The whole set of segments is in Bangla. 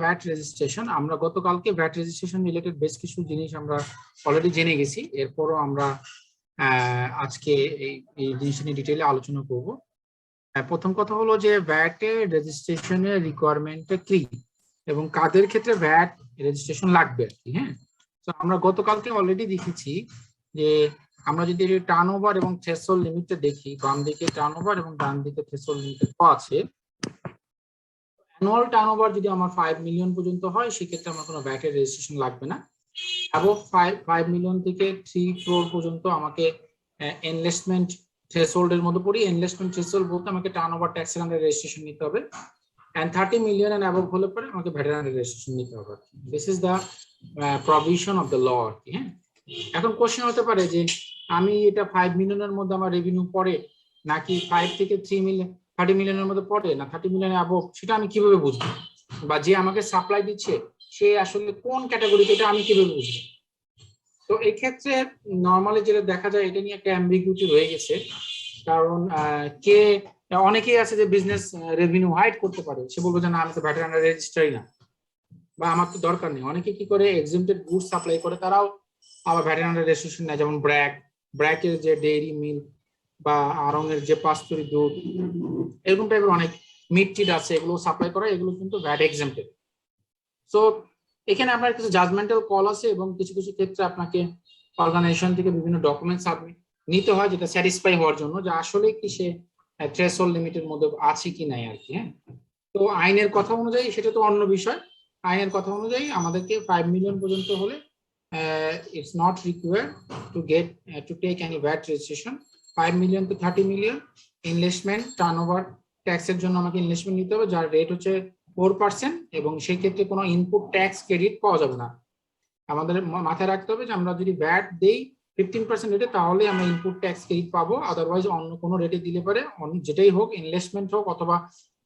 ভ্যাট রেজিস্ট্রেশন, আমরা গতকালকে ভ্যাট রেজিস্ট্রেশন রিলেটেড বেশ কিছু জিনিস আমরা অলরেডি জেনে গেছি। এরপরও আমরা আজকে এই জিনিসটা নিয়ে ডিটেইলে আলোচনা করব। প্রথম কথা হলো যে ভ্যাট রেজিস্ট্রেশনের রিকোয়ারমেন্টটা কি এবং কাদের ক্ষেত্রে ভ্যাট রেজিস্ট্রেশন লাগবে আর কি। হ্যাঁ, তো আমরা গতকালকে অলরেডি দেখেছি যে আমরা যদি টার্নওভার এবং থ্রেশহোল্ড লিমিটটা দেখি, বাম দিকে টার্নওভার এবং ডান দিকে থ্রেশহোল্ড লিমিট আছে। অ্যানুয়াল টার্নওভার যদি আমার 5 মিলিয়ন পর্যন্ত হয় সেক্ষেত্রে আমার কোনো ভ্যাটের রেজিস্ট্রেশন লাগবে না। অ্যাবভ 5 মিলিয়ন থেকে 3 ক্রোর পর্যন্ত আমাকে ইনভেস্টমেন্ট থ্রেশহোল্ডের মধ্যে পড়ি। ইনভেস্টমেন্ট থ্রেশহোল্ড বলতে আমাকে টার্নওভার ট্যাক্সের আন্ডারে রেজিস্ট্রেশন নিতে হবে, and 30 মিলিয়ন এন্ড অ্যাবভ হলে পরে আমাকে ভ্যাটের আন্ডারে রেজিস্ট্রেশন নিতে হবে। This is the provision of the law আর কি। হ্যাঁ, এখন কোশ্চেন হতে পারে যে আমি এটা 5 মিলিয়নের মধ্যে আমার রেভিনিউ পড়ে নাকি 5 থেকে 3 মিলিয়ন 30 মিলিয়নের মধ্যে পড়ে না 30 মিলিয়ন অ্যাবভ, সেটা আমি কিভাবে বুঝবো? বা যে আমাকে সাপ্লাই দিচ্ছে সে আসলে কোন ক্যাটাগরিতে, এটা আমি কিভাবে বুঝবো? তো এই ক্ষেত্রে নরমালি যেটা দেখা যায় এটা নিয়ে একটা অ্যাম্বিগুইটি রয়ে গেছে। কারণ অনেকেই আছে যে বিজনেস রেভিনিউ হাইড করতে পারে, সে বলবে যে না আমি তো ভ্যাটের আন্ডারে রেজিস্টারই না বা আমার তো দরকার নেই। অনেকে কি করে এক্সেমপ্টেড গুডস সাপ্লাই করে, তারাও আবার ভ্যাটের আন্ডারে রেজিস্ট্রেশন নেয়, যেমন ব্র্যাকের যে ডেইরি মিল্ক বা আড়ং-এর যে পাস্তুরি দুধ, এরকম টাইপের অনেক মিট টিট আছে, এগুলো সাপ্লাই করা, এগুলো কিন্তু ভ্যাট এক্সেমপ্টেড। সো এখানে আপনার কিছু জাজমেন্টাল কল আছে এবং কিছু কিছু ক্ষেত্রে আপনাকে অর্গানাইজেশন থেকে বিভিন্ন ডকুমেন্ট সাবমিট নিতে হয় যেটা স্যাটিসফাই হওয়ার জন্য যে আসলে কি সে থ্রেশহোল্ড লিমিটের মধ্যে আছে কি নাই আর কি। হ্যাঁ, তো আইনের কথা অনুযায়ী সেটা তো অন্য বিষয়। আইনের কথা অনুযায়ী আমাদেরকে 5 মিলিয়ন পর্যন্ত হলে it's not required to take any VAT registration. 5 million to 30 million investment turnover ট্যাক্সের জন্য আমাকে ইনভেস্টমেন্ট নিতে হবে, যার রেট হচ্ছে 4%, এবং সেই ক্ষেত্রে কোনো ইনপুট ট্যাক্স ক্রেডিট পাওয়া যাবে না। আমাদের মাথায় রাখতে হবে যে আমরা যদি ভ্যাট দেই 15% রেটে তাহলে আমরা ইনপুট ট্যাক্স ক্রেডিট পাবো, আদারওয়াইজ অন্য কোনো রেটে দিলে পারে যেটাই হোক, ইনভেস্টমেন্ট হোক অথবা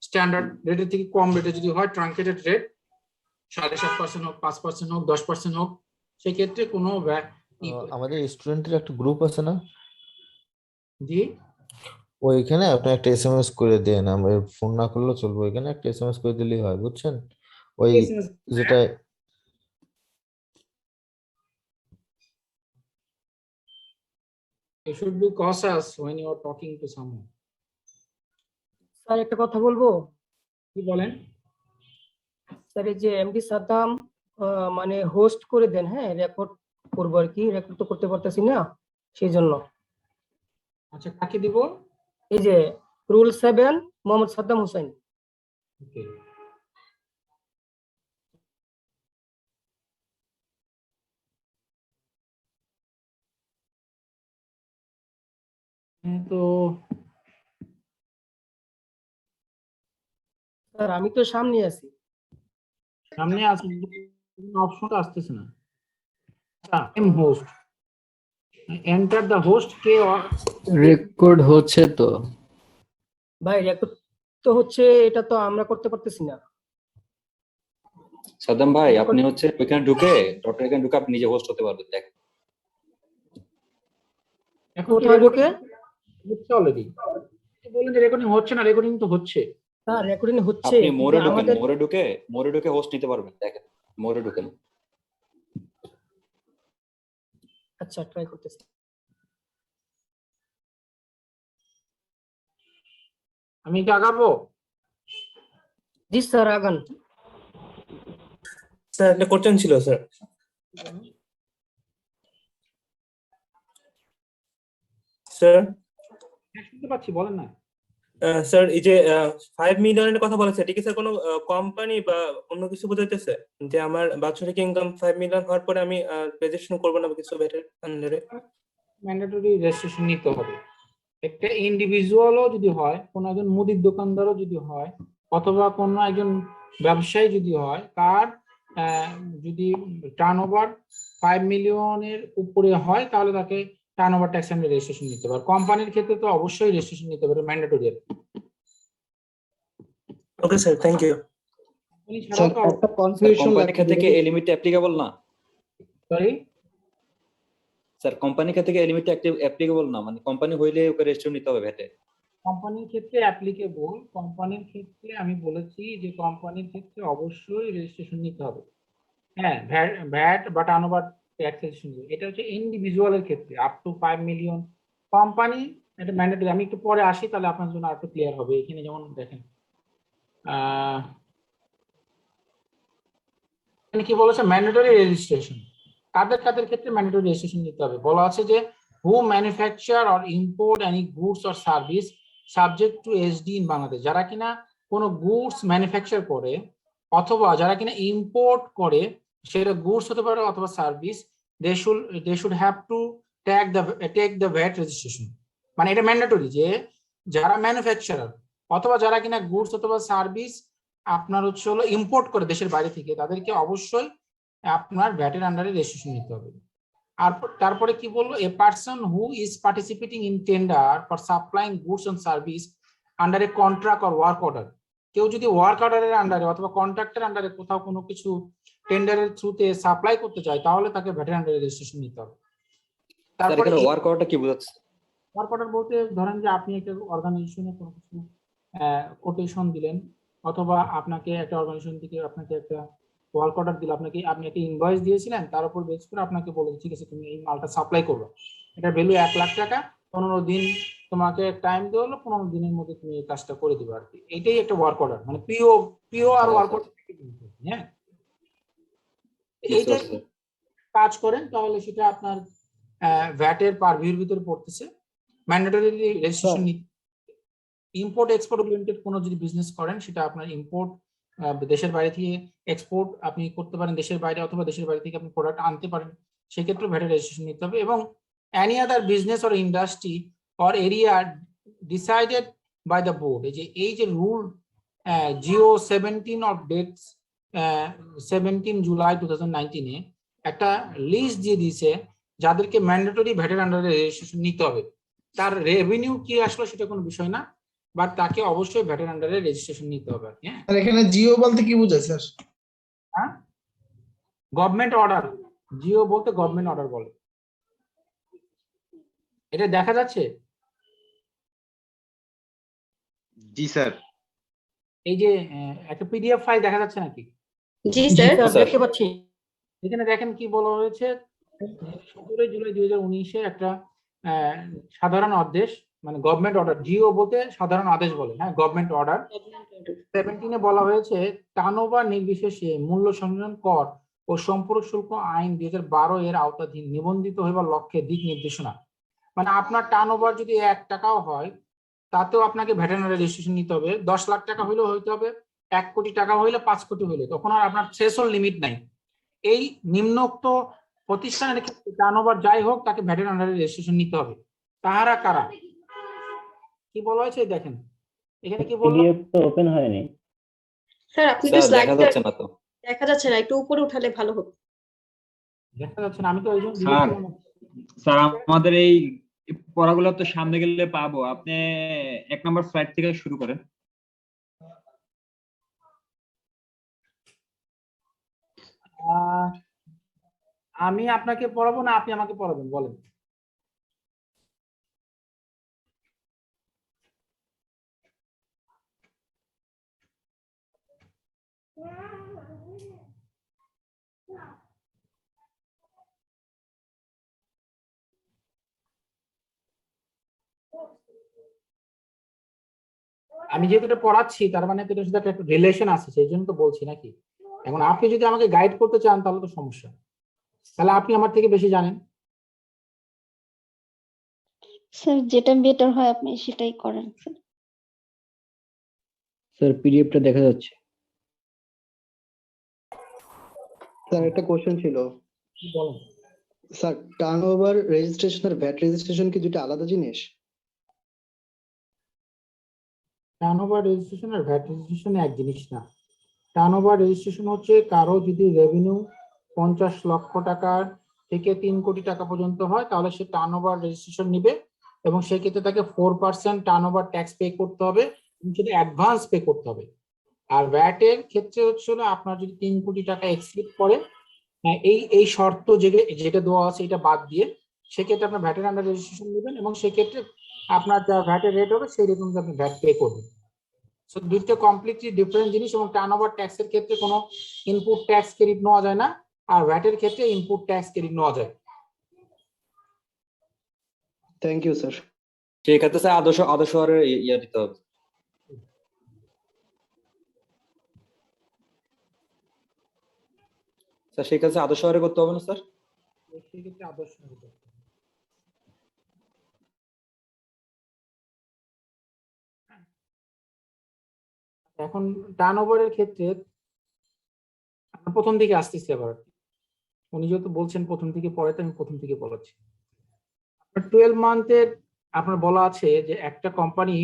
স্ট্যান্ডার্ড রেটের থেকে কম রেটে যদি হয়, ট্রাঙ্কেটেড রেট 7.5% হোক, 5% হোক, 10% হোক, সেক্ষেত্রে কোনো আমাদের স্টুডেন্টের একটা গ্রুপ আছে না, জি ওইখানে আপনি একটা এসএমএস করে দেন, আমরা ফোন না করলেও চলবে, ওইখানে একটা এসএমএস করে দিলেই হয়, বুঝছেন? ওই যেটা you should be cautious when you are talking to someone. Sir একটা কথা বলবো। কি বলেন? স্যার এই যে এমডি সাদ্দাম মানে হোস্ট করে দেন, হ্যাঁ রেকর্ড করবো আর কি, রেকর্ড তো করতে পারতেছি না সেই জন্য। আচ্ছা, কাকে দিব? এই যে রুল 7 মোহাম্মদ সাদ্দাম হোসেন। ওকে, তো স্যার আমি তো সামনে আছি। সামনে আছে, অপশনটা আসতেছে না। আচ্ছা, M host, enter the host কে রেকর্ড হচ্ছে তো ভাই, রেকর্ড তো হচ্ছে, এটা তো আমরা করতে পারতেছি না। সাদ্দাম ভাই, আপনি হচ্ছে ওইখানে ঢুকে ডক্টর এখানে ঢুকে আপনি নিজে হোস্ট হতে পারবেন। দেখ এখন কোথায় ঢুকে হচ্ছে অলরেডি, বলেন যে রেকর্ডিং হচ্ছে না, রেকর্ডিং তো হচ্ছে। স্যার রেকর্ডিং হচ্ছে, আপনি মোরে ঢুকেন, আমাদের মোরে ঢুকে হোস্ট নিতে পারবেন। দেখেন মোরে ঢুকেন। আচ্ছা ট্রাই করতেছি। আমি কি আগাবো? জি স্যার আগান। স্যার একটা কোশ্চেন ছিল স্যার। স্যার শুনতে পাচ্ছি, বলেন না। স্যার এই যে 5 মিলিয়নের কথা বলেছে, ঠিক আছে স্যার, কোনো কোম্পানি বা অন্য কিছু বোঝাইতেছে যে আমার বাৎসরিক ইনকাম 5 মিলিয়ন হওয়ার পরে আমি রেজিস্ট্রেশন করব না বা কিছু ভ্যাটের আন্ডারে? ম্যান্ডেটরি রেজিস্ট্রেশন নিতে হবে। একটা ইন্ডিভিজুয়ালও যদি হয়, কোনো একজন মুদির দোকানদারও যদি হয়, অথবা কোনো একজন ব্যবসায়ী যদি হয়, তার যদি টার্নওভার 5 মিলিয়নের উপরে হয় তাহলে তাকে টার্নওভার ট্যাক্স আন্ডারে রেজিস্ট্রেশন নিতে হবে। কোম্পানির ক্ষেত্রে তো অবশ্যই রেজিস্ট্রেশন নিতে হবে, mandatory. Okay sir, thank you. একটা কনফিউশন কোম্পানি ক্ষেত্রে কি এই লিমিট অ্যাপ্লিকেবল না? সরি স্যার, কোম্পানি ক্ষেত্রে কি এই লিমিট অ্যাপ্লিকেবল না? মানে কোম্পানি হইলে ওকে রেজিস্ট্রেশন নিতে হবে ভ্যাটে? কোম্পানির ক্ষেত্রে অ্যাপ্লিকেবল, কোম্পানির ক্ষেত্রে আমি বলেছি যে কোম্পানির ক্ষেত্রে অবশ্যই রেজিস্ট্রেশন নিতে হবে। হ্যাঁ, ভ্যাট বা টার্নওভার ট্যাক্স রেজিস্ট্রেশন, এটা হচ্ছে ইন্ডিভিজুয়ালের ক্ষেত্রে আপ টু 5 মিলিয়ন। কোম্পানি এটা ম্যান্ডেটরি। আমি একটু পরে আসি, তাহলে আপনার জন্য আর একটু ক্লিয়ার হবে। এখানে যেমন দেখেন এখানে কি বলেছে, ম্যান্ডেটরি রেজিস্ট্রেশন। কাদের কাদের ক্ষেত্রে ম্যান্ডেটরি রেজিস্ট্রেশন নিতে হবে বলা আছে যে who manufacture or import any goods or service subject to SD in Bangladesh. যারা কিনা কোনো গুডস ম্যানুফ্যাকচার করে অথবা যারা কিনা ইম্পোর্ট করে, সেটা গুডস হতে পারে অথবা service, they should have to take the VAT registration. মানে এটা ম্যান্ডেটরি যে যারা ম্যানুফ্যাকচারার অথবা যারা কিনা গুডস অথবা সার্ভিস আপনার হচ্ছে হলো ইম্পোর্ট করে দেশের বাইরে থেকে, তাদেরকে অবশ্যই আপনার ভ্যাটের আন্ডারে রেজিস্ট্রেশন নিতে হবে। আর তারপরে কি বললো, a person who is participating in tender for supplying goods and service under a contract or work order. কেউ যদি ওয়ার্ক অর্ডারের আন্ডারে অথবা কন্ট্রাক্টের আন্ডারে কোথাও কোনো কিছু টেন্ডারের থ্রুতে সাপ্লাই করতে চায়, তাহলে তাকে ভ্যাটের আন্ডারে রেজিস্ট্রেশন নিতে হবে। তারপরে ওয়ার্ক অর্ডারটা কি বোঝাচ্ছে? ওয়ার্ক অর্ডার বলতে ধরেন যে আপনি একটা অর্গানাইজেশনে কোনো কিছু কোটেশন দিলেন, অথবা আপনাকে একটা অর্গানাইজেশন থেকে আপনাকে একটা ওয়ার্ক অর্ডার দিল, আপনি একটা ইনভয়েস দিয়েছিলেন, তার উপর বেস করে আপনাকে বলে ঠিক আছে তুমি এই মালটা সাপ্লাই করবে, এটা ভ্যালু 1 লাখ টাকা, 15 দিন তোমাকে টাইম দেওয়া হলো, 15 দিনের মধ্যে তুমি এই কাজটা করে দিবে আর কি। এটাই একটা ওয়ার্ক অর্ডার, মানে পিও আর ওয়ার্ক অর্ডার। হ্যাঁ, এইটা কাজ করেন তাহলে সেটা আপনার ভ্যাটের পারভিউর ভিতরে পড়তেছে। Mandatory registration. Import export oriented কোনো যদি বিজনেস করেন, সেটা আপনার ইম্পোর্ট দেশের বাইরে থেকে এক্সপোর্ট আপনি করতে পারেন দেশের বাইরে, অথবা দেশের বাইরে থেকে আপনি প্রোডাক্ট আনতে পারেন, সেক্ষেত্রে ভ্যাটের রেজিস্ট্রেশন নিতে হবে। এবং any other business or industry or area decided by the board, এই যে rule GO 17 of dates 17 July 2019 একটা লিস্ট দিয়ে দিয়েছে যাদেরকে ম্যান্ডেটরি ভ্যাটের আন্ডারে রেজিস্ট্রেশন নিতে হবে। তার রেভিনিউ কি আসলো সেটা কোনো বিষয় না, বাট তাকে অবশ্যই ভ্যাটের আন্ডারে রেজিস্ট্রেশন নিতে হবে। হ্যাঁ, আর এখানে জিও বলতে কি বোঝায় স্যার? হ্যাঁ, গভর্নমেন্ট অর্ডার। জিও বলতে গভর্নমেন্ট অর্ডার বলে। এটা দেখা যাচ্ছে? জি স্যার। এই যে একটা পিডিএফ ফাইল দেখা যাচ্ছে নাকি? জি স্যার। দেখতে পাচ্ছি। এখানে দেখেন কি বলা হয়েছে, 17 জুলাই 2019 একটা সাধারণ আদেশ, মানে গভর্নমেন্ট অর্ডার। জিও বলতে সাধারণ আদেশ বলে। হ্যাঁ, গভর্নমেন্ট অর্ডার 17 বলা হয়েছে টার্নওভার নির্বিশেষে মূল্য সংযোজন কর ও সম্পর্ক শুল্ক আইন 2012 এর আওতাধীন নিবন্ধিত হইবার লক্ষ্যে দিক নির্দেশনা। মানে আপনার টার্নওভার যদি 1 টাকাও হয়, তাতেও আপনাকে ভ্যাটের রেজিস্ট্রেশন নিতে হবে। 10 লাখ টাকা হইলেও হইতে হবে, 1 কোটি টাকা হইলে, 5 কোটি হইলে, তখন আর আপনার থ্রেশহোল্ড লিমিট নাই। এই নিম্নোক্ত প্রতিষ্ঠানের ক্ষেত্রে টার্নওভার যাই হোক, তাকে ভ্যাটের আন্ডারে রেজিস্ট্রেশন নিতে হবে। তাহারা কারা, কি বলা হয়েছে দেখেন এখানে কি বললো। পিডিএফ তো ওপেন হয়নি স্যার আপনি তো দেখা স্লাইডটা যাচ্ছে না তো। দেখা যাচ্ছে না, একটু উপরে উঠালে ভালো হতো। দেখা যাচ্ছে না, আমি তো ওই জন্য স্যার, স্যার আমাদের এই পড়াগুলো তো সামনে গেলে পাবো, আপনি 1 নম্বর স্লাইড থেকে শুরু করেন। আমি আপনাকে পড়াবো না, আপনি আমাকে পড়াবেন, বলেন। আমি যেহেতু এটা পড়াচ্ছি, তার মানে তো এটার সাথে একটা রিলেশন আছে, সেই জন্য তো বলছি নাকি। এখন আপনি যদি আমাকে গাইড করতে চান তাহলে তো সমস্যা, তাহলে আপনি আমার থেকে বেশি জানেন। স্যার যেটা বেটার হয় আপনি সেটাই করেন স্যার। স্যার পিডিএফটা দেখা যাচ্ছে। স্যার একটা কোশ্চেন ছিল বলেন। স্যার, টার্নওভার রেজিস্ট্রেশন আর ভ্যাট রেজিস্ট্রেশন কি দুটো আলাদা জিনিস? টার্নওভার রেজিস্ট্রেশন আর ভ্যাট রেজিস্ট্রেশন এক জিনিস না। টার্নওভার রেজিস্ট্রেশন হচ্ছে কারো যদি রেভিনিউ 50 লক্ষ টাকার থেকে 3 কোটি টাকা পর্যন্ত হয়, তাহলে সে টার্নওভার রেজিস্ট্রেশন নিবে, এবং সেক্ষেত্রে তাকে 4% টার্নওভার ট্যাক্স পে করতে হবে, সেটা অ্যাডভান্স পে করতে হবে। আর ভ্যাট এর ক্ষেত্রে হচ্ছে আপনার যদি 3 কোটি টাকা এক্সিড করে, এই শর্ত যেটা দেওয়া আছে এটা বাদ দিয়ে সেক্ষেত্রে আপনার ভ্যাটের আন্ডার রেজিস্ট্রেশন নেবেন এবং সেক্ষেত্রে আপনার যা ভ্যাটের রেট হবে সেই রেট অনুযায়ী আপনি ভ্যাট পে করবেন। সো দুইটা কমপ্লিটলি ডিফারেন্ট জিনিস। এবং টার্নওভার ট্যাক্সের ক্ষেত্রে কোনো ইনপুট ট্যাক্স ক্রেডিট নেওয়া যায় না, আর ভ্যাটের ক্ষেত্রে ইনপুট ট্যাক্স ক্রেডিট নেওয়া যায়। Thank you sir. সেক্ষেত্রে স্যার আদর্শ হারের ইয়া দিতে হবে। স্যার সেক্ষেত্রে আদর্শ হারে করতে হবে না স্যার? সেক্ষেত্রে আদর্শ হবে। এখন টার্নওভারের ক্ষেত্রে আমরা প্রথম দিকে আসতেছি আবার। উনি যেহেতু বলছেন প্রথম থেকে পরে, তো আমি প্রথম থেকে বলাচ্ছি। আপনার 12 মান্থের আপনার বলা আছে যে একটা কোম্পানি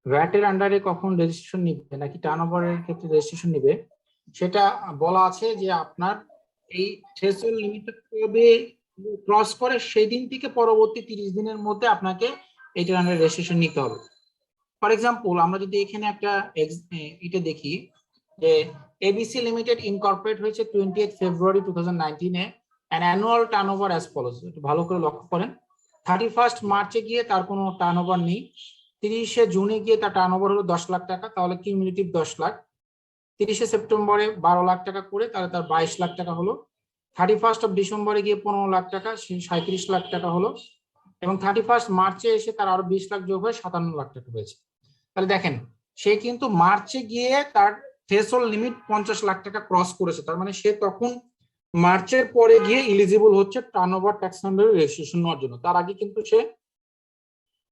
ভ্যাটের আন্ডারে কখন রেজিস্ট্রেশন নিবে নাকি টার্নওভারের ক্ষেত্রে রেজিস্ট্রেশন নিবে, সেটা বলা আছে যে আপনার এই থ্রেশহোল্ড লিমিটটা কবে ক্রস করে সেই দিন থেকে পরবর্তী 30 দিনের মধ্যে আপনাকে এটার আন্ডারে রেজিস্ট্রেশন নিতে হবে। ফর এক্সাম্পল আমরা যদি এখানে একটা এটা দেখি যে এবিসি লিমিটেড ইনকর্পোরেট হয়েছে 28 ফেব্রুয়ারি 2019 এ, an annual turnover as follows. একটু ভালো করে লক্ষ্য করেন, 31 মার্চে গিয়ে তার কোনো টার্নওভার নেই, 30 জুনে গিয়ে তার টার্নওভার হলো 10 লাখ টাকা, তাহলে কিউমুলেটিভ 10 লাখ। 30 সেপ্টেম্বরে 12 লাখ টাকা করে তাহলে তার 22 লাখ টাকা হলো। 31 ডিসেম্বরে গিয়ে 15 লাখ টাকা, 37 লাখ টাকা হলো। এবং 31 মার্চে এসে তার আরো 20 লাখ যোগ হয়ে 57 লাখ টাকা হয়েছে। তাহলে দেখেন সে কিন্তু মার্চে গিয়ে তার থ্রেশহোল্ড লিমিট 50 লাখ টাকা ক্রস করেছে, তার মানে সে তখন মার্চের পরে গিয়ে এলিজিবল হচ্ছে টার্নওভার ট্যাক্স আন্ডারে রেজিস্ট্রেশন নেওয়ার জন্য। তার আগে কিন্তু সে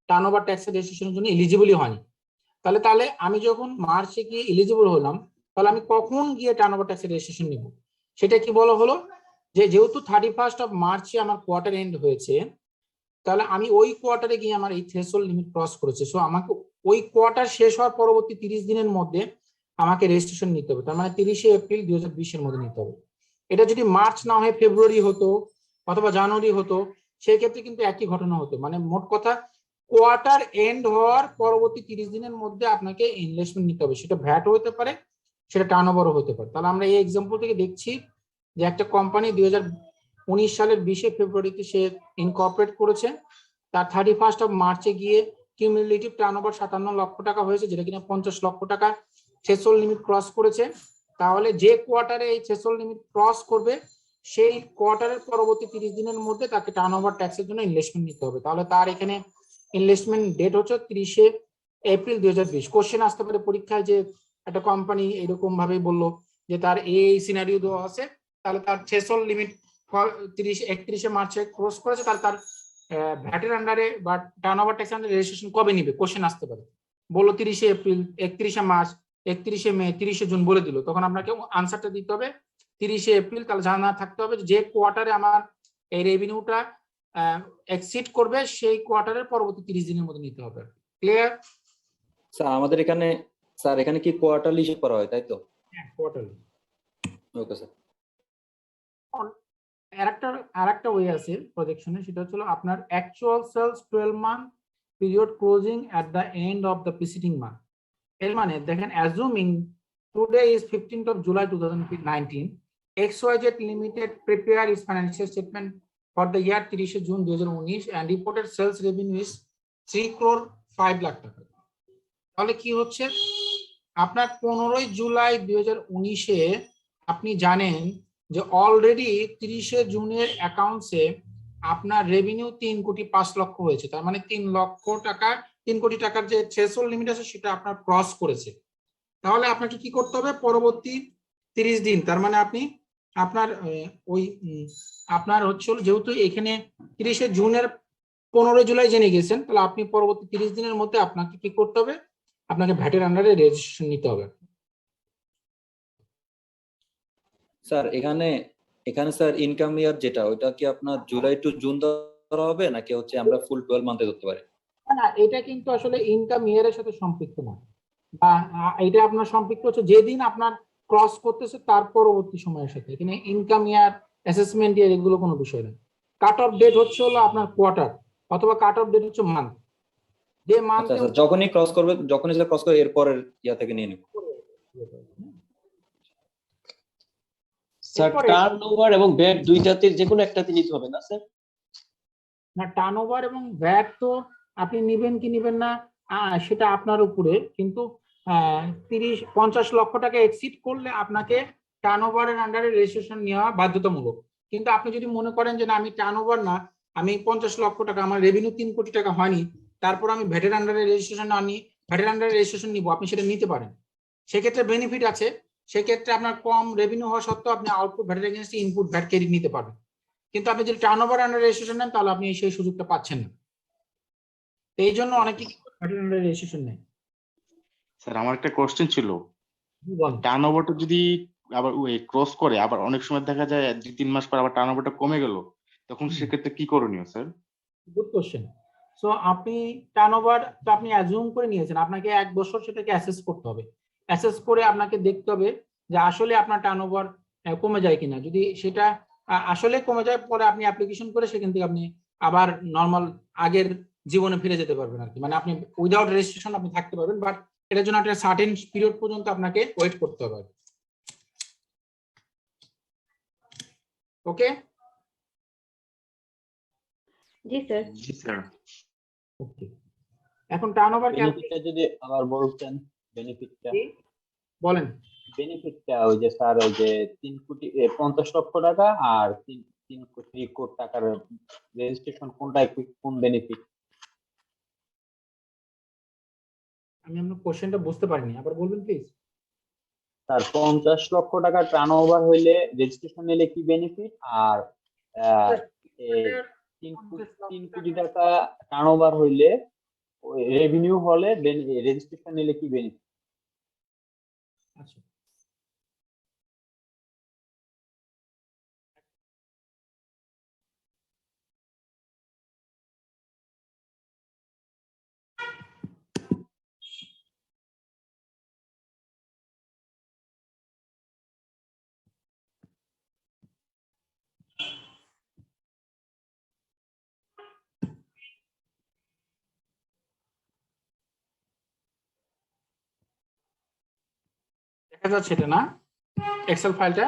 টার্নওভার ট্যাক্স রেজিস্ট্রেশনের জন্য এলিজিবলই হয়নি। তাহলে আমি যখন মার্চে গিয়ে এলিজিবল হলাম, তাহলে আমি কখন গিয়ে টার্নওভার ট্যাক্স রেজিস্ট্রেশন নিব, সেটা কি বলা হলো যে যেহেতু 31 মার্চে আমার কোয়ার্টার এন্ড হয়েছে, তাহলে আমি ওই কোয়ার্টারে গিয়ে আমার এই থ্রেশহোল্ড লিমিট ক্রস করেছে, সো আমাকে ওই কোয়ার্টার শেষ হওয়ার পরবর্তী 30 দিনের মধ্যে আমাকে রেজিস্ট্রেশন নিতে হবে। তার মানে 30 এপ্রিল 2020 এর মধ্যে নিতে হবে। এটা যদি মার্চ না হয়ে ফেব্রুয়ারি হতো অথবা জানুয়ারি হতো, সেই ক্ষেত্রে কিন্তু একই ঘটনা হতো। মানে মোট কথা কোয়ার্টার এন্ড হওয়ার পরবর্তী 30 দিনের মধ্যে আপনাকে ইনভেস্টমেন্ট নিতে হবে, সেটা ভ্যাট হতে পারে, সেটা টার্নওভারও হতে পারে। তাহলে আমরা এই এক্সাম্পল থেকে দেখছি যে একটা কোম্পানি 2019 সালের 20 ফেব্রুয়ারিতে সে ইনকর্পোরেট করেছে, তার 31 মার্চে গিয়ে কিউমুলেটিভ টার্নওভার 57 লক্ষ টাকা হয়েছে, যেটা কিনা 50 লক্ষ টাকা থ্রেশহোল্ড লিমিট ক্রস করেছে। তাহলে যে কোয়ার্টারে এই থ্রেশহোল্ড লিমিট ক্রস করবে সেই কোয়ার্টারের পরবর্তী 30 দিনের মধ্যে তাকে টার্নওভার ট্যাক্সের জন্য ইনভেস্টমেন্ট নিতে হবে। তাহলে তার এখানে ইনভেস্টমেন্ট ডেট হচ্ছে 30 এপ্রিল 2020। কোশ্চেন আসতে পারে পরীক্ষায় যে একটা কোম্পানি এরকম ভাবে বললো যে তার এই সিনারিও দেওয়া আছে, তাহলে তার থ্রেশহোল্ড লিমিট 31 মার্চে ক্রস করেছে, তার ভ্যাটের আন্ডারে বা টার্নওভার ট্যাক্স আন্ডারে রেজিস্ট্রেশন কবে নিবে কোশ্চেন আসতে পারে। বললো 30 এপ্রিল, 31 মার্চ, 31 মে, 30 জুন বলে দিল, তখন আপনাকে আনসারটা দিতে হবে 30 এপ্রিল। তাহলে জানা থাকতে হবে যে কোয়ার্টারে আমার এই রেভিনিউটা এক্সিড করবে সেই কোয়ার্টারের পরবর্তী 30 দিনের মধ্যে নিতে হবে। ক্লিয়ার? স্যার আমাদের এখানে কি কোয়ার্টারলি হিসাব করা হয়, তাই তো? হ্যাঁ, কোয়ার্টারলি। Okay sir. আরেকটা ওয়ে আছে প্রজেকশনে, সেটা হচ্ছে আপনার actual sales 12 month period closing at the end of the preceding month. এর মানে দেখেন, assuming today is 15th of July 2019, XYZ Limited prepare its financial statement for the year 30 June 2019 and reported sales revenue is 3 crore 5 lakh টাকা। তাহলে কি হচ্ছে, আপনার 15 জুলাই 2019-এ আপনি জানেন যে অলরেডি 30 জুনের অ্যাকাউন্টসে আপনার রেভিনিউ 3 কোটি 5 লক্ষ হয়েছে। তার মানে 3 কোটি টাকার যে থ্রেশহোল্ড লিমিট আছে সেটা আপনার ক্রস করেছে। তাহলে আপনাকে কি করতে হবে, পরবর্তী 30 দিন, তার মানে আপনি আপনার হচ্ছে যেহেতু এখানে 30 জুনের 15 জুলাই জেনে গেছেন, তাহলে আপনি পরবর্তী 30 দিনের মধ্যে আপনাকে কি করতে হবে, আপনাকে ভ্যাটের আন্ডারে রেজিস্ট্রেশন নিতে হবে। স্যার এখানে স্যার ইনকাম ইয়ার যেটা, ওইটা কি আপনার জুলাই টু জুন ধরা হবে নাকি হচ্ছে আমরা ফুল 12 মান্থে ধরতে পারি? না, এটা কিন্তু আসলে ইনকাম ইয়ারের সাথে সম্পৃক্ত না, বা এটা আপনার সম্পৃক্ত হচ্ছে যেদিন আপনার ক্রস করতেছে তার পরবর্তী সময়ের সাথে। এখানে ইনকাম ইয়ার, অ্যাসেসমেন্ট ইয়ার এগুলো কোনো বিষয় না। কাট অফ ডেট হচ্ছে আপনার কোয়ার্টার, অথবা কাট অফ ডেট হচ্ছে মান্থ। যে মান্থ যখনই ক্রস করবে এরপরের ইয়া থেকে নিয়ে নেব। স্যার টার্নওভার এবং ব্যাট দুইটাতে যে কোনো একটাতে নিতে হবে না স্যার? না, টার্নওভার এবং ভ্যাট তো আপনি নিবেন কি নিবেন না সেটা আপনার উপরে, কিন্তু 50 লক্ষ টাকা এক্সিড করলে আপনাকে টার্নওভারের আন্ডারে রেজিস্ট্রেশন নেওয়া বাধ্যতামূলক। কিন্তু আপনি যদি মনে করেন যে না, আমি টার্নওভার না, আমি 50 লক্ষ টাকা, আমার রেভিনিউ 3 কোটি টাকা হয়নি, তারপর আমি ভ্যাটের আন্ডারে রেজিস্ট্রেশন আনি, ভ্যাটের আন্ডারে রেজিস্ট্রেশন নিব, আপনি সেটা নিতে পারেন। সেক্ষেত্রে বেনিফিট আছে, সেক্ষেত্রে আপনার কম রেভিনিউ হওয়া সত্ত্বেও আপনি আউটপুট ভ্যাটের এগেইনস্টে ইনপুট ভ্যাট ক্রেডিট নিতে পারবেন। কিন্তু আপনি যদি টার্নওভার আন্ডার রেজিস্ট্রেশন নেন তাহলে আপনি সেই সুযোগটা পাচ্ছেন না। এই জন্য অনেকে ভ্যাটের আন্ডার রেজিস্ট্রেশন নেয়। স্যার আমার একটা কোশ্চেন ছিল, বলেন। টার্নওভারটা যদি আবার ক্রস করে, আবার অনেক সময় দেখা যায় 2-3 মাস পর আবার টার্নওভারটা কমে গেল, তখন সেক্ষেত্রে কি করণীয় স্যার? Good question. সো আপনি টার্নওভার তো আপনি অ্যাজিউম করে নিয়েছেন, আপনাকে 1 বছর সেটাকে অ্যাসেস করতে হবে। অ্যাসেস করে আপনাকে দেখতে হবে যে আসলে আপনার টার্নওভার কমে যায় কিনা। যদি সেটা আসলে কমে যায়, পরে আপনি অ্যাপ্লিকেশন করে সেখান থেকে আপনি আবার নর্মাল আগের জীবনে ফিরে যেতে পারবেন আর কি। মানে আপনি উইদাউট রেজিস্ট্রেশন আপনি থাকতে পারবেন, বাট এটার জন্য একটা সার্টেন পিরিয়ড পর্যন্ত আপনাকে ওয়েট করতে হবে। ওকে? জি স্যার। জি স্যার। ওকে, এখন টার্নওভার বেনিফিটটা যদি আবার বলতেন, বেনিফিটটা বলেন। বেনিফিটটা ওই যে স্যার, ওই যে 3 কোটি 50 লক্ষ টাকা আর 3 কোটি টাকার রেজিস্ট্রেশন, কোনটাই কোন বেনিফিট? আমি আপনার কোশ্চেনটা বুঝতে পারিনি, আবার বলবেন প্লিজ। স্যার 50 লক্ষ টাকা টার্নওভার হইলে রেজিস্ট্রেশন নিলে কি বেনিফিট, আর 3 কোটি টাকা টার্নওভার হইলে রেভিনিউ হলে রেজিস্ট্রেশন নিলে কি বেনিফিট? আচ্ছা, দেখা যাচ্ছে এটা না এক্সেল ফাইলটা?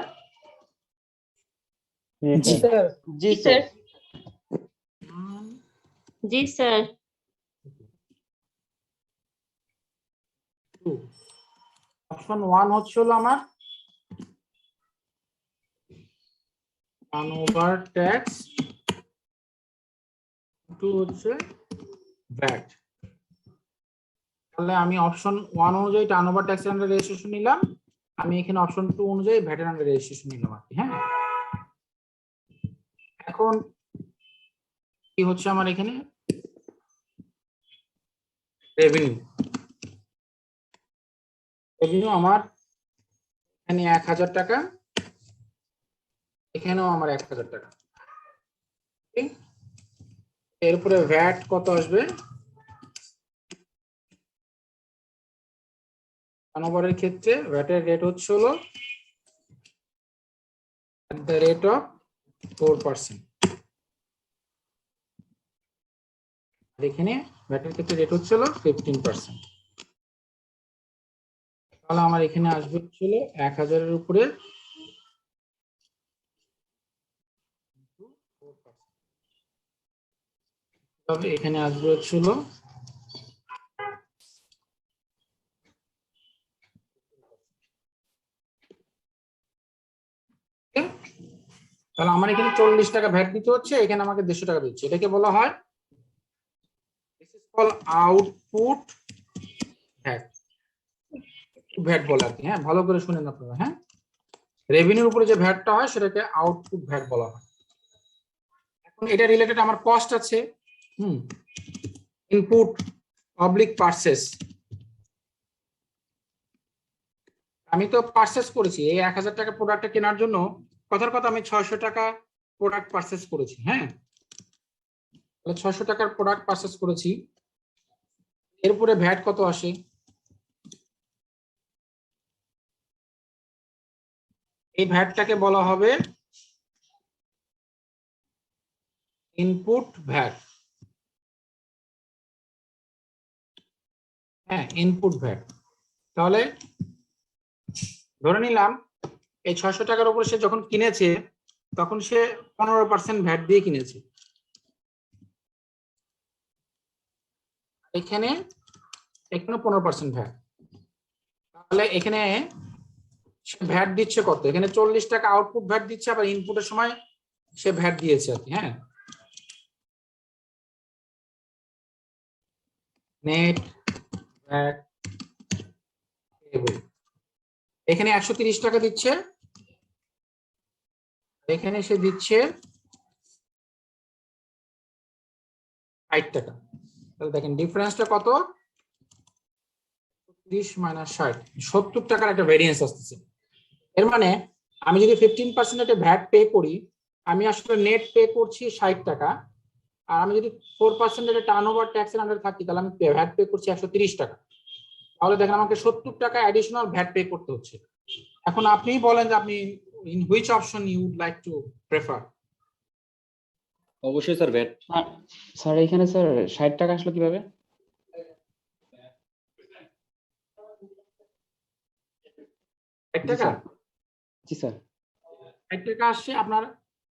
জি স্যার। জি স্যার। জি স্যার। অপশন 1 হচ্ছে হলো আমার টার্নওভার ট্যাক্স, 2 হচ্ছে ভ্যাট। তাহলে আমি অপশন 1 অনুযায়ী টার্নওভার ট্যাক্সের আন্ডার রেজিস্ট্রেশন নিলাম, আমি এখানে অপশন 2 অনুযায়ী ভ্যাটের আন্ডার রেজিস্ট্রেশন নিলাম আর কি। হ্যাঁ, এখন কি হচ্ছে আমার এখানে রেভিনিউ। রেভিনিউ আমার এখানে 1000 টাকা, এখানেও আমার 1000 টাকা। এরপরে ভ্যাট কত আসবে? টার্নওভারের ক্ষেত্রে ভ্যাটের রেট হচ্ছে হলো @4%। এখানে ভ্যাটের ক্ষেত্রে রেট হচ্ছে হলো 15%। তাহলে আমার এখানে আসবে হচ্ছিল 1000 এর উপরে তবে এখানে আসবে হচ্ছিল তাহলে আমার এখানে 40 টাকা ভ্যাট দিতে হচ্ছে, এখানে আমাকে 150 টাকা দিচ্ছে। এটাকে বলা হয় আউটপুট ভ্যাট, ভ্যাট বলে আর কি। হ্যাঁ, ভালো করে শুনেন আপনারা। হ্যাঁ, রেভিনিউর উপরে যে ভ্যাটটা হয় সেটাকে আউটপুট ভ্যাট বলা হয়। এখন এটা রিলেটেড আমার কস্ট আছে, ইনপুট পাবলিক পারচেস। আমি তো পারচেস করেছি এই 1000 টাকা প্রোডাক্টটা কেনার জন্য, কথার কথা আমি 600 টাকা প্রোডাক্ট পারচেস করেছি। হ্যাঁ, 600 টাকার প্রোডাক্ট পারচেস করেছি, এরপরে ভ্যাট কত আসে? এই ভ্যাটটাকে বলা হবে ইনপুট ভ্যাট। হ্যাঁ, ইনপুট ভ্যাট। তাহলে ধরে নিলাম এই 600 টাকার উপর সে যখন কিনেছে তখন সে 15% ভ্যাট দিয়ে কিনেছে। এখানে 15% ভ্যাট, তাহলে এখানে ভ্যাট দিচ্ছে কত? এখানে 40 টাকা আউটপুট ভ্যাট দিচ্ছে, আবার ইনপুটের সময় সে ভ্যাট দিয়েছে আর কি। হ্যাঁ, নেট ভ্যাট পেয়েবল এখানে 130 টাকা দিচ্ছে, এখানে সে দিচ্ছে 60 টাকা। তাহলে দেখেন ডিফারেন্সটা কত? 30 - 60, 70 টাকার একটা ভেরিয়েন্স আসতেছে। এর মানে আমি যদি 15% একটা ভ্যাট পে করি, আমি আসলে নেট পে করছি 60 টাকা, আর আমি যদি 4% একটা টার্নওভার ট্যাক্সের আন্ডারে থাকি, তাহলে আমি ভ্যাট পে করছি 130 টাকা। তাহলে দেখেন আমাকে 70 টাকা অ্যাডিশনাল ভ্যাট পে করতে হচ্ছে। এখন আপনি বলেন যে আপনি in which option you would like to prefer? অবশ্যই স্যার ভ্যাট। স্যার এখানে স্যার 60 টাকা আসলো কিভাবে? 60 টাকা? জি স্যার। 60 টাকা আসছে। আপনার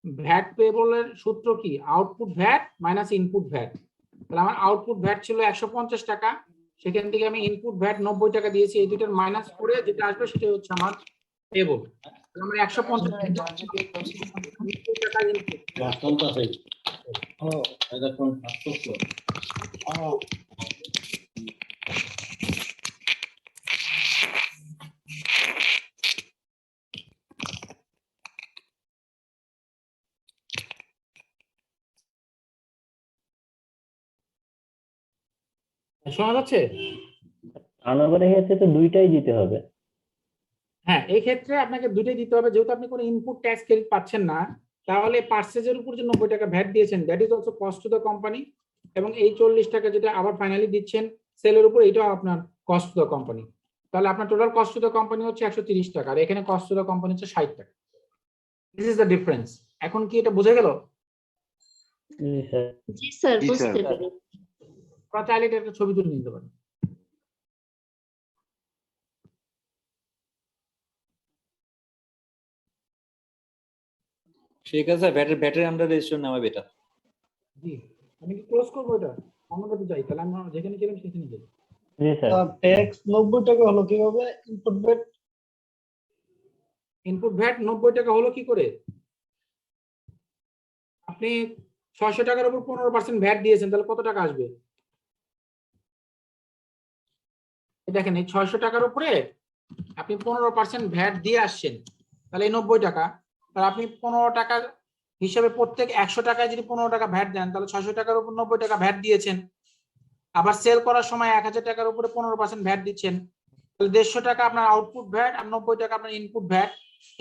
ভ্যাট পেবলের সূত্র কি? Output VAT minus input VAT. তাহলে আমার আউটপুট ভ্যাট ছিল 150 টাকা, সেখান থেকে আমি ইনপুট ভ্যাট 90 টাকা দিয়েছি, এই দুইটার মাইনাস করে যেটা আসবে সেটা হচ্ছে আমার পেবল। আমরা 150 টাকা শোনা যাচ্ছে? টার্নওভারের ক্ষেত্রে তো দুইটাই দিতে হবে। হ্যাঁ, এই ক্ষেত্রে আপনাকে দুটোই দিতে হবে, যেহেতু আপনি কোনো ইনপুট ট্যাক্স ক্রেডিট পাচ্ছেন না। তাহলে পার্সেজের উপর যে 90 টাকা ভ্যাট দিয়েছেন, that is also cost to the company, এবং এই 40 টাকা যেটা আবার ফাইনালি দিচ্ছেন সেলের উপর, এটাও আপনার কস্ট টু দ্য কোম্পানি। তাহলে আপনার total cost to the company হচ্ছে 130 টাকা, আর এখানে কস্ট টু দ্য কোম্পানি হচ্ছে 60 টাকা। This is the difference. এখন কি এটা বোঝা গেল? জি স্যার, বুঝতে পেরেছি। আপনারা চাইলে এটা একটা ছবি তুলে নিতে পারেন। ঠিক আছে স্যার, ভ্যাটের আন্ডার রেজিস্ট্রেশন নেওয়া বেটার। জি, আমি কি ক্লোজ করবো এটা? অন্যদিকে যাই, তাহলে আমরা যেখানে ছিলাম সেখানে যাই। জি স্যার। ট্যাক্স 90 টাকা হলো কিভাবে? ইনপুট ভ্যাট ইনপুট ভ্যাট 90 টাকা হলো কি করে? আপনি 600 টাকার উপর 15% ভ্যাট দিয়েছেন, তাহলে কত টাকা আসবে? দেখেন, এই 600 টাকার উপরে আপনি 15% ভ্যাট দিয়ে আসছেন, তাহলে এই 90 টাকা। তাহলে আপনি 15 টাকা হিসাবে প্রত্যেক 100 টাকায় যদি 15 টাকা ভ্যাট দেন, তাহলে 600 টাকার উপর 90 টাকা ভ্যাট দিয়েছেন। আবার সেল করার সময় 1000 টাকার উপরে 15% ভ্যাট দিচ্ছেন, তাহলে 150 টাকা আপনার আউটপুট ভ্যাট আর 90 টাকা আপনার ইনপুট ভ্যাট।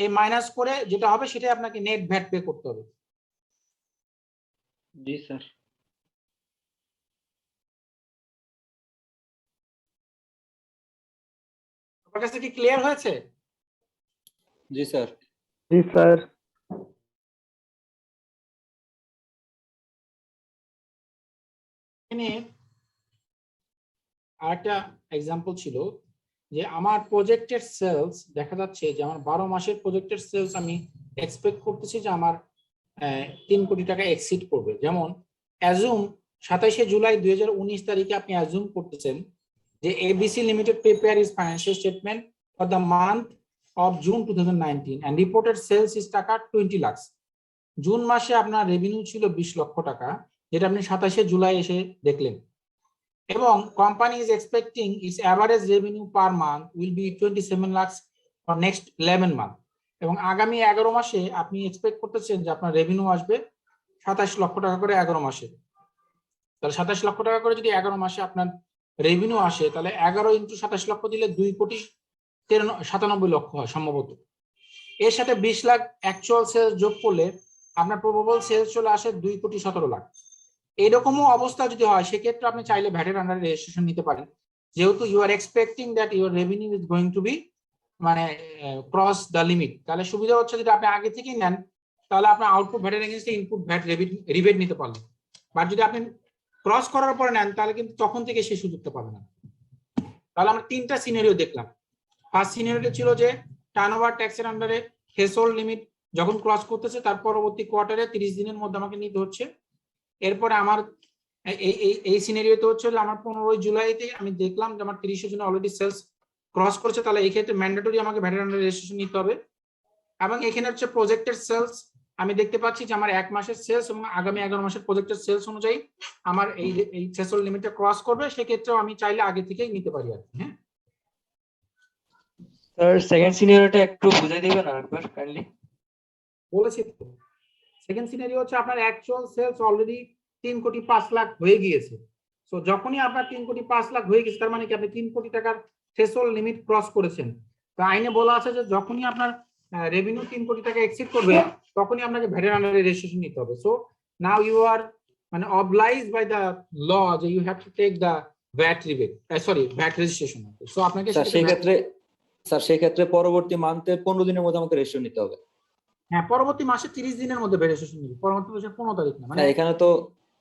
এই মাইনাস করে যেটা হবে সেটাই আপনাকে নেট ভ্যাট পে করতে হবে। জি স্যার। আপনার কাছে কি ক্লিয়ার হয়েছে? জি স্যার। জি স্যার। এখানে আরেকটা এক্সাম্পল ছিল যে আমার প্রজেক্টের সেলস দেখা যাচ্ছে যে আমার 12 মাসের প্রজেক্টের সেলস আমি এক্সপেক্ট করতেছি যে আমার 3 কোটি টাকা এক্সিড করবে। যেমন অ্যাজুম 27 জুলাই 2019 তারিখে আপনি অ্যাজুম করতেছেন যে ABC limited prepare is financial statement for the month of June 2019 and reported sales is টাকা 20 লাখ। জুন মাসে আপনার রেভিনিউ ছিল 20 লক্ষ টাকা, যেটা আপনি 27 জুলাই এসে দেখলেন, এবং company is expecting it's average revenue per month will be 27 lakh for next 11 month, এবং আগামী 11 মাসে আপনি এক্সপেক্ট করতেছেন যে আপনার রেভিনিউ আসবে 27 লক্ষ টাকা করে 11 মাসে। তাহলে 27 লক্ষ টাকা করে যদি 11 মাসে আপনার রেভিনিউ আসে, তাহলে 11 × 27 লক্ষ দিলে 2,97 লক্ষ হয় সম্ভবত। এর সাথে 20 লাখ অ্যাকচুয়াল সেলস যোগ করলে আপনার প্রবাবল সেলস চলে আসে 2,17 লাখ। এইরকমও অবস্থা যদি হয়, সেক্ষেত্রে আপনি চাইলে ভ্যাটের আন্ডারে রেজিস্ট্রেশন নিতে পারেন, যেহেতু you are expecting that your revenue is going to be মানে ক্রস দ্য লিমিট। তাহলে সুবিধা হচ্ছে যদি আপনি আগে থেকেই নেন, তাহলে আপনার আউটপুট ভ্যাটের এগেইনস্টে ইনপুট ভ্যাট রিবেট নিতে পারলেন। বাট যদি আপনি ক্রস করার পরে নেন, তাহলে কিন্তু তখন থেকে সেই সুযোগটা পাবেন না। তাহলে আমরা 3টা সিনারিও দেখলাম। ফার্স্ট সিনারিওটা ছিল যে টার্নওভার ট্যাক্সের আন্ডারে থ্রেশহোল্ড লিমিট যখন ক্রস করতেছে, তার পরবর্তী কোয়ার্টারে 30 দিনের মধ্যে আমাকে নিতে হচ্ছে। এরপরে আমার এই সিনারিওতে হচ্ছে যে আমার 15 জুলাইতে আমি দেখলাম যে আমার 30 জন অলরেডি সেলস ক্রস করেছে, তাহলে এই ক্ষেত্রে ম্যান্ডেটরি আমাকে ভ্যাট আন্ডার রেজিস্ট্রেশন নিতে হবে। এবং এখানে হচ্ছে প্রজেক্টেড সেলস, আমি দেখতে পাচ্ছি যে আমার 1 মাসের সেলস এবং আগামী 11 মাসের প্রজেক্টেড সেলস অনুযায়ী আমার এই থ্রেশহোল্ড লিমিটটা ক্রস করবে, সেক্ষেত্রেও আমি চাইলে আগে থেকেই নিতে পারি আর কি। হ্যাঁ স্যার সেকেন্ড সিনিয়রটা একটু বুঝাই দিবেন আরেকবার কাইন্ডলি। বলেছি তো, সেকেন্ড সিনারিও হচ্ছে আপনার অ্যাকচুয়াল সেলস অলরেডি 3 কোটি 5 লাখ হয়ে গিয়েছে। সো যখনই আপনার 3 কোটি 5 লাখ হয়ে গেছে, তার মানে কি আপনি 3 কোটি টাকার থ্রেশহোল্ড লিমিট ক্রস করেছেন। তো আইনে বলা আছে যে যখনই আপনার রেভিনিউ 3 কোটি টাকা এক্সিড করবে, তখনই আপনাকে ভ্যাটের আন্ডারে রেজিস্ট্রেশন নিতে হবে। সো নাও ইউ আর মানে অবলাইজড বাই দ্য ল যে you have to take the VAT rebate, sorry VAT registration. So আপনাকে সেই ক্ষেত্রে পরবর্তী মান্থের 15 দিনের মধ্যে আমাকে রেজিস্ট্রেশন নিতে হবে। হ্যাঁ, পরবর্তী মাসে 30 দিনের মধ্যে রেজিস্ট্রেশন নিবে। পরবর্তী মাসে 15 তারিখ না, মানে এখানে তো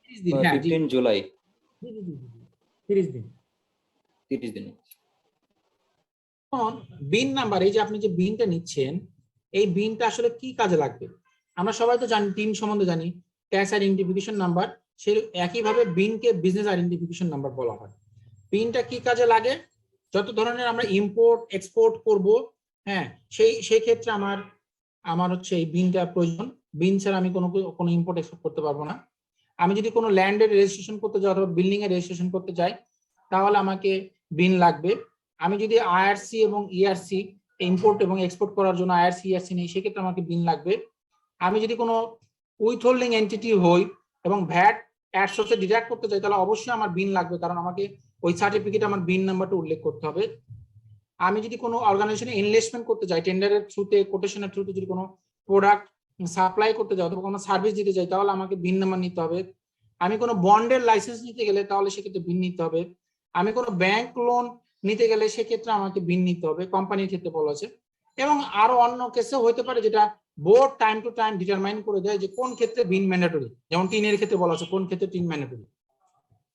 30 দিন। হ্যাঁ 15 জুলাই, 30 দিন। এখন বিন নাম্বার, এই যে আপনি যে বিনটা নিচ্ছেন, এই বিনটা আসলে কি কাজে লাগবে? আমরা সবাই তো জানি, টিম সম্বন্ধে জানি, ট্যাক্স আইডেন্টিফিকেশন নাম্বার। সেই একইভাবে বিনকে বিজনেস আইডেন্টিফিকেশন নাম্বার বলা হয়। বিনটা কি কাজে লাগে? যত ধরনের আমরা ইম্পোর্ট এক্সপোর্ট করব, হ্যাঁ সেই ক্ষেত্রে আমার হচ্ছে এই বিনটা প্রয়োজন। বিন ছাড়া আমি কোনো ইম্পোর্ট এক্সপোর্ট করতে পারবো না। আমি যদি কোনো ল্যান্ডের রেজিস্ট্রেশন করতে যাই অথবা বিল্ডিং এর রেজিস্ট্রেশন করতে যাই, তাহলে আমাকে বিন লাগবে। আমি যদি আইআরসি এবং ইআরসি ইম্পোর্ট এবং এক্সপোর্ট করার জন্য আইআরসি ইআরসি নেই, সেক্ষেত্রে আমাকে বিন লাগবে। আমি যদি কোনো উইথহোল্ডিং এন্টিটি হই এবং ভ্যাট অ্যাড সোর্সে ডিডাক্ট করতে চাই, তাহলে অবশ্যই আমার বিন লাগবে, কারণ আমাকে ওই সার্টিফিকেটে আমার বিন নাম্বারটা উল্লেখ করতে হবে। আমি যদি কোনো অর্গানাইজেশনে ইনভেস্টমেন্ট করতে চাই, টেন্ডারের থ্রুতে, কোটেশনের থ্রুতে যদি কোনো প্রোডাক্ট সাপ্লাই করতে যাই অথবা কোনো সার্ভিস দিতে চাই, তাহলে আমাকে বিন নাম্বার নিতে হবে। আমি কোনো বন্ডের লাইসেন্স নিতে গেলে তাহলে সেক্ষেত্রে বিন নিতে হবে। আমি কোনো ব্যাংক লোন নিতে গেলে সেক্ষেত্রে আমাকে বিন নিতে হবে, কোম্পানির ক্ষেত্রে বলা আছে। এবং আরো অন্য কেসেও হতে পারে, যেটা board time to time determine করে দেয় যে কোন ক্ষেত্রে বিন ম্যান্ডেটরি, যেমন টিনের ক্ষেত্রে বলা আছে কোন ক্ষেত্রে টিন ম্যান্ডেটরি।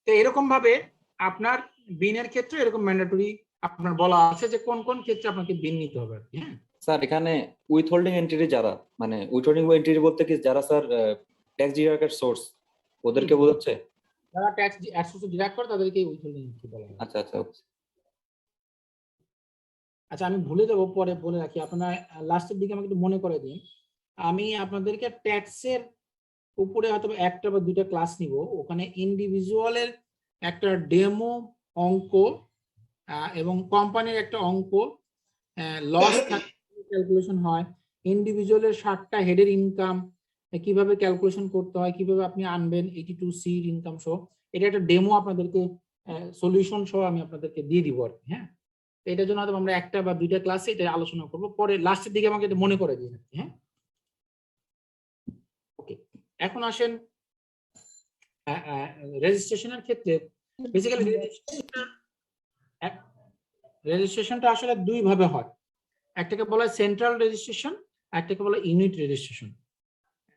তো এরকম ভাবে আপনার বিনের ক্ষেত্রে এরকম ম্যান্ডেটরি আপনার বলা আছে যে কোন কোন ক্ষেত্রে আপনাকে বিন নিতে হবে আর কি। হ্যাঁ স্যার, এখানে উইথহোল্ডিং এন্টিটি যারা, মানে উইথহোল্ডিং এন্টিটি বলতে কি যারা স্যার ট্যাক্স ডিডাক্টেড সোর্স, ওদেরকে বোঝাচ্ছে? যারা ট্যাক্স অ্যাডসোর্স ডিডাক্ট করে তাদেরকে উইথহোল্ডিং এন্টিটি বলা হয়। আচ্ছা। আচ্ছা, আমি ভুলে যাবো, পরে বলে রাখি। আপনার লাস্টের দিকে আমাকে একটু মনে করে দিন। আমি আপনাদেরকে ট্যাক্সের উপরে হয়তো একটা বা দুইটা ক্লাস নিব, ওখানে ইন্ডিভিজুয়ালের একটা ডেমো অঙ্ক এবং কোম্পানির একটা অঙ্ক, লস ক্যালকুলেশন হয়, ইন্ডিভিজুয়ালের 60টা হেডের ইনকাম কিভাবে ক্যালকুলেশন করতে হয়, কিভাবে আপনি আনবেন 82C ইনকাম সহ, এটা একটা ডেমো আপনাদেরকে সলিউশন সহ আমি আপনাদেরকে দিয়ে দিব আর কি। হ্যাঁ, এটার জন্য হয়তো আমরা একটা বা দুইটা ক্লাসে এটা আলোচনা করবো, পরে লাস্টের দিকে আমাকে এটা মনে করে দিন। হ্যাঁ, ওকে। এখন আসেন রেজিস্ট্রেশনের ক্ষেত্রে। বেসিক্যালি রেজিস্ট্রেশনটা আসলে দুই ভাবে হয়, একটাকে বলা হয় সেন্ট্রাল রেজিস্ট্রেশন, একটাকে বলা হয় ইউনিট রেজিস্ট্রেশন।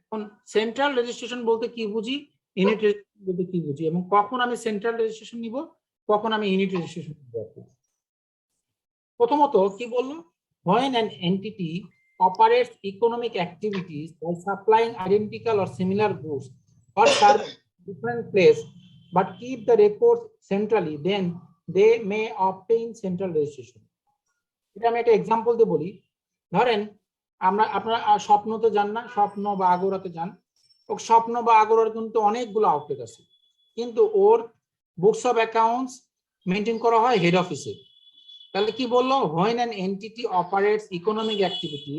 এখন সেন্ট্রাল রেজিস্ট্রেশন বলতে কি বুঝি, ইউনিট রেজিস্ট্রেশন বলতে কি বুঝি, এবং কখন আমি সেন্ট্রাল রেজিস্ট্রেশন নিব, কখন আমি ইউনিট রেজিস্ট্রেশন নিব। প্রথমত কি বললো, when an entity operates economic activities by supplying identical or similar goods or services in different place but keep the records centrally, then they may obtain central registration. এটা আমি একটা এক্সাম্পল দিয়ে বলি। ধরেন আপনারা স্বপ্নতে যান না, স্বপ্ন বা আগোরাতে যান, ও স্বপ্ন বা আগোরার কিন্তু অনেকগুলো আউটলেট আছে, কিন্তু ওর বুকস অফ অ্যাকাউন্টস মেনটেন করা হয় হেড অফিসে। তাহলে কি বললো, when an entity operates economic activity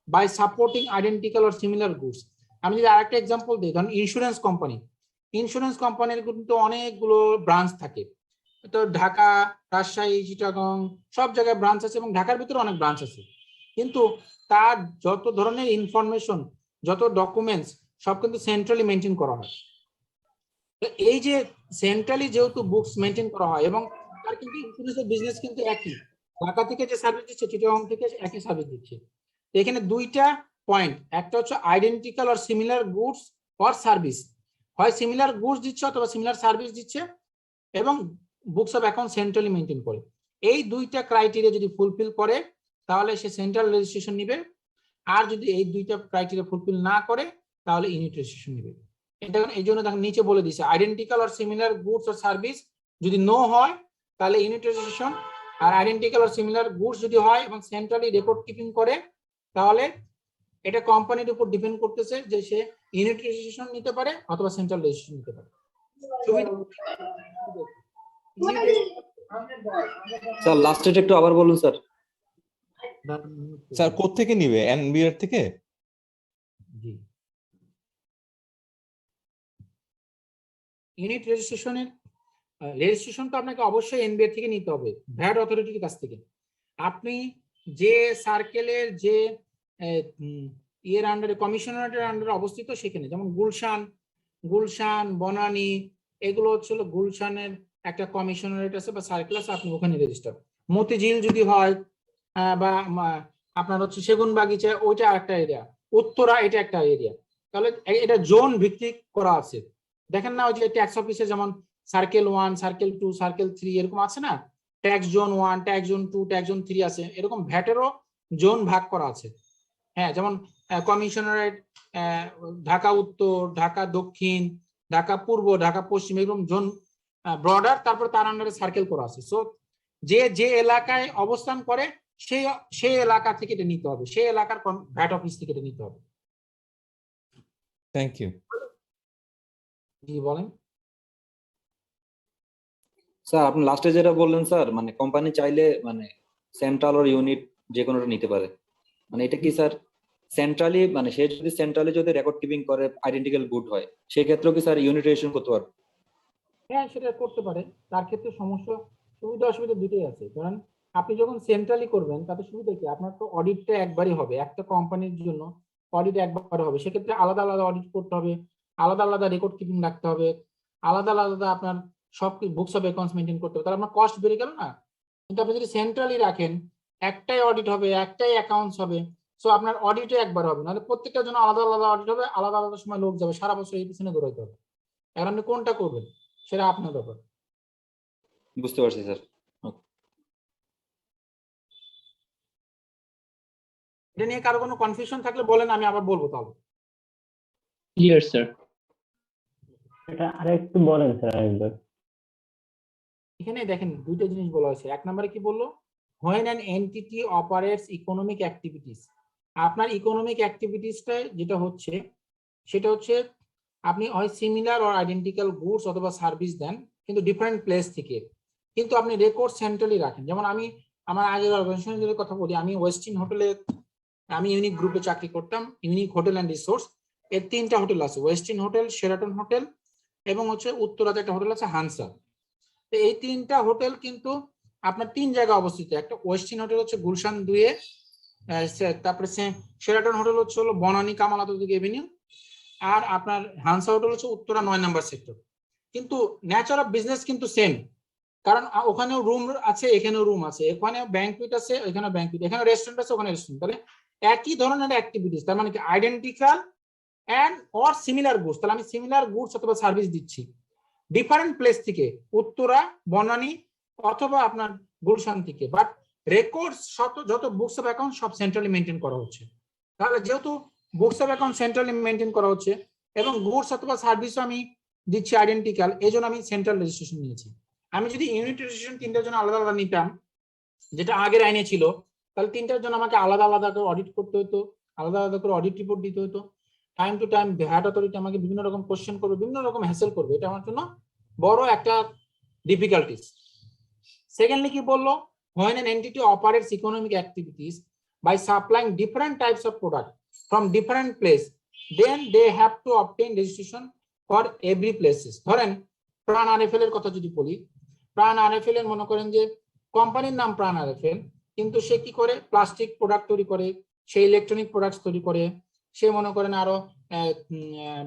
by supporting identical or similar goods। আমি যদি আরেকটা এক্সাম্পল দিই, ধরুন ইন্স্যুরেন্স কোম্পানির কিন্তু অনেকগুলো ব্রাঞ্চ থাকে, তো ঢাকা, রাজশাহী, চিটাগং সব জায়গায় ব্রাঞ্চ আছে, এবং ঢাকার ভিতরে অনেক ব্রাঞ্চ আছে, কিন্তু তার যত ধরনের ইনফরমেশন, যত ডকুমেন্টস সব কিন্তু সেন্ট্রালি মেনটেন করা হয়। তো এই যে সেন্ট্রালি যেহেতু বুকস মেনটেন করা হয়, এবং তার কিন্তু ইন্স্যুরেন্সের বিজনেস কিন্তু একই, ঢাকা থেকে যে সার্ভিস দিচ্ছে চিটাগং থেকে একই সার্ভিস দিচ্ছে। এখানে দুইটা পয়েন্ট, একটা হচ্ছে identical or similar goods or service, হয় সিমিলার গুডস দিচ্ছে অথবা সিমিলার সার্ভিস দিচ্ছে, এবং books of account centrally maintain করে। এই দুইটা ক্রাইটেরিয়া যদি ফুলফিল করে তাহলে সে সেন্ট্রাল রেজিস্ট্রেশন নিবে, আর যদি এই দুইটা ক্রাইটেরিয়া ফুলফিল না করে তাহলে ইউনিট রেজিস্ট্রেশন নিবে। এটা এই জন্য দেখেন নিচে বলে দিছে identical are similar goods R service যদি নো হয় তাহলে unit registration, R identical are similar goods যদি হয় এবং সেন্ট্রালি রেকর্ড কিপিং করে তাহলে এটা কোম্পানির উপর ডিপেন্ড করতেছে যে সে ইউনিট রেজিস্ট্রেশন নিতে পারে অথবা সেন্ট্রাল রেজিস্ট্রেশন নিতে পারে। স্যার লাস্টের একটু আবার বলুন স্যার। স্যার কোত্থেকে নিবে, এনবিআর থেকে? জি, ইউনিট রেজিস্ট্রেশনের রেজিস্ট্রেশন তো আপনাকে অবশ্যই এনবিআর থেকে নিতে হবে, ভ্যাট অথরিটির কাছ থেকে। আপনি যে সার্কেলের যে ইয়ের আন্ডারে কমিশনারেটের আন্ডারে অবস্থিত সেখানে, যেমন গুলশান বনানী এগুলো হচ্ছিল গুলশানের একটা কমিশনারেট আছে বা সার্কেল আছে, আপনি ওখানে রেজিস্টার। মতিঝিল যদি হয় বা আপনার হচ্ছে সেগুন বাগিচা, ওইটা একটা এরিয়া, উত্তরা এটা একটা এরিয়া, তাহলে এটা জোন ভিত্তিক করা আছে। দেখেন না ওই যে ট্যাক্স অফিসে যেমন সার্কেল 1, সার্কেল 2, সার্কেল 3 এরকম আছে না, tax zone 1, tax zone 2, tax zone 3 আছে, এরকম ভ্যাটেরও জোন ভাগ করা আছে। হ্যাঁ, যেমন কমিশনারেট ঢাকা উত্তর, ঢাকা দক্ষিণ, ঢাকা পূর্ব, ঢাকা পশ্চিম, এরকম জোন ব্রডার, তারপর তার আন্ডারে সার্কেল করা আছে। সো যে এলাকায় অবস্থান করে সেই এলাকা থেকে এটা নিতে হবে, সেই এলাকার ভ্যাট অফিস থেকে এটা নিতে হবে। Thank you. জি বলেন স্যার আপনি লাস্টে যেটা বললেন স্যার, মানে কোম্পানি চাইলে মানে সেন্ট্রাল আর ইউনিট যে কোনোটা নিতে পারে, মানে এটা কি স্যার সেন্ট্রালি, মানে সে যদি সেন্ট্রালি যদি রেকর্ড কিপিং করে আইডেন্টিক্যাল গুড হয় সেই ক্ষেত্রেও কি স্যার ইউনিট রেজিস্ট্রেশন করতে পারবে? হ্যাঁ, সেটা করতে পারে। তার ক্ষেত্রে সমস্যা সুবিধা অসুবিধা দুটোই আছে। কারণ আপনি যখন সেন্ট্রালি করবেন তাতে সুবিধা কি, আপনার তো অডিটটা একবারই হবে, একটা কোম্পানির জন্য অডিট একবার হবে, সেক্ষেত্রে আলাদা আলাদা অডিট করতে হবে, আলাদা আলাদা রেকর্ড কিপিং রাখতে হবে, আলাদা আলাদা আপনার সব বুকস অফ অ্যাকাউন্টস মেনটেন করতে হবে, তাহলে আপনার কস্ট বেড়ে গেল না। কিন্তু আপনি যদি সেন্ট্রালি রাখেন একটাই অডিট হবে, একটাই অ্যাকাউন্টস হবে, সো আপনার অডিটে একবার হবে, নাহলে প্রত্যেকটার জন্য আলাদা আলাদা অডিট হবে, আলাদা আলাদা সময় লোক যাবে, সারা বছর এই পিছনে দৌড়াইতে হবে। এখন আপনি কোনটা করবেন সেটা আপনার ব্যাপার। বুঝতে পারছি স্যার। এটা নিয়ে কারো কোনো কনফিউশন থাকলে বলেন, আমি আবার বলবো তাহলে। Clear sir. এটা আরেকটু বলেন স্যার আরেকবার। এখানে দেখেন দুইটা জিনিস বলা হয়েছে। এক নম্বরে কি বললো, when an entity operates economic activities, আপনার ইকোনমিক অ্যাক্টিভিটিসটা যেটা হচ্ছে সেটা হচ্ছে আপনি হয় সিমিলার অর আইডেন্টিক্যাল গুডস অথবা সার্ভিস দেন কিন্তু ডিফারেন্ট প্লেস থেকে, কিন্তু আপনি রেকর্ড সেন্ট্রালি রাখেন। যেমন আমি আমার আগের অর্গানাইজেশনের কথা বলি, আমি ওয়েস্টিন হোটেলে, আমি ইউনিক গ্রুপে চাকরি করতাম, ইউনিক হোটেল অ্যান্ড রিসোর্স, এর 3টা হোটেল আছে, ওয়েস্টিন হোটেল, শেরাটন হোটেল এবং হচ্ছে উত্তরাতে একটা হোটেল আছে হানসা। তো এই 3টা হোটেল কিন্তু আপনার 3 জায়গায় অবস্থিত। একটা ওয়েস্টিন হোটেল হচ্ছে গুলশান 2-এ, তারপরে শেরাটন হোটেল হচ্ছে হলো বনানী কামাল আতাতুর্ক এভিনিউ, আর আপনার হানসা হোটেল হচ্ছে উত্তরা 9 নম্বর সেক্টর। কিন্তু নেচার অফ বিজনেস কিন্তু সেম, কারণ ওখানেও রুম আছে, এখানেও রুম আছে, এখানে ব্যাংকুয়েট আছে, এখানেও ব্যাংকুয়েট, এখানে রেস্টুরেন্ট আছে, ওখানে রেস্টুরেন্ট, তাহলে একই ধরনের অ্যাক্টিভিটিস, তার মানে কি identical and or similar goods, তাহলে আমি সিমিলার গুডস অথবা সার্ভিস দিচ্ছি ডিফারেন্ট প্লেস থেকে, উত্তরা, বনানী অথবা আপনার গুলশান থেকে, বাট রেকর্ডস যত বুকস অফ অ্যাকাউন্ট সব সেন্ট্রালি মেনটেন করা হচ্ছে। তাহলে যেহেতু books of account centrally maintain করা হচ্ছে এবং গুডস অথবা সার্ভিসও আমি দিচ্ছি আইডেন্টিক্যাল, এই জন্য আমি সেন্ট্রাল রেজিস্ট্রেশন নিয়েছি। আমি যদি ইউনিট রেজিস্ট্রেশন 3টার জন্য আলাদা আলাদা নিতাম, যেটা আগের আইনে ছিল, তাহলে 3টার জন্য আমাকে আলাদা আলাদা করে অডিট করতে হতো, আলাদা আলাদা করে অডিট রিপোর্ট দিতে হতো, time to time VAT authority আমাকে বিভিন্ন রকম কোশ্চেন করবে, বিভিন্ন রকম হ্যাসেল করবে, এটা আমার জন্য বড় একটা ডিফিকাল্টিস। সেকেন্ডলি কি বললো, when an entity operates economic activities by supplying different types of product from different place, then they have to obtain registration for every places. ধরেন প্রাণ আরএফএল এর কথা যদি বলি, প্রাণ আরএফএল এর মনে করেন যে কোম্পানির নাম প্রাণ আরএফএল, কিন্তু সে কি করে প্লাস্টিক প্রোডাক্ট তৈরি করে, সে ইলেকট্রনিক প্রোডাক্টস তৈরি করে, সে মনে করেন আরো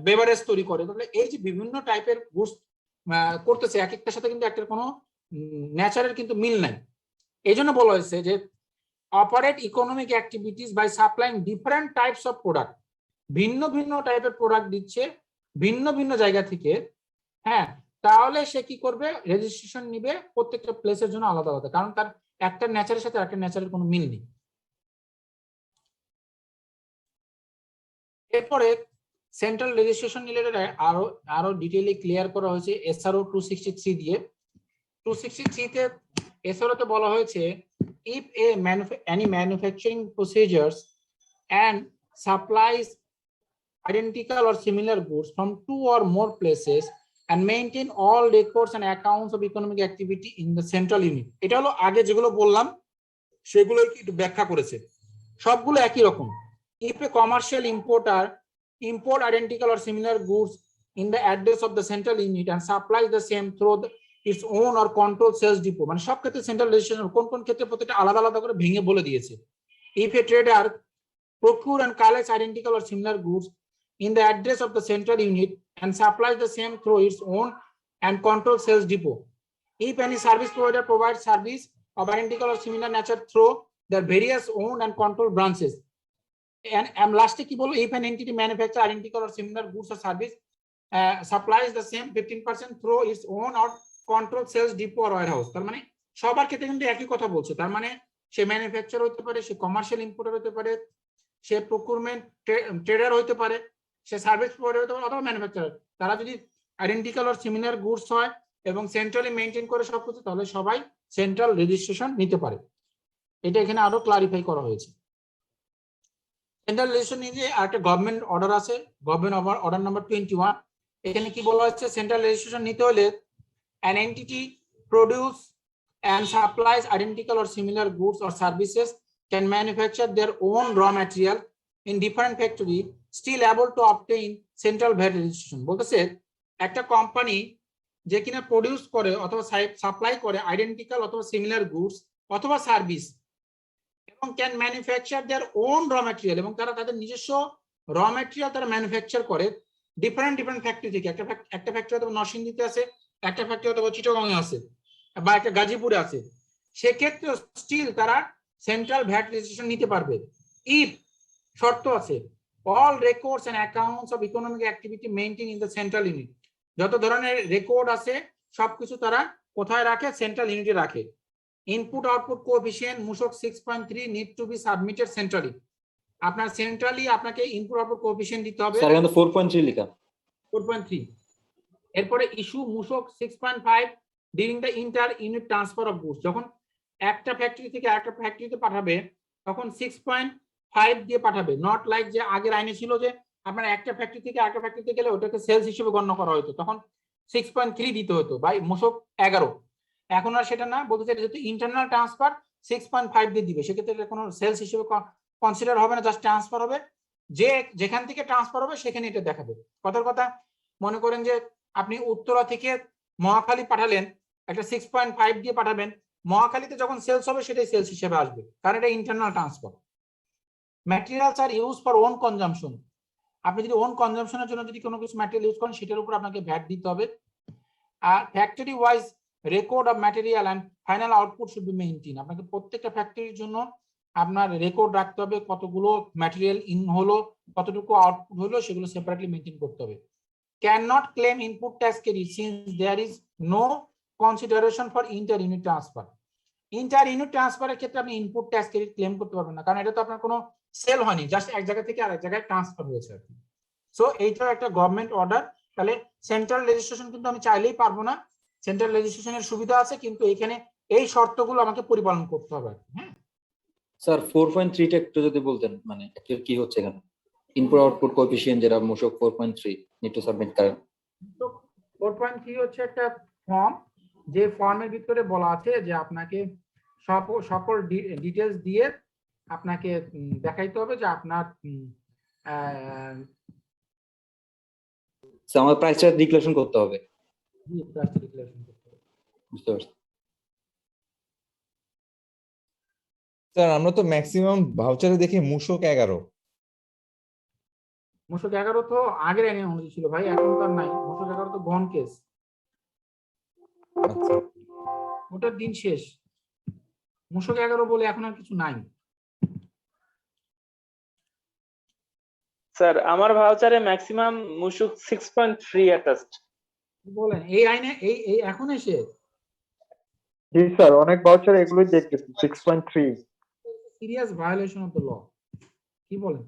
বেভারেজ তৈরি করে, তাহলে এই যে বিভিন্ন টাইপের গুডস করতেছে, এক একটার সাথে কিন্তু একটা কোনো ন্যাচারের কিন্তু মিল নাই। এই জন্য বলা হয়েছে যে operate economic activities by supplying different types of product, ভিন্ন ভিন্ন টাইপের প্রোডাক্ট দিচ্ছে ভিন্ন ভিন্ন জায়গা থেকে। হ্যাঁ, তাহলে সে কি করবে, রেজিস্ট্রেশন নিবে প্রত্যেকটা প্লেসের জন্য আলাদা আলাদা, কারণ তার একটা ন্যাচারের সাথে একটা ন্যাচারের কোনো মিল নেই। এরপরে সেন্ট্রাল রেজিস্ট্রেশন রিলেটেড আরো ডিটেইলি ক্লিয়ার করা হয়েছে এসআরও 263 দিয়ে। 263 তে এসআরও তে বলা হয়েছে if any manufacturing procedures and supplies identical or similar goods from two or more places and maintain all records and accounts of economic activity in the central unit. এটা হলো আগে যেগুলো বললাম সেগুলো একটু ব্যাখ্যা করেছে, সবগুলো একই রকম। if a commercial importer import identical or similar goods in the address of the central unit and supplies the same through its own or control sales depot, মানে সব ক্ষেত্রে সেন্ট্রাল রেজিস্ট্রেশন কোন কোন ক্ষেত্রে প্রত্যেকটা আলাদা আলাদা করে ভেঙে বলে দিয়েছে। if a trader procure and collects identical or similar goods in the address of the central unit and supplies the same through its own and control sales depot, if any service provider provides service of identical or similar nature through their various owned and controlled branches, and lastly কি বলবো, if an entity manufacture identical or similar goods or service supplies the same 15% through its own or controlled sales depot or warehouse, তার মানে সবার ক্ষেত্রে কিন্তু একই কথা বলছে। তার মানে সে ম্যানুফ্যাকচার হতে পারে, সে কমার্শিয়াল ইম্পোর্টার হতে পারে, সে প্রকুরমেন্ট ট্রেডার হতে পারে, সে সার্ভিস প্রোভাইডার হতে পারে, অথবা ম্যানুফ্যাকচারার। তারা যদি আইডেন্টিক্যাল অর সিমিলার গুডস হয় এবং সেন্ট্রালি মেইনটেইন করে সবকিছু, তাহলে সবাই সেন্ট্রাল রেজিস্ট্রেশন নিতে পারে। এটা এখানে আরো ক্লারিফাই করা হয়েছে। সেন্ট্রাল রেজিস্ট্রেশন নিয়ে আরেকটা গভর্নমেন্ট অর্ডার আছে, গভর্নমেন্ট অর্ডার নাম্বার 21। এখানে কি বলা হচ্ছে, সেন্ট্রাল রেজিস্ট্রেশন নিতে হলে an entity produce and supplies identical or similar goods or services can manufacture their own raw material in different factory still able to obtain central VAT registration। বলতেছে একটা কোম্পানি যে কিনা প্রডিউস করে অথবা সাপ্লাই করে আইডেন্টিক্যাল অথবা সিমিলার গুডস অথবা সার্ভিস এবং ক্যান ম্যানুফ্যাকচার দেয়ার ওন র ম্যাটেরিয়াল, এবং তারা তাদের নিজস্ব র ম্যাটেরিয়াল তারা ম্যানুফ্যাকচার করে ডিফারেন্ট ফ্যাক্টরি থেকে। একটা ফ্যাক্টরি হয়তো নরসিংদীতে আছে, একটা ফ্যাক্টরি হয়তো চিটাগংয়ে আছে, বা একটা গাজীপুরে আছে, সেক্ষেত্রে স্টিল তারা সেন্ট্রাল ভ্যাট রেজিস্ট্রেশন নিতে পারবে। ইফ শর্ত আছে, all records and accounts of economic activity maintain in the central unit, যত ধরনের রেকর্ড আছে সবকিছু তারা কোথায় রাখে, সেন্ট্রাল ইউনিটে রাখে। ইনপুট আউটপুট কোএফিসিয়েন্ট মূসক 6.3 need to be submitted centrally, আপনার সেন্ট্রালি আপনাকে ইনপুট আউটপুট কোএফিসিয়েন্ট দিতে হবে। স্যার এখানে 4.3 লেখা, 4.3। এরপরে ইস্যু মূসক 6.5 during the inter unit transfer of goods, যখন একটা ফ্যাক্টরি থেকে আরেকটা ফ্যাক্টরিতে পাঠাবে তখন 6.5 দিয়ে পাঠাবে। নট লাইক যে আগের আইনে ছিল যে আপনার একটা ফ্যাক্টরি থেকে আরেকটা ফ্যাক্টরিতে গেলে ওটাকে সেলস হিসেবে গণ্য করা হতো, তখন 6.3 দিতে হতো বা মূসক 11। এখন আর সেটা না, বলতে চাই যেহেতু ইন্টারনাল ট্রান্সফার 6.5 দিয়ে দিবে, সেক্ষেত্রে কোনো সেলস হিসেবে কনসিডার হবে না, জাস্ট ট্রান্সফার হবে। যে যেখান থেকে ট্রান্সফার হবে সেখানে এটা দেখাবে। কথার কথা, মনে করেন যে আপনি উত্তরা থেকে মহাখালী পাঠালেন, একটা 6.5 দিয়ে পাঠাবেন, মহাখালীতে যখন সেলস হবে সেটাই সেলস হিসেবে আসবে, কারণ এটা internal transfer. Materials are use for own consumption, আপনি যদি ওন কনজাম্পশনের জন্য যদি কোনো কিছু ম্যাটেরিয়াল ইউজ করেন সেটার উপর আপনাকে ভ্যাট দিতে হবে। আর factory wise record of material and final output should be maintain, আপনাকে প্রত্যেকটা ফ্যাক্টরির জন্য আপনার রেকর্ড রাখতে হবে, কতগুলো ম্যাটেরিয়াল ইন হলো, কতটুকু আউটপুট হলো, সেগুলো সেপারেটলি মেইনটেইন করতে হবে। Cannot claim input tax credit since there is no consideration for inter-unit transfer. Inter-unit transfer এর ক্ষেত্রে আপনি ইনপুট ট্যাক্স ক্রেডিট ক্লেম করতে পারবেন না, কারণ এটা তো আপনার কোনো সেল হয়নি, জাস্ট এক জায়গা থেকে আরেক জায়গায় ট্রান্সফার হয়েছে আর কি। সো এইটাও একটা গভর্নমেন্ট অর্ডার। তাহলে সেন্ট্রাল রেজিস্ট্রেশন কিন্তু আমি চাইলেই পারবো না, সেন্ট্রাল রেজিস্ট্রেশনের সুবিধা আছে, কিন্তু এখানে এই শর্তগুলো আমাকে পরিপালন করতে হবে। হ্যাঁ স্যার 4.3 টা একটু যদি বলতেন, মানে কি হচ্ছে এখানে? ইনপুট আউটপুট কোএফিসিয়েন্ট যেটা মূসক 4.3 নিড টু সাবমিট করেন। 4.3 হচ্ছে একটা ফর্ম, যে ফর্মের ভিতরে বলা আছে যে আপনাকে সকল ডিটেলস দিয়ে আপনাকে দেখাইতে হবে যে আপনার আমার প্রাইসটা ডিক্লারেশন করতে হবে। বুঝতে পারছি স্যার। আমরা তো ম্যাক্সিমাম ভাউচারে দেখি মূসক 11। মূসক 11 তো আগের আইনে অনুযায়ী ছিল ভাই, এখন তো আর নাই। মূসক 11 তো গহন কেস, ওটার দিন শেষ। মূসক 11 বলে এখন আর কিছু নাই। স্যার আমার ভাউচারে ম্যাক্সিমাম মূসক 6.3 অ্যাটাচড। বলেন এই আইনে এই এখন এসে? জি স্যার, অনেক ভাউচারে এগুলোই দেখতেছি 6.3। Serious violation of the law. কি বলেন?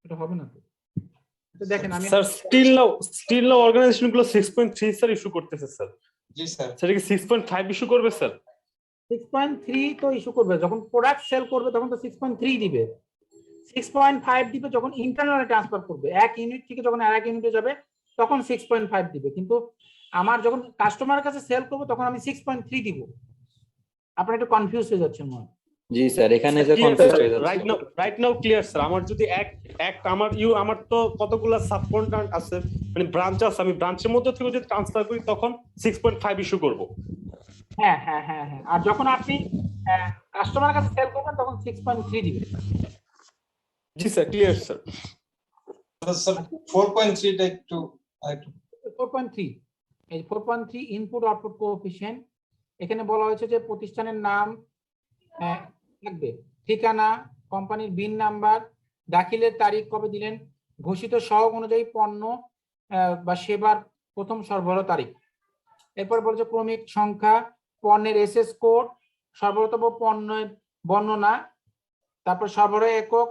এটা হবে না তো। তো দেখেন আমি স্যার স্টিল নাও অর্গানাইজেশন গুলো 6.3 স্যার ইস্যু করতেছে স্যার। জি স্যার। সেটা কি 6.5 ইস্যু করবে স্যার? 6.3 তো ইস্যু করবে, যখন প্রোডাক্ট সেল করবে তখন তো 6.3 দিবে। 6.5 দিবে যখন ইন্টারনাল ট্রান্সফার করবে, এক ইউনিট থেকে যখন আরেক ইউনিটে যাবে তখন 6.5 দিবে। কিন্তু আমার যখন কাস্টমারের কাছে সেল করব তখন আমি 6.3 দিব। আপনারা একটু কনফিউজ হয়ে যাচ্ছেন মনে হয়। জি স্যার, এখানে যে কনসেপ্ট হয়ে যাচ্ছে। Right now clear sir. আমার যদি আমার তো কতগুলা সাবকন্ট্রাক্ট আছে, মানে ব্রাঞ্চ আছে, আমি ব্রাঞ্চের মধ্যে থেকে যদি ট্রান্সফার করি তখন 6.5 ইস্যু করব। হ্যাঁ হ্যাঁ হ্যাঁ হ্যাঁ, আর যখন আপনি কাস্টমারের কাছে সেল করবেন তখন 6.3 দিবেন। জি স্যার, ক্লিয়ার স্যার। স্যার 4.3 টা একটু 4.3, এই 4.3 ইনপুট আউটপুট কোএফিশিয়েন্ট। এখানে বলা হয়েছে যে প্রতিষ্ঠানের নাম লাগবে, ঠিকানা, কোম্পানির বিন নাম্বার, দাখিলের তারিখ কবে দিলেন, ঘোষিত সহগ অনুযায়ী পণ্য বা সেবার প্রথম সরবরাহ তারিখ। এরপর বলছে ক্রমিক সংখ্যা, পণ্যের এসএস কোড, সরবরাহতব্য পণ্যের বর্ণনা, তারপর সরবরাহ একক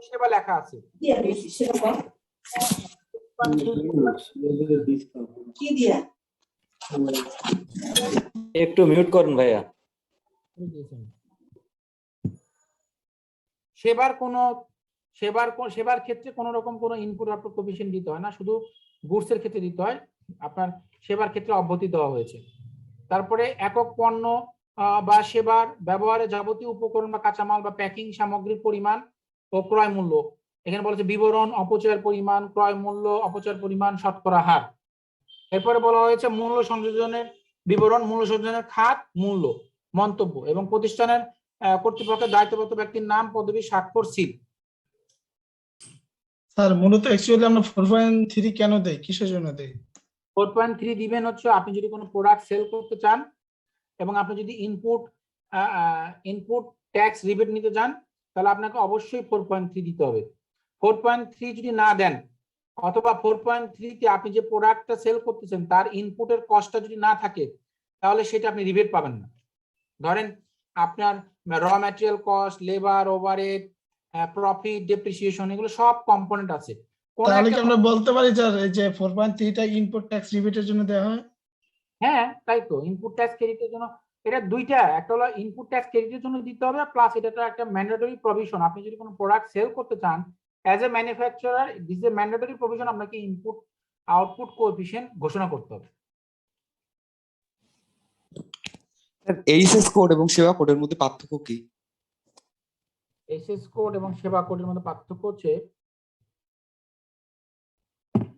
সেবা লেখা আছে। একটু মিউট করুন ভাইয়া। সেবার ক্ষেত্রে কোন রকম কোন ইনপুট আউটপুট কোএফিশিয়েন্ট দিতে হয় না, শুধু গুডসের ক্ষেত্রে দিতে হয়। আপনার সেবার ক্ষেত্রে অব্যাহতি দেওয়া হয়েছে। তারপরে একক পণ্য বা সেবার ব্যবহারে যাবতীয় উপকরণ বা কাঁচামাল বা প্যাকিং সামগ্রীর পরিমাণ ও ক্রয় মূল্য। এখানে বলেছে বিবরণ, অপচয়ের পরিমাণ, ক্রয় মূল্য, অপচয়ের পরিমাণ, শতকরা হার। এরপরে বলা হয়েছে মূল্য সংযোজনের বিবরণ, মূল্য সংযোজনের খাত, মূল্য, মন্তব্য এবং প্রতিষ্ঠানের কর্তৃপক্ষের দায়িত্বপ্রাপ্ত ব্যক্তির নাম, পদবি, স্বাক্ষর, সিল। স্যার মূলত অ্যাকচুয়ালি আমরা 4.3 কেন দেই, কিসের জন্য দেই? 4.3 দিবেন হচ্ছে আপনি যদি কোনো প্রোডাক্ট সেল করতে চান এবং আপনি যদি ইনপুট ট্যাক্স রিবেট নিতে চান তাহলে আপনাকে অবশ্যই 4.3 দিতে হবে। 4.3 যদি না দেন অথবা 4.3 তে আপনি যে প্রোডাক্টটা সেল করতেছেন তার ইনপুটের কস্টটা যদি না থাকে তাহলে সেটা আপনি রিবেট পাবেন না। ধরেন আপনার র material cost, labour, overhead, profit, depreciation, এগুলো সব কম্পোনেন্ট আছে। তাহলে কি আমরা বলতে পারি স্যার এই যে 4.3 টা ইনপুট ট্যাক্স রিবেটের জন্য দেওয়া হয়? হ্যাঁ তাই তো, ইনপুট ট্যাক্স ক্রেডিটের জন্য এটা দুইটা, একটা হলো ইনপুট ট্যাক্স ক্রেডিটের জন্য দিতে হবে, প্লাস এটা একটা ম্যান্ডেটরি প্রভিশন। আপনি যদি কোনো প্রোডাক্ট সেল করতে চান as a manufacturer, this is a mandatory provision, আপনাকে ইনপুট আউটপুট কোএফিশিয়েন্ট ঘোষণা করতে হবে। এইচএস কোড এবং সেবা কোডের মধ্যে পার্থক্য কি? এসএস কোড এবং সেবা কোডের মধ্যে পার্থক্য হচ্ছে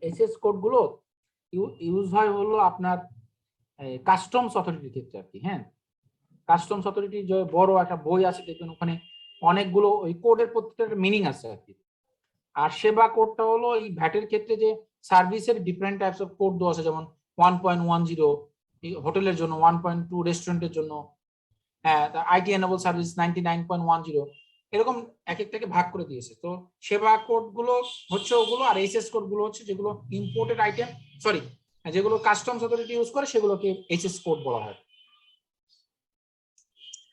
এসএস কোড গুলো ইউজ হয় হলো আপনার কাস্টমস অথরিটির ক্ষেত্রে আর কি। হ্যাঁ, কাস্টমস অথরিটি যে বড় একটা বই আছে দেখবেন, ওখানে অনেকগুলো ওই কোডের প্রত্যেকটার মিনিং আছে আর কি। আর সেবা কোডটা হলো এই ভ্যাটের ক্ষেত্রে যে সার্ভিসের ডিফারেন্ট টাইপস অফ কোড দেওয়া আছে, যেমন 1.10 হোটেলের জন্য, 1.2 রেস্টুরেন্টের জন্য, হ্যাঁ আইটি এনেবল সার্ভিস 99.10, এরকম এক একটাকে ভাগ করে দিয়েছে। তো সেবা কোড গুলো হচ্ছে ওগুলো, আর এইচএস কোড গুলো হচ্ছে যেগুলো ইম্পোর্টেড আইটেম, সরি যেগুলো কাস্টমস অথরিটি ইউজ করে সেগুলোকে এইচএস কোড বলা হয়।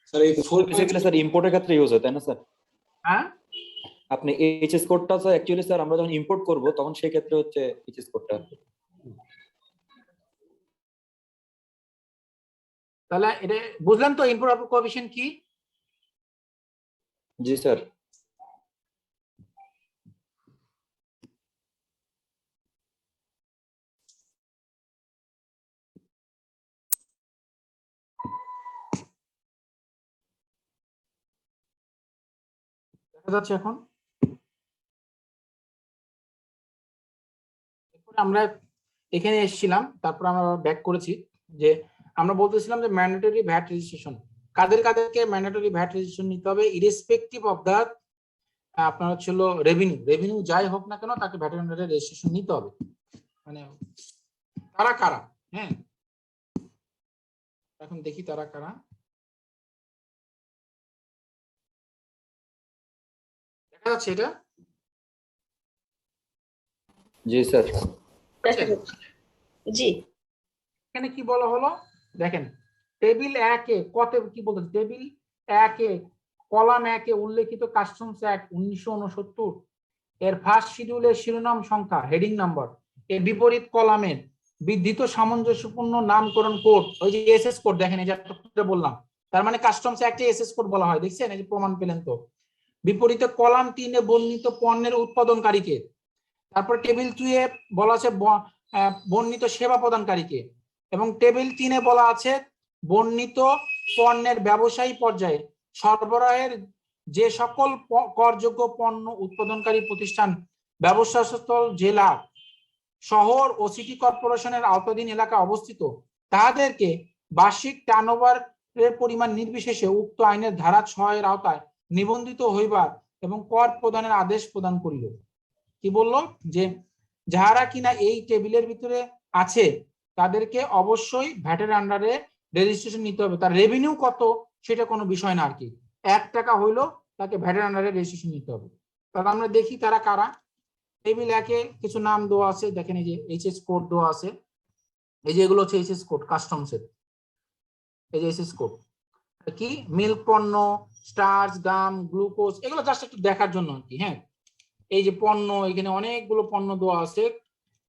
স্যার এই বেসিক্যালি স্যার ইম্পোর্টের ক্ষেত্রে ইউজ হয় তাই না স্যার? হ্যাঁ, আপনি এইচএস কোডটা স্যার অ্যাকচুয়ালি স্যার আমরা যখন ইম্পোর্ট করব তখন সেই ক্ষেত্রে হচ্ছে এইচএস কোডটা। তাহলে এটা বুঝলেন তো ইনপুট আউটপুট কোএফিশিয়েন্ট কি? জি স্যার। দেখা যাচ্ছে এখন? আমরা এখানে এসেছিলাম, তারপর আমরা ব্যাক করেছি যে আমরা বলতেছিলাম যে ম্যান্ডেটরি ভ্যাট রেজিস্ট্রেশন কাদেরকে ম্যান্ডেটরি ভ্যাট রেজিস্ট্রেশন নিতে হবে, ইরেসপেক্টিভ অফ দ্য আপনার হচ্ছিল রেভিনিউ যাই হোক না কেন তাকে ভ্যাট রেজিস্ট্রেশন নিতে হবে। মানে তারা কারা? হ্যাঁ, এখন দেখি তারা কারা। দেখা যাচ্ছে এটা? জি স্যার। জি, এখানে কি বলা হলো দেখেন, টেবিল 1 এ কত কি বলতে, টেবিল 1 এ কলাম 1 এ উল্লেখিত কাস্টমস অ্যাক্ট 1969 এর ফার্স্ট শিডিউলের শিরোনাম সংখ্যা হেডিং নাম্বার এর বিপরীত কলামের বিধৃত সামঞ্জস্যপূর্ণ নামকরণ কোড, ওই যে এসএস কোড দেখেন, এই যে বললাম, তার মানে কাস্টমস অ্যাক্টে এসএস কোড বলা হয়, দেখছেন, এই যে প্রমাণ পেলেন তো। বিপরীতে কলাম 3 এ বর্ণিত পণ্যের উৎপাদনকারীকে, তারপর টেবিল 2 এ বলা আছে বর্ণিত সেবা প্রদানকারীকে, এবং টেবিল 3 এ বলা আছে বর্ণিত পণ্যের ব্যবসায়ী পর্যায়ে সরবরাহের যে সকল করযোগ্য পণ্য উৎপাদনকারী প্রতিষ্ঠান ব্যবসাস্থল জেলা, শহর ও সিটি কর্পোরেশনের আওতাধীন এলাকায় অবস্থিত তাহাদেরকে বার্ষিক টার্নওভারের পরিমাণ নির্বিশেষে উক্ত আইনের ধারা 6 এর আওতায় নিবন্ধিত হইবার এবং কর প্রদানের আদেশ প্রদান করিল। কি বললো? যে যাহারা কিনা এই টেবিলের ভিতরে আছে তাদেরকে অবশ্যই ভ্যাটের আন্ডারে রেজিস্ট্রেশন নিতে হবে। তার রেভিনিউ কত সেটা কোনো বিষয় না আর কি, 1 টাকা হইলো তাকে ভ্যাটের আন্ডারে রেজিস্ট্রেশন নিতে হবে। তাহলে আমরা দেখি তারা কারা। টেবিল 1 এ কিছু নাম দেওয়া আছে, দেখেন এই যে এইচএস কোড দেওয়া আছে, এই যে এগুলো হচ্ছে এইচএস কোড কাস্টমসের, এই যে এইচএস কোড কি, মিল্ক পণ্য, স্টার্চ, গাম, গ্লুকোজ, এগুলো জাস্ট একটু দেখার জন্য আর কি। হ্যাঁ, এই যে পণ্য, এখানে অনেকগুলো পণ্য দেওয়া আছে।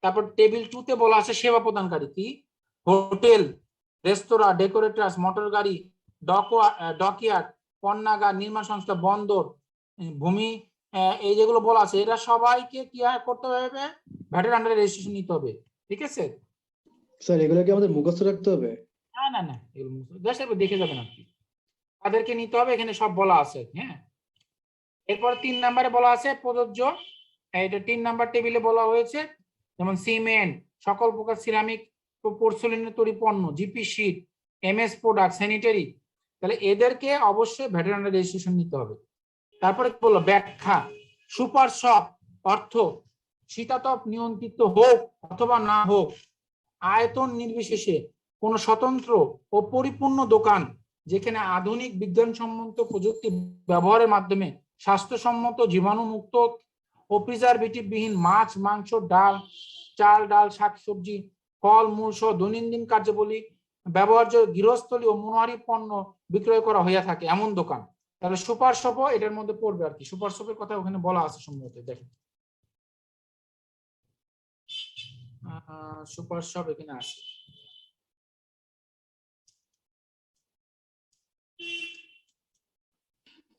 তারপর টেবিল 2 তে বলা আছে সেবা প্রদানকারী কি, হোটেল, রেস্তোরাঁ, ডেকোরেটরস, মোটর গাড়ি, ডকইয়ার্ড, পণ্যাগার, নির্মাণ সংস্থা, বন্দর, ভূমি, এই যেগুলো বলা আছে এরা সবাইকে কি করতে হবে, ভ্যাটের আন্ডারে রেজিস্ট্রেশন নিতে হবে। ঠিক আছে স্যার, এগুলো কি আমাদের মুখস্থ রাখতে হবে? না না না, এগুলো জাস্ট একবার দেখে যাবেন আপনি, তাদেরকে নিতে হবে, এখানে সব বলা আছে। হ্যাঁ, এরপর 3 নম্বরে বলা আছে প্রযোজ্য, এটা 3 নাম্বার টেবিলে বলা হয়েছে, যেমন সিমেন্ট, সকল প্রকার সিরামিক পোর্সেলিনের তৈরি পণ্য, GP sheet, MS product, sanitary, তাহলে এদেরকে অবশ্যই ভ্যাটের আন্ডারে রেজিস্ট্রেশন নিতে হবে। তারপরে কি বললো, ব্যাখ্যা, সুপার শপ অর্থ শীতাতপ নিয়ন্ত্রিত হোক অথবা না হোক, আয়তন নির্বিশেষে কোন স্বতন্ত্র ও পরিপূর্ণ দোকান যেখানে আধুনিক বিজ্ঞানসম্মত প্রযুক্তি ব্যবহারের মাধ্যমে স্বাস্থ্যসম্মত, জীবাণুমুক্ত ও প্রিজারভেটিভ বিহীন মাছ, মাংস, ডাল, চাল, ডাল, শাকসবজি, ফল মূল সহ দৈনন্দিন কার্যাবলী ব্যবহার্য গৃহস্থলী ও মনোহারী পণ্য বিক্রয় করা হইয়া থাকে এমন দোকান। তাহলে সুপার শপও এটার মধ্যে পড়বে আর কি, সুপার শপের কথা ওখানে বলা আছে সম্ভবত। দেখেন সুপার শপ এখানে আছে।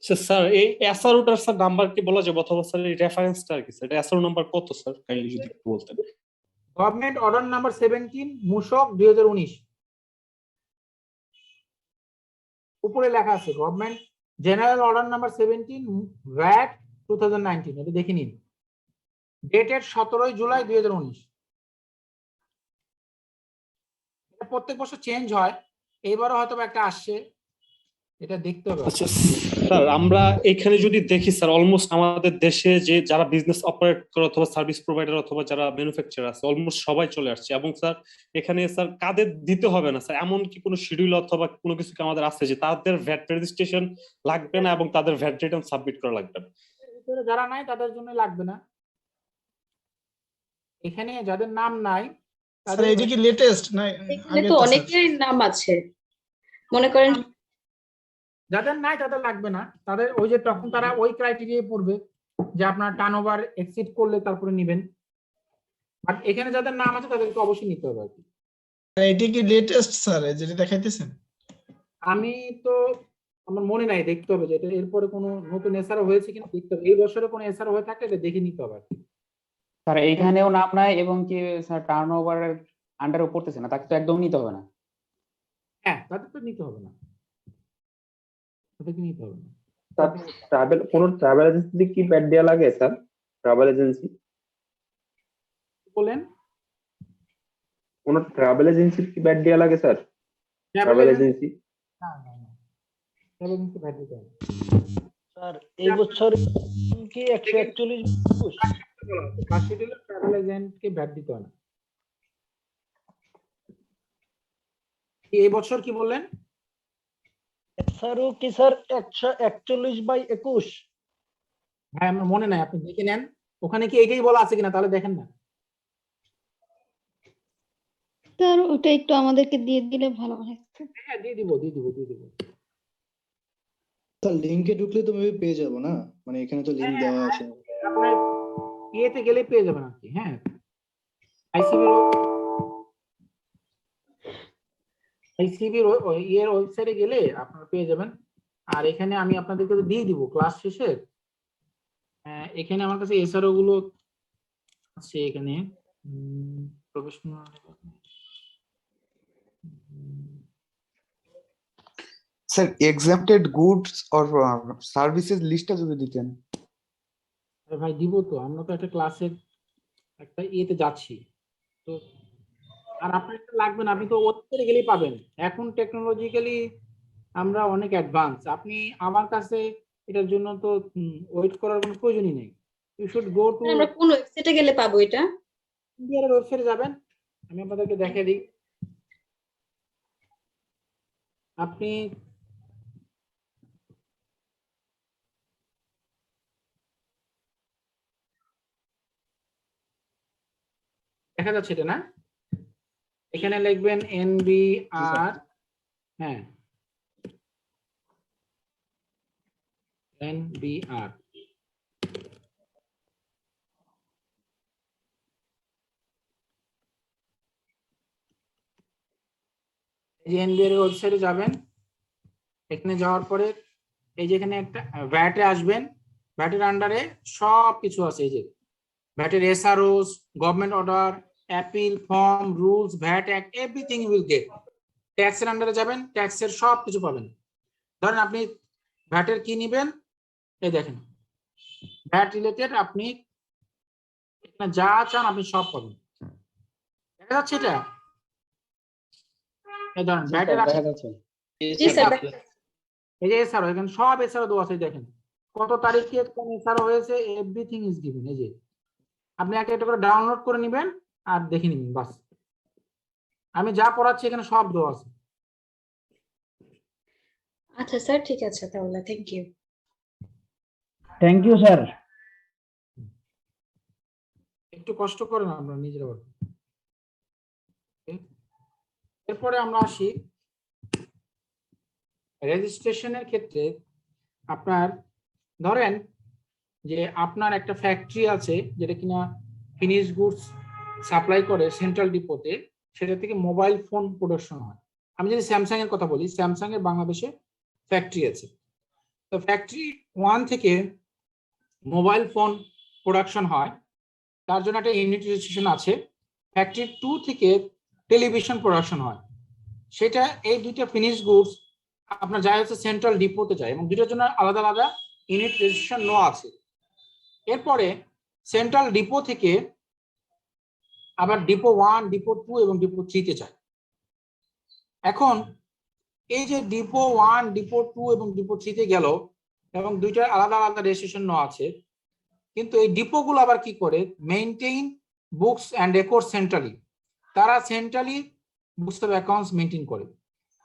স্যার এই এসআরওটার স্যার নাম্বার কি বলা যাবে, অথবা স্যার এই রেফারেন্সটা কি স্যার, এটা এসআরও নাম্বার কত স্যার, কাইন্ডলি যদি একটু বলতেন। গভর্নমেন্ট অর্ডার নাম্বার 17 মূসক 2019, উপরে লেখা আছে government general order number 17 VAT 2019, এটা দেখে নিন, ডেটেড 17 জুলাই 2019। এটা প্রত্যেক বছর চেঞ্জ হয়, এইবারও হয়তো একটা আসছে, এটা দেখতে হবে। আচ্ছা স্যার, আমরা এখানে যদি দেখি স্যার, অলমোস্ট আমাদের দেশে যে যারা বিজনেস অপারেট করে অথবা সার্ভিস প্রোভাইডার অথবা যারা ম্যানুফ্যাকচারার আছে অলমোস্ট সবাই চলে আসছে, এবং স্যার এখানে স্যার কাদের দিতে হবে না স্যার, এমন কি কোনো শিডিউল অথবা কোনো কিছু কি আমাদের আছে যে তাদের ভ্যাট রেজিস্ট্রেশন লাগবে না এবং তাদের ভ্যাট রিটার্ন সাবমিট করা লাগবে না? যারা নাই তাদের জন্য লাগবে না, এখানে যাদের নাম নাই স্যার এটা কি লেটেস্ট না এখানে তো অনেকের নাম আছে, মনে করেন যাদের নাই তাদের লাগবে না, তাদের ওই যে তখন তারা ওই ক্রাইটেরিয়ায় পড়বে যে আপনার টার্নওভার এক্সিড করলে তারপরে নেবেন, বাট এখানে যাদের নাম আছে তাদেরকে অবশ্যই নিতে হবে আর কি। এটা কি লেটেস্ট স্যার যেটা দেখাইতেছেন? আমি তো আমার মনে নাই, দেখতে হবে যে এটা এরপরে কোনো নতুন এসআরও হয়েছে কিনা দেখতে হবে, এই বছরে কোনো এসআরও হয়ে থাকলে এটা দেখে নিতে হবে আর কি। স্যার এইখানেও নাম নাই এবং কি স্যার টার্নওভারের আন্ডারে পড়তেছে না, তাকে তো একদম নিতে হবে না। হ্যাঁ, তাদের তো নিতে হবে না, তাদেরকে নিতে হবে না। স্যার ট্রাভেল এজেন্সি কি ব্যাট দেওয়া লাগে স্যার? ট্রাভেল এজেন্সি বলেন, কোন ট্রাভেল এজেন্সির কি ব্যাট দেওয়া লাগে স্যার? ট্রাভেল এজেন্সি না না না, ট্রাভেল এজেন্সি ভ্যাট দিতে হবে। স্যার এই বছর কি 141 ফার্স্ট শিডিউলে ট্রাভেল এজেন্টকে ভ্যাট দিতে হয় না। এই বছর কি বললেন? স্যারও কি স্যার 141/21? হ্যাঁ, আমার মনে নাই, আপনি দেখে নেন ওখানে কি এটাই বলা আছে কিনা, তাহলে দেখেন না। স্যার ওটা একটু আমাদেরকে দিয়ে দিলে ভালো হয়। হ্যাঁ দিয়ে দিব। তার লিংকে ঢুকলে তো মেবি পেয়ে যাবো না, মানে এখানে তো লিংক দেওয়া আছে। আপনার ইয়েতে গেলে পেয়ে যাবেন আর কি। হ্যাঁ, আইসিবির ইয়ের ওয়েবসাইটে গেলে আপনারা পেয়ে যাবেন। আর এখানে আমি আপনাদেরকে দিয়ে দিব ক্লাস শেষে। এখানে আমার কাছে এসআরও গুলো আছে। এখানে professional sir এক্সাম্পটেড goods or services লিস্টটা যদি দিতেন। ভাই দিব তো, আমরা তো একটা ক্লাসের একটা ইয়েতে যাচ্ছি তো। আর আপনার একটা লাগবে না, আপনি তো ওয়েবসাইটে গেলেই পাবেন। এখন টেকনোলজিক্যালি আমরা অনেক অ্যাডভান্স। আপনি আমার কাছে এটার জন্য তো ওয়েট করার কোনো প্রয়োজনই নেই। ইউ শুড গো টু, আমরা কোন ওয়েবসাইটে গেলে পাবো এটা? ইন্ডিয়ার ওয়েবসাইটে যাবেন, আমি আপনাদেরকে দেখিয়ে দিই। আপনি দেখা যাচ্ছে এটা না, এখানে লিখবেন NBR। হ্যাঁ, NBR। এই যে NBR এর ওয়েবসাইটে যাবেন। এখানে যাওয়ার পরে এই যে এখানে একটা ভ্যাটে আসবেন। ভ্যাটের আন্ডারে সব কিছু আছে। এই যে ভ্যাটের SROs, government order, appeal form, rules, VAT act, everything you will get. ট্যাক্সের আন্ডারে যাবেন, ট্যাক্সের সব কিছু পাবেন। ধরেন আপনি ভ্যাটের কি নিবেন, এই দেখেন ভ্যাট রিলেটেড আপনি এখানে যা চান আপনি সব পাবেন। দেখা যাচ্ছে এটা? এই ধরেন ভ্যাটের এই যে এসআরও, এখানে সব এসআরও দেওয়া আছে। দেখেন কত তারিখে কোন এসআরও হয়েছে, এভরিথিং ইজ গিভেন। এই যে আপনি একটা একটা করে ডাউনলোড করে নেবেন আর দেখে নেবেন, বাস। আমি যা পড়াচ্ছি এখানে সব দেওয়া আছে। আচ্ছা স্যার, ঠিক আছে তাহলে, thank you. Thank you sir. একটু কষ্ট করেন আমরা নিজেরা। এরপরে আমরা আসি রেজিস্ট্রেশনের ক্ষেত্রে। আপনার ধরেন যে আপনার একটা ফ্যাক্টরি আছে যেটা কিনা ফিনিশ গুডস সাপ্লাই করে সেন্ট্রাল ডিপোতে, সেটা থেকে মোবাইল ফোন প্রোডাকশন হয়। আমি যদি স্যামসাং এর কথা বলি, স্যামসাং এর বাংলাদেশে ফ্যাক্টরি আছে। তো ফ্যাক্টরি 1 থেকে মোবাইল ফোন প্রোডাকশন হয়, তার জন্য একটা ইউনিট রেজিস্ট্রেশন আছে। ফ্যাক্টরি 2 থেকে টেলিভিশন প্রোডাকশন হয়, সেটা এই দুইটা ফিনিশ গুডস আপনার যায় হচ্ছে সেন্ট্রাল ডিপোতে যায়, এবং দুইটার জন্য আলাদা আলাদা ইউনিট রেজিস্ট্রেশন নেওয়া আছে। এরপরে সেন্ট্রাল ডিপো থেকে আবার ডিপো 1, ডিপো 2 এবং ডিপো 3 তে যায়। এখন এই যে ডিপো 1, ডিপো 2 এবং ডিপো 3 তে গেল, এবং দুইটার আলাদা আলাদা রেজিস্ট্রেশন নেওয়া আছে, কিন্তু এই ডিপোগুলো আবার কি করে, maintain books and record centrally. তারা centrally books of accounts maintain করে।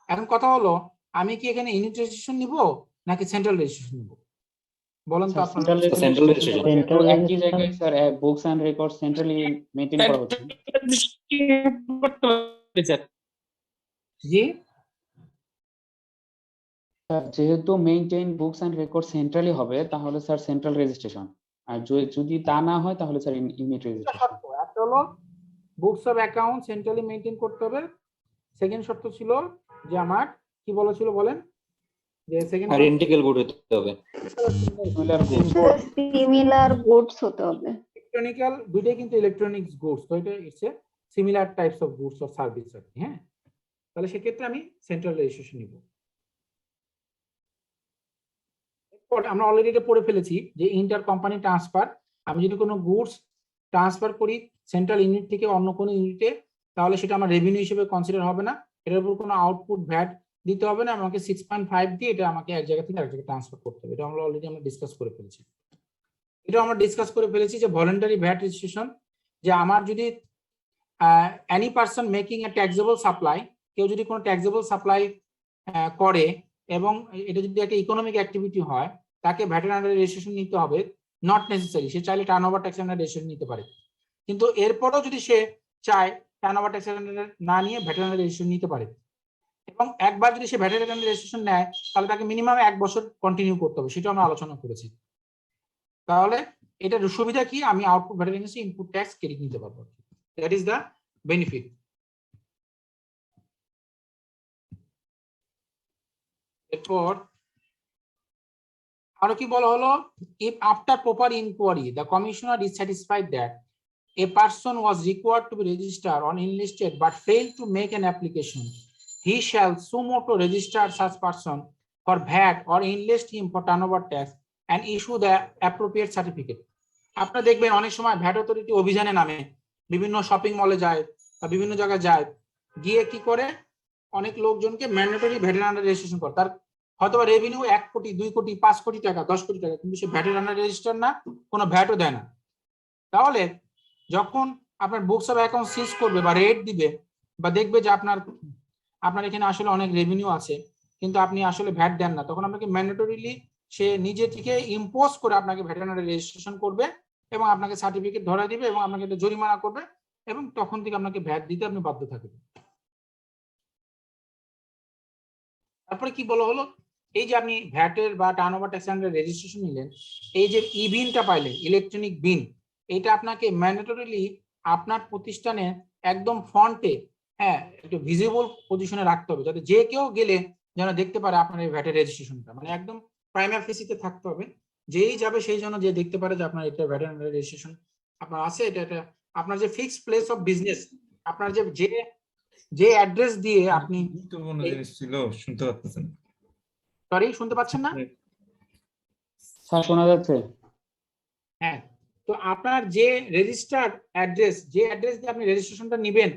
এখন কথা হলো, আমি কি এখানে ইউনিট রেজিস্ট্রেশন নিব নাকি সেন্ট্রাল রেজিস্ট্রেশন নিব? বলেন তো আপনারা। Central registration. সেন্ট্রাল একই জায়গায় sir, books and record centrally maintain করা হচ্ছে। জি স্যার, যেহেতু maintain books and record centrally হবে, তাহলে স্যার সেন্ট্রাল রেজিস্ট্রেশন। আর যদি তা না হয় তাহলে স্যার ইউনিট রেজিস্ট্রেশন। একটা হলো books of account centrally maintain করতে হবে। সেকেন্ড শর্ত ছিল যে আমার কি বলেছিল বলেন, যে সেকেন্ড আইডেন্টিক্যাল গুড হতে হবে, সিমিলার গুডস হতে হবে। ইলেকট্রনিক্যাল, দুইটাই কিন্তু ইলেকট্রনিক্স গুডস, তো এটা it's a similar types of goods or service আর কি। হ্যাঁ, তাহলে সেক্ষেত্রে আমি সেন্ট্রাল রেজিস্ট্রেশন নিব। এরপর আমরা অলরেডি এটা পড়ে ফেলেছি যে ইন্টার কোম্পানি ট্রান্সফার। আমি যদি কোনো গুডস ট্রান্সফার করি সেন্ট্রাল ইউনিট থেকে অন্য কোনো ইউনিটে, তাহলে সেটা আমার রেভিনিউ হিসেবে কনসিডার হবে না, এটার উপর কোনো আউটপুট ভ্যাট দিতে হবে না, আমাকে 6.5 দিয়ে এটা আমাকে এক জায়গা থেকে আরেক জায়গায় ট্রান্সফার করতে হবে। এটা আমরা অলরেডি ডিসকাস করে ফেলেছি। এটা আমরা ডিসকাস করে ফেলেছি যে ভলান্টারি ভ্যাট রেজিস্ট্রেশন, যে আমার যদি এনি পারসন মেকিং এ ট্যাক্সেবল সাপ্লাই, কেউ যদি কোনো ট্যাক্সেবল সাপ্লাই করে এবং এটা যদি একটা ইকোনমিক অ্যাক্টিভিটি হয়, তাকে ভ্যাটের আন্ডারে রেজিস্ট্রেশন নিতে হবে। নট নেসেসারি, সে চাইলে টার্নওভার ট্যাক্স আন্ডারে রেজিস্ট্রেশন নিতে পারে, কিন্তু এরপরও যদি সে চায় টার্নওভার ট্যাক্স আন্ডারে না নিয়ে ভ্যাটের আন্ডারে রেজিস্ট্রেশন নিতে পারে। এবং একবার যদি সে ভ্যাটের রেজিস্ট্রেশন নেয় তাহলে তাকে মিনিমাম 1 বছর কন্টিনিউ করতে হবে, সেটা আমরা আলোচনা করেছি। তাহলে এটার সুবিধা কি, আমি আউটপুট ভ্যাটের এগেইনস্টে ইনপুট ট্যাক্স ক্রেডিট নিতে পারবো। That is the benefit. এরপর আরো কি বলা হলো, if after proper inquiry the commissioner is satisfied that a person was required to be registered or enlisted but failed to make an application, he shall sumo to register such person for VAT or enlist him for turnover tax and issue the appropriate certificate. আপনারা দেখবেন অনেক সময় ভ্যাট অথরিটি অভিযানে নামে, বিভিন্ন শপিং মলে যায় বা বিভিন্ন জায়গায় যায়, গিয়ে কি করে অনেক লোকজনকে ম্যান্ডেটরি ভ্যাটের আন্ডার রেজিস্ট্রেশন করে। তার হয়তো রেভিনিউ 1 কোটি 2 কোটি 5 কোটি টাকা 10 কোটি টাকা, কিন্তু সে ভ্যাটের আন্ডার রেজিস্টার না, কোনো ভ্যাটও দেয় না। তাহলে যখন আপনার বুকস অফ অ্যাকাউন্ট সিজ করবে বা রেট দিবে বা দেখবে যে আপনার এখানে আসলে অনেক রেভিনিউ আছে কিন্তু আপনি আসলে ভ্যাট দেন না, তখন আপনাকে ম্যান্ডেটরিলি সে নিজে থেকে ইম্পোজ করে আপনাকে ভ্যাটের আন্ডার রেজিস্ট্রেশন করবে এবং আপনাকে সার্টিফিকেট ধরা দিবে এবং আপনাকে একটা জরিমানা করবে এবং তখন থেকে আপনাকে ভ্যাট দিতে আপনি বাধ্য থাকবেন। তারপরে কি বলা হলো, এই যে আপনি ভ্যাটের বা টার্নওভার ট্যাক্স আন্ডার রেজিস্ট্রেশন নিলেন, এই যে ই বিনটা পাইলেন, ইলেকট্রনিক বিন, এটা আপনাকে ম্যান্ডেটরিলি আপনার প্রতিষ্ঠানে একদম ফ্রন্টে, হ্যাঁ, একটু ভিজিবল পজিশনে রাখতে হবে, যাতে যে কেউ গেলে যেন দেখতে পারে আপনার এই ভ্যাটের রেজিস্ট্রেশনটা, মানে একদম প্রাইমারি ফেসিতে থাকতে হবে, যেই যাবে সেই জন্য যে দেখতে পারে যে আপনার এটা ভ্যাটের আন্ডার রেজিস্ট্রেশন আপনার আছে। এটা আপনার যে ফিক্সড প্লেস অফ বিজনেস, আপনার যে অ্যাড্রেস দিয়ে আপনি ছিল শুনতে পাচ্ছেন, সরি শুনতে পাচ্ছেন না স্যার? শোনা যাচ্ছে। হ্যাঁ, তো আপনার যে রেজিস্টার্ড অ্যাড্রেস, যে অ্যাড্রেস দিয়ে আপনি রেজিস্ট্রেশনটা নেবেন,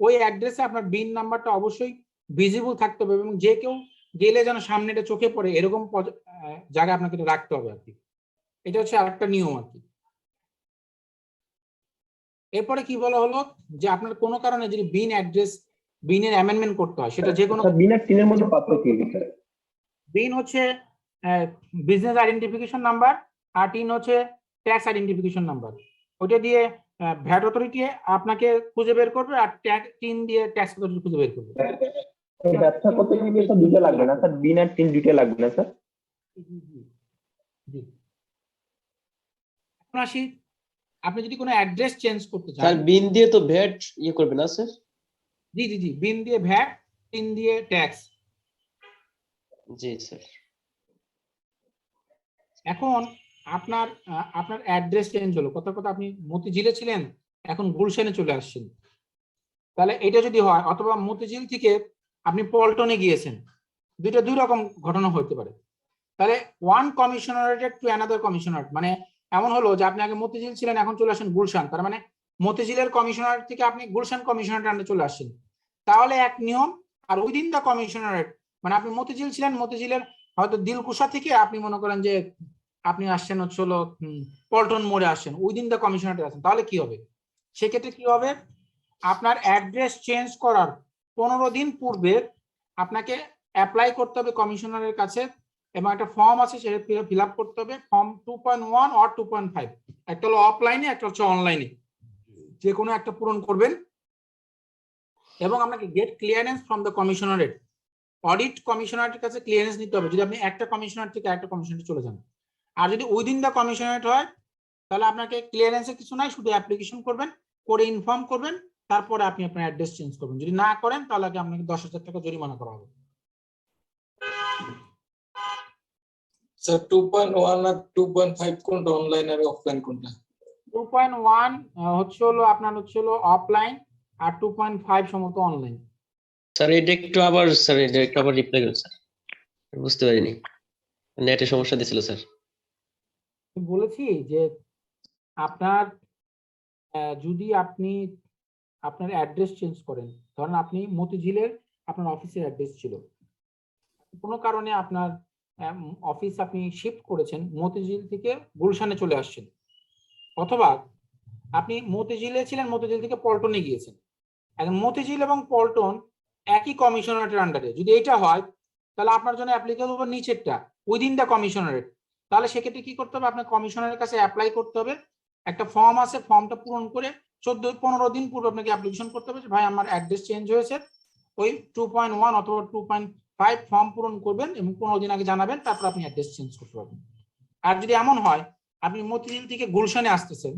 ওই অ্যাড্রেসে আপনার বিন নাম্বারটা অবশ্যই ভিজিবল থাকতে হবে এবং যে কেউ গেলে যেন সামনে এটা চোখে পড়ে এরকম জায়গায় আপনাকে এটা রাখতে হবে আর কি। এটা হচ্ছে আরেকটা নিয়ম আর কি। এরপরে কি বলা হলো, যে আপনার কোনো কারণে যদি বিনের অ্যামেন্ডমেন্ট করতে হয়, সেটা যে কোনো বিন আর টিনের মধ্যে পার্থক্য কি স্যার? বিন হচ্ছে বিজনেস আইডেন্টিফিকেশন নাম্বার আর টিন হচ্ছে ট্যাক্স আইডেন্টিফিকেশন নাম্বার। ওইটা দিয়ে ভ্যাট অথরিটি আপনাকে খুঁজে বের করবে আর টিন দিয়ে ট্যাক্স অথরিটি খুঁজে বের করবে। ব্যবসা করতে গেলে তো দুটো লাগবে না স্যার? বিন আর টিন দুটো লাগবে না স্যার? এখন আসি, আপনি যদি কোনো অ্যাড্রেস চেঞ্জ করতে চান, স্যার বিন দিয়ে তো ভ্যাট করবে না স্যার? জি জি জি, বিন দিয়ে ভ্যাট, টিন দিয়ে ট্যাক্স। জি স্যার। এখন আপনার অ্যাড্রেস চেঞ্জ হলো, কথা আপনি মতিঝিলে ছিলেন, এখন গুলশানে চলে আসছেন, তাহলে এটা যদি হয়, অথবা মতিঝিল থেকে আপনি পল্টনে গিয়েছেন, দুই রকম ঘটনা হতে পারে। তাহলে ওয়ান কমিশনারেটেড টু অ্যানাদার কমিশনারেট, মানে এমন হলো যে আপনি আগে মতিঝিল ছিলেন, এখন চলে আসেন গুলশান, তার মানে মতিঝিলের কমিশনারেট থেকে আপনি গুলশান কমিশনারেট আন্ডারে চলে আসছেন, তাহলে এক নিয়ম। আর উইদিন দ্য কমিশনারেট, মানে আপনি মতিঝিল ছিলেন, মতিঝিলের হয়তো দিলকুশা থেকে আপনি মনে করেন যে আপনি আসছেন হচ্ছে হলো পল্টন মোড়ে আসছেন, উইদিন দ্য কমিশনারেট আছেন, তাহলে কি হবে, সেক্ষেত্রে কি হবে, আপনার অ্যাড্রেস চেঞ্জ করার 15 দিন পূর্বে আপনাকে অ্যাপ্লাই করতে হবে কমিশনারের কাছে এবং একটা ফর্ম আছে সেটা ফিল আপ করতে হবে, ফর্ম 2.1 আর 2.5, একটা হলো অফলাইনে, একটা হচ্ছে অনলাইনে, যে কোনো একটা পূরণ করবেন এবং আপনাকে get clearance from the commissionerate, audit কমিশনারেটের কাছে ক্লিয়ারেন্স নিতে হবে যদি আপনি একটা কমিশনারেট থেকে আরেকটা কমিশনারেটে চলে যান। আর যদি উইদিন দ্য কমিশনারেট হয় তাহলে আপনাকে ক্লিয়ারেন্সের কিছু নাই, শুধু অ্যাপ্লিকেশন করবেন, করে ইনফর্ম করবেন, তারপরে আপনি আপনার অ্যাড্রেস চেঞ্জ করবেন। যদি না করেন তাহলে আপনাকে 10,000 টাকা জরিমানা করা হবে। স্যার 2.1 আর 2.5 কোনটা, অনলাইন আর অফলাইন কোনটা? 2.1 হচ্ছে হলো আপনার হচ্ছে হলো অফলাইন আর 2.5 সম্ভবত অনলাইন। স্যার এটা একটু আবার রিপ্লাই করুন স্যার, বুঝতে পারিনি, নেটে সমস্যা দিছিল স্যার। বলেছি যে আপনার যদি আপনি আপনার অ্যাড্রেস চেঞ্জ করেন, ধরেন আপনি মতিঝিলের আপনার অফিসের অ্যাড্রেস ছিল, কোনো কারণে আপনার অফিস আপনি শিফট করেছেন, মতিঝিল থেকে গুলশানে চলে আসছেন, অথবা আপনি মতিঝিলে ছিলেন, মতিঝিল থেকে পল্টনে গিয়েছেন, এখন মতিঝিল এবং পল্টন একই কমিশনারেটের আন্ডারে, যদি এটা হয় তাহলে আপনার জন্য অ্যাপ্লিকেবল হবে নিচেরটা, উইদিন দ্য কমিশনারেট। তাহলে সেক্ষেত্রে কি করতে হবে, আপনার কমিশনারের কাছে অ্যাপ্লাই করতে হবে, একটা ফর্ম আছে, ফর্মটা পূরণ করে 14-15 দিন পূর্বে আপনাকে অ্যাপ্লিকেশন করতে হবে যে ভাই আমার অ্যাড্রেস চেঞ্জ হয়েছে, ওই 2.1 অথবা 2.5 ফর্ম পূরণ করবেন এবং 15 দিন আগে জানাবেন, তারপর আপনি অ্যাড্রেস চেঞ্জ করতে পারবেন। আর যদি এমন হয় আপনি মতিঝিল থেকে গুলশানে আসতেছেন,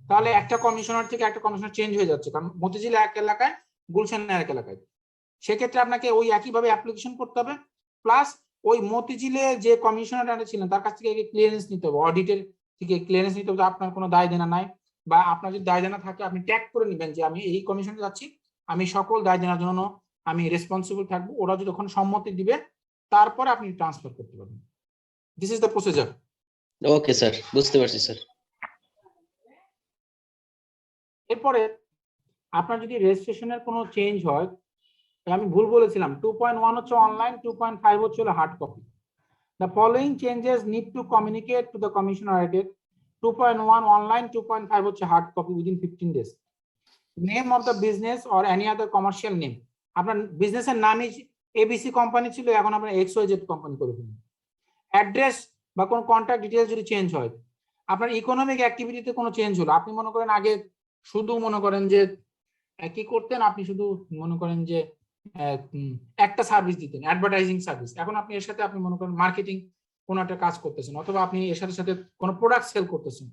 তাহলে একটা কমিশনার থেকে একটা কমিশনার চেঞ্জ হয়ে যাচ্ছে, কারণ মতিঝিল এক এলাকায়, গুলশানে এক এলাকায়। সেক্ষেত্রে আপনাকে ওই একইভাবে অ্যাপ্লিকেশন করতে হবে, প্লাস ওই মতিঝিলে যে কমিশনার ছিলেন তার কাছ থেকে ক্লিয়ারেন্স নিতে হবে, অডিটের থেকে ক্লিয়ারেন্স নিতে হবে, আপনার কোনো দায় দেনা নাই, বা আপনার যদি দায় দেনা থাকে আপনি ট্যাগ করে নেবেন যে আমি এই কমিশনে যাচ্ছি, আমি সকল দায় দেনার জন্য আমি রেসপন্সিবল থাকবো। ওরা যদি তখন সম্মতি দিবে তারপরে আপনি ট্রান্সফার করতে পারবেন। This is the procedure. Okay sir, বুঝতে পারছি স্যার। এরপরে আপনার যদি রেজিস্ট্রেশনের কোনো চেঞ্জ হয়, আমি ভুল বলেছিলাম, 2.1 হচ্ছে অনলাইন, 2.5 হচ্ছে hard copy. The following changes need to communicate to the commissioner added. 2.1 online, 2.5 হচ্ছে hard copy within 15 days. Name of the business or any other commercial name. আপনার বিজনেসের নামই ABC কোম্পানি ছিল, এখন আপনার XYZ কোম্পানি করে ফেলুন। অ্যাড্রেস বা কোনো কন্ট্যাক্ট ডিটেইলস যদি চেঞ্জ হয়, আপনার ইকোনমিক অ্যাক্টিভিটিতে কোনো চেঞ্জ হলো, আপনি মনে করেন আগে শুধু মনে করেন যে কি করতেন, আপনি শুধু মনে করেন যে একটা সার্ভিস দিতেন, অ্যাডভার্টাইজিং সার্ভিস, এখন আপনি এর সাথে আপনি মনে করেন মার্কেটিং কোনো একটা কাজ করতেছেন, অথবা আপনি এর সাথে সাথে কোনো প্রোডাক্ট সেল করতেছেন,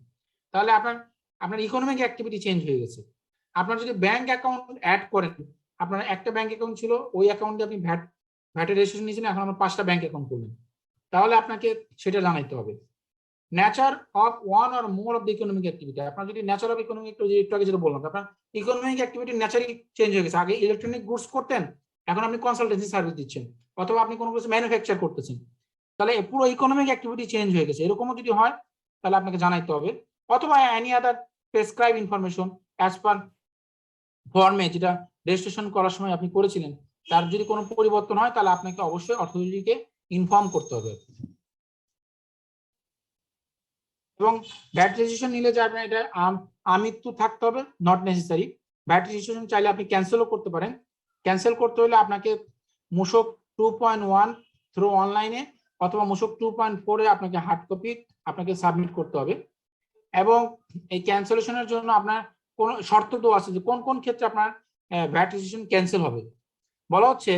তাহলে আপনার ইকোনমিক অ্যাক্টিভিটি চেঞ্জ হয়ে গেছে। আপনার যদি ব্যাংক অ্যাকাউন্ট অ্যাড করেন, আপনার একটা ব্যাংক অ্যাকাউন্ট ছিল, ওই অ্যাকাউন্টে আপনি ভ্যাটের রেজিস্ট্রেশন নিয়েছেন, এখন আপনার 5টা ব্যাংক অ্যাকাউন্ট করলেন, তাহলে আপনাকে সেটা জানাইতে হবে। Nature of one or more of the economic activity, আপনার যদি নেচার অফ ইকোনমিক, একটু আগে যেটা বললাম, আপনার ইকোনমিক অ্যাক্টিভিটির নেচারই চেঞ্জ হয়ে গেছে। আগে ইলেকট্রনিক গুডস করতেন, এখন আপনি কনসালটেন্সি সার্ভিস দিচ্ছেন, অথবা আপনি কোনো কিছু ম্যানুফ্যাকচার করতেছেন, তাহলে পুরো ইকোনমিক অ্যাক্টিভিটি চেঞ্জ হয়ে গেছে। এরকমও যদি হয় তাহলে আপনাকে জানাইতে হবে, অথবা any other prescribe information as per ফর্মে যেটা রেজিস্ট্রেশন করার সময় আপনি করেছিলেন, তার যদি কোনো পরিবর্তন হয় তাহলে আপনাকে অবশ্যই অথরিটিকে ইনফর্ম করতে হবে। এবং ভ্যাট রেজিস্ট্রেশন নিলে যে আপনার এটা আমৃত্যু থাকতে হবে, নট নেসেসারি। ভ্যাট রেজিস্ট্রেশন চাইলে আপনি ক্যান্সেলও করতে পারেন। ক্যান্সেল করতে হলে আপনাকে মূসক 2.1 থ্রু অনলাইনে অথবা মূসক 2.4 এ আপনাকে হার্ড কপি আপনাকে সাবমিট করতে হবে। এবং এই ক্যান্সেলেশনের জন্য আপনার কোন শর্ত তো আছে যে কোন কোন ক্ষেত্রে আপনার ভ্যাট রেজিস্ট্রেশন ক্যান্সেল হবে। বলা হচ্ছে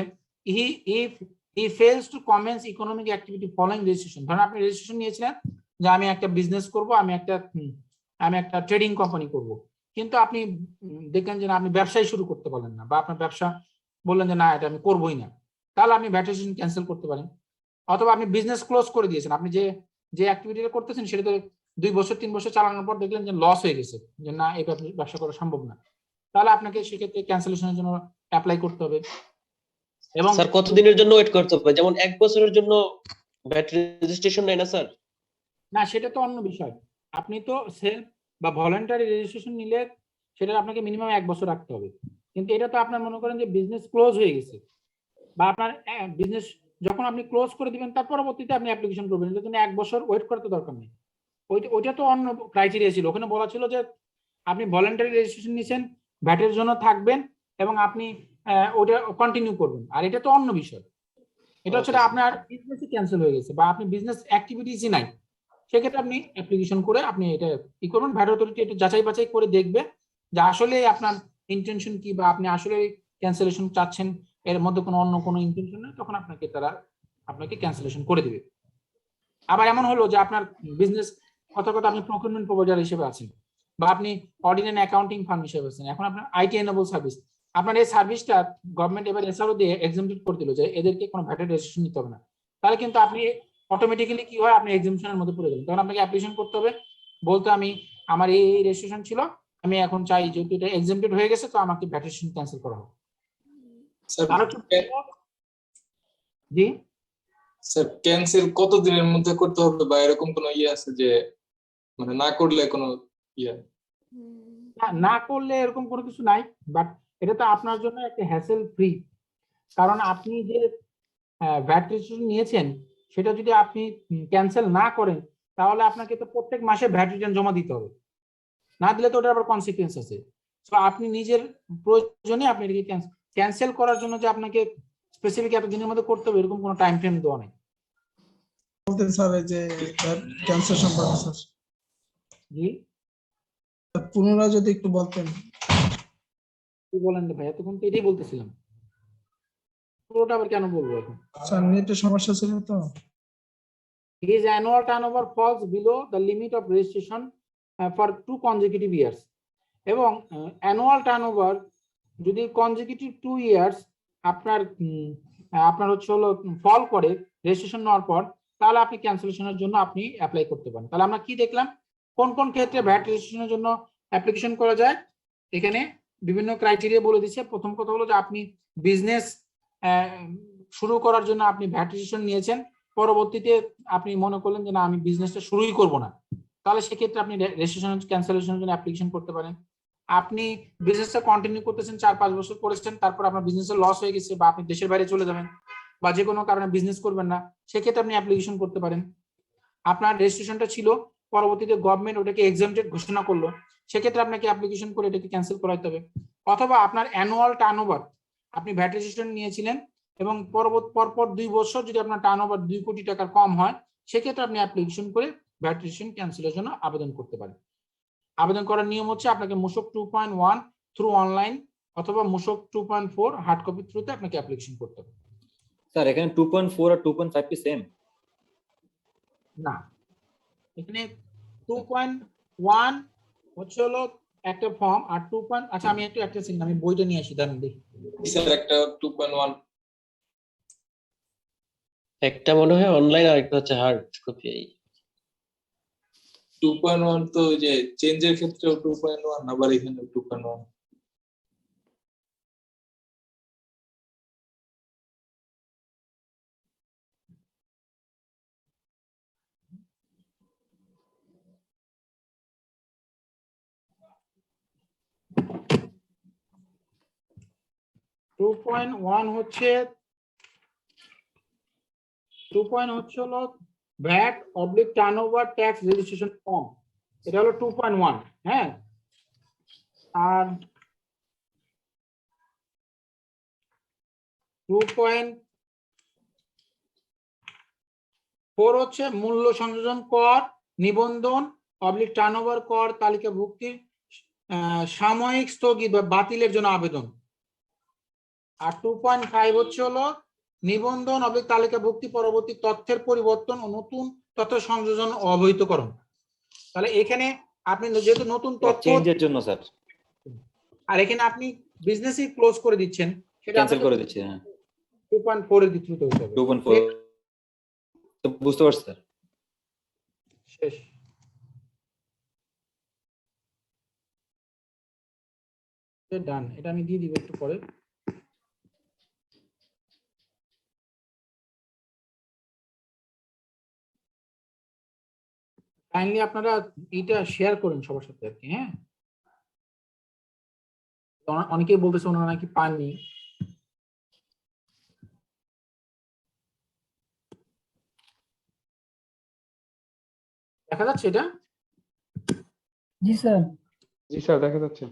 he fails to commence economic activity following registration. ধরেন আপনি রেজিস্ট্রেশন নিয়েছিলেন যে আমি একটা বিজনেস করব, আমি একটা ট্রেডিং কোম্পানি করব, কিন্তু আপনি দেখলেন যে না, আপনি ব্যবসায় শুরু করতে পারলেন না, বা আপনার ব্যবসা বললেন যে না এটা আমি করবোই না, তাহলে আপনি ভ্যাট রেজিস্ট্রেশন ক্যান্সেল করতে পারেন। অথবা আপনি বিজনেস ক্লোজ করে দিয়েছেন, আপনি যে অ্যাক্টিভিটিটা করতেছেন সেটাতে 2 বছর 3 বছর চালানোর পর দেখলেন যে লস হয়ে গেছে, যে না এই ব্যবসা করা সম্ভব না, তাহলে আপনাকে সেক্ষেত্রে ক্যান্সেলেশনের জন্য অ্যাপ্লাই করতে হবে। এবং স্যার কতদিনের জন্য ওয়েট করতে হবে? যেমন 1 বছরের জন্য ভ্যাট রেজিস্ট্রেশন নেয় না স্যার? না, সেটা তো অন্য বিষয়। আপনি তো সেলফ বা ভলান্টারি রেজিস্ট্রেশন নিলে সেটা আপনাকে মিনিমাম 1 বছর রাখতে হবে, কিন্তু এটা তো আপনার মনে করেন যে বিজনেস ক্লোজ হয়ে গেছে, বা আপনার বিজনেস যখন আপনি ক্লোজ করে দিবেন তার পরবর্তীতে আপনি অ্যাপ্লিকেশন করবেন, এটার জন্য 1 বছর ওয়েট করতে দরকার নেই। ওইটা তো অন্য ক্রাইটেরিয়া ছিল, ওখানে বলা ছিল যে আপনি ভলান্টারি রেজিস্ট্রেশন নিয়েছেন, ভ্যাটের জন্য থাকবেন এবং আপনি ওটা কন্টিনিউ করবেন, আর এটা তো অন্য বিষয়। এটা হচ্ছে আপনার বিজনেসই ক্যান্সেল হয়ে গেছে বা আপনি বিজনেস অ্যাক্টিভিটিসই নাই, সেক্ষেত্রে আপনি অ্যাপ্লিকেশন করে আপনি এটা কি করবেন, ভ্যাট অথরিটি এটা যাচাই বাছাই করে দেখবে যে আসলে আপনার ইন্টেনশন কি, বা আপনি আসলে ক্যান্সেলেশন চাচ্ছেন, এর মধ্যে কোনো অন্য কোনো ইন্টেনশন নেই, তখন আপনাকে ক্যান্সেলেশন করে দিবে। আবার এমন হলো যে আপনার বিজনেস কথা আপনি প্রকিউরমেন্ট প্রোভাইডার হিসেবে আছেন, বা আপনি অডিট এন্ড অ্যাকাউন্টিং ফার্ম হিসেবে আছেন, এখন আপনার আইটি এনেবল সার্ভিস, আপনার এই সার্ভিসটা গভর্নমেন্ট এবার এসআরও দিয়ে এক্সামটেড করে দিল যে এদেরকে কোনো ভ্যাটের রেজিস্ট্রেশন নিতে হবে না, তাহলে কিন্তু আপনি অটোমেটিক্যালি কি হয়, আপনি এক্সামশনের মধ্যে পড়ে গেলেন। তখন আপনাকে অ্যাপ্লিকেশন করতে হবে, বলতে আমার এই রেজিস্ট্রেশন ছিল, আমি এখন চাই যেহেতু এটা এক্সামটেড হয়ে গেছে, তো আমাকে ভ্যাট রেজিস্ট্রেশন ক্যান্সেল করা হবে। জি স্যার, ক্যান্সেল কত দিনের মধ্যে করতে হবে, বা এরকম কোনো আছে যে মানে না করলে কোনো না করলে এরকম কোনো কিছু নাই, বাট এটা তো আপনার জন্য একটা হ্যাসেল ফ্রি, কারণ আপনি যে ভ্যাট রেজিস্ট্রেশন নিয়েছেন সেটা যদি আপনি ক্যান্সেল না করেন, তাহলে আপনাকে তো প্রত্যেক মাসে ভ্যাট রিটার্ন জমা দিতে হবে, না দিলে তো ওটার আবার কনসিকুয়েন্স আছে। তো আপনি নিজের প্রয়োজনে আপনি এটাকে ক্যান্সেল করার জন্য যে আপনাকে স্পেসিফিক এত দিনের মধ্যে করতে হবে এরকম কোনো টাইম ফ্রেম দেওয়া নেই। বলতেন স্যার এই যে ক্যান্সার সম্পর্কে স্যার, জি পুনরায় যদি একটু বলতেন। কি বলেন ভাই, এতক্ষণ তো এটাই বলতেছিলাম। পুরোটা আবার কেন বলবো এখন? স্যার নেটের সমস্যা ছিল তো। His annual turnover falls below the limit of registration for 2 consecutive years. এবং annual turnover যদি consecutive 2 years আপনার আপনার হচ্ছে হলো ফল করে রেজিস্ট্রেশন নেওয়ার পর, তাহলে আপনি ক্যান্সেলেশনের জন্য আপনি অ্যাপ্লাই করতে পারেন। তাহলে আমরা কি দেখলাম, কোন কোন ক্ষেত্রে ভ্যাট রেজিস্ট্রেশনের জন্য অ্যাপ্লিকেশন করা যায়। এখানে বিভিন্ন ক্রাইটেরিয়া বলে দিচ্ছে। প্রথম কথা হলো যে আপনি বিজনেস শুরু করার জন্য আপনি ভ্যাট রেজিস্ট্রেশন নিয়েছেন, পরবর্তীতে আপনি মনে করলেন যে না আমি বিজনেসটা শুরুই করব না, তাহলে সেক্ষেত্রে আপনি রেজিস্ট্রেশন ক্যান্সেলেশনের জন্য অ্যাপ্লিকেশন করতে পারেন। আপনি বিজনেসটা কন্টিনিউ করতেছেন, 4-5 বছর করেছেন, তারপর আপনার বিজনেসের লস হয়ে গেছে বা আপনি দেশের বাইরে চলে যাবেন বা যে কোনো কারণে বিজনেস করবেন না, সেক্ষেত্রে আপনি অ্যাপ্লিকেশন করতে পারেন। আপনার রেজিস্ট্রেশনটা ছিল, পরবর্তীতে গভর্নমেন্ট ওটাকে এক্সামটেড ঘোষণা করলো, সেক্ষেত্রে আপনাকে অ্যাপ্লিকেশন করে এটাকে ক্যান্সেল করাতে হবে। অথবা আপনার অ্যানুয়াল টার্নওভার, আপনি ভ্যাট রেজিস্ট্রেশন নিয়েছিলেন এবং পরপর 2 বছর যদি আপনার টার্নওভার 2 কোটি টাকার কম হয়, সেক্ষেত্রে আপনি অ্যাপ্লিকেশন করে ভ্যাট রেজিস্ট্রেশন ক্যান্সেলের জন্য আবেদন করতে পারেন। আবেদন করার নিয়ম হচ্ছে আপনাকে মূসক 2.1 থ্রু অনলাইন অথবা মূসক 2.4 হার্ড কপি থ্রুতে আপনাকে অ্যাপ্লিকেশন করতে হবে। স্যার এখানে 2.4 আর 2.5 কি সেম? না, এখানে 2.1 হচ্ছে হলো একটা ফর্ম, আর 2. আচ্ছা আমি একটা সেকেন্ড, আমি বইটা নিয়ে আসি, দাঁড়ান দেখি। স্যার একটা 2.1 একটা মনে হয় অনলাইন আর একটা হচ্ছে হার্ড কপি। 2.1 তো যে চেঞ্জের ক্ষেত্রেও 2.1, আবার এখানে 2.1। হচ্ছে 2. হচ্ছে হলো VAT oblique turnover tax registration form, এটা হলো 2.1। হ্যাঁ, আর 2.4 হচ্ছে মূল্য সংযোজন কর নিবন্ধন অবলিক টার্নওভার কর তালিকাভুক্তির সাময়িক স্থগিত বা বাতিলের জন্য আবেদন। আর 2.5 হচ্ছে হলো নিবন্ধন অবলিক তালিকাভুক্তি পরবর্তী তথ্যের পরিবর্তন ও নতুন তথ্য সংযোজন ও অবহিতকরণ। তাহলে এখানে আপনি যেহেতু নতুন তথ্য চেঞ্জের জন্য স্যার, আর এখানে আপনি বিজনেসই ক্লোজ করে দিচ্ছেন, সেটা ক্যান্সেল করে দিচ্ছি। হ্যাঁ 2.4 এর দিকে হতে হবে। 2.4 তো বুঝতে পারছি স্যার। শেষ। ডান, এটা আমি দিয়ে দিব একটু পরে। কাইন্ডলি আপনারা এটা শেয়ার করেন সবার সাথে আর কি। হ্যাঁ, অনেকেই বলতেছে ওনারা নাকি পাননি। দেখা যাচ্ছে এটা? জি স্যার। জি স্যার দেখা যাচ্ছে।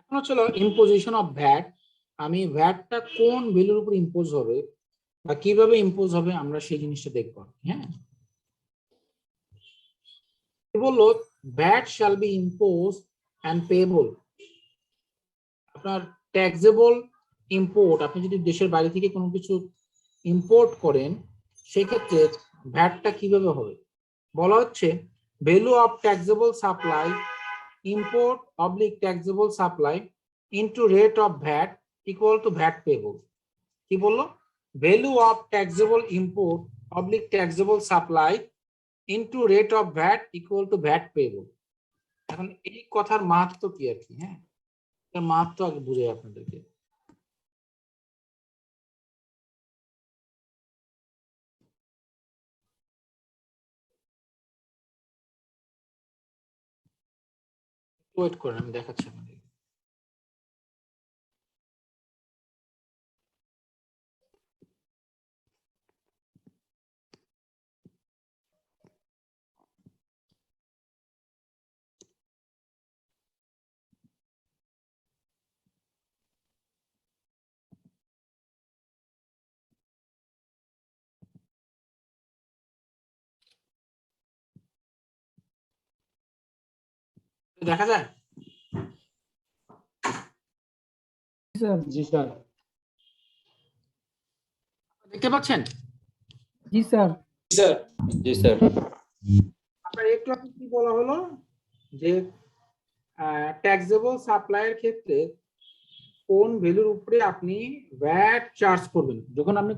এখন হচ্ছে ইম্পোজিশন অফ ভ্যাট। আমি ভ্যাটটা কোন ভ্যালুর উপর ইম্পোজ হবে বা কিভাবে ইম্পোজ হবে আমরা সেই জিনিসটা দেখব। হ্যাঁ, বললো VAT shall be impose and payable. আপনার ট্যাক্সেবল ইম্পোর্ট, আপনি যদি দেশের বাইরে থেকে কোনো কিছু ইম্পোর্ট করেন, সেক্ষেত্রে ভ্যাটটা কিভাবে হবে বলা হচ্ছে, value of taxable supply import oblique taxable supply into rate of VAT equal to VAT payable. কি বললো? Value of taxable import oblique taxable supply into rate of VAT equal to VAT payable. এখন এই কথার মাহাত্ম্য কি আর কি? হ্যাঁ, এর মাহাত্ম্য আগে বুঝাই আপনাদেরকে। ওয়েট করেন, আমি দেখাচ্ছি আপনাদের। দেখা যায়? স্যার জি স্যার। দেখতে পাচ্ছেন? জি স্যার স্যার জি স্যার। আপনার একটু আগে কি বলা হলো যে ট্যাক্সেবল সাপ্লাইয়ের ক্ষেত্রে কোন ভ্যালুর উপরে আপনি ভ্যাট চার্জ করবেন। যখন আপনি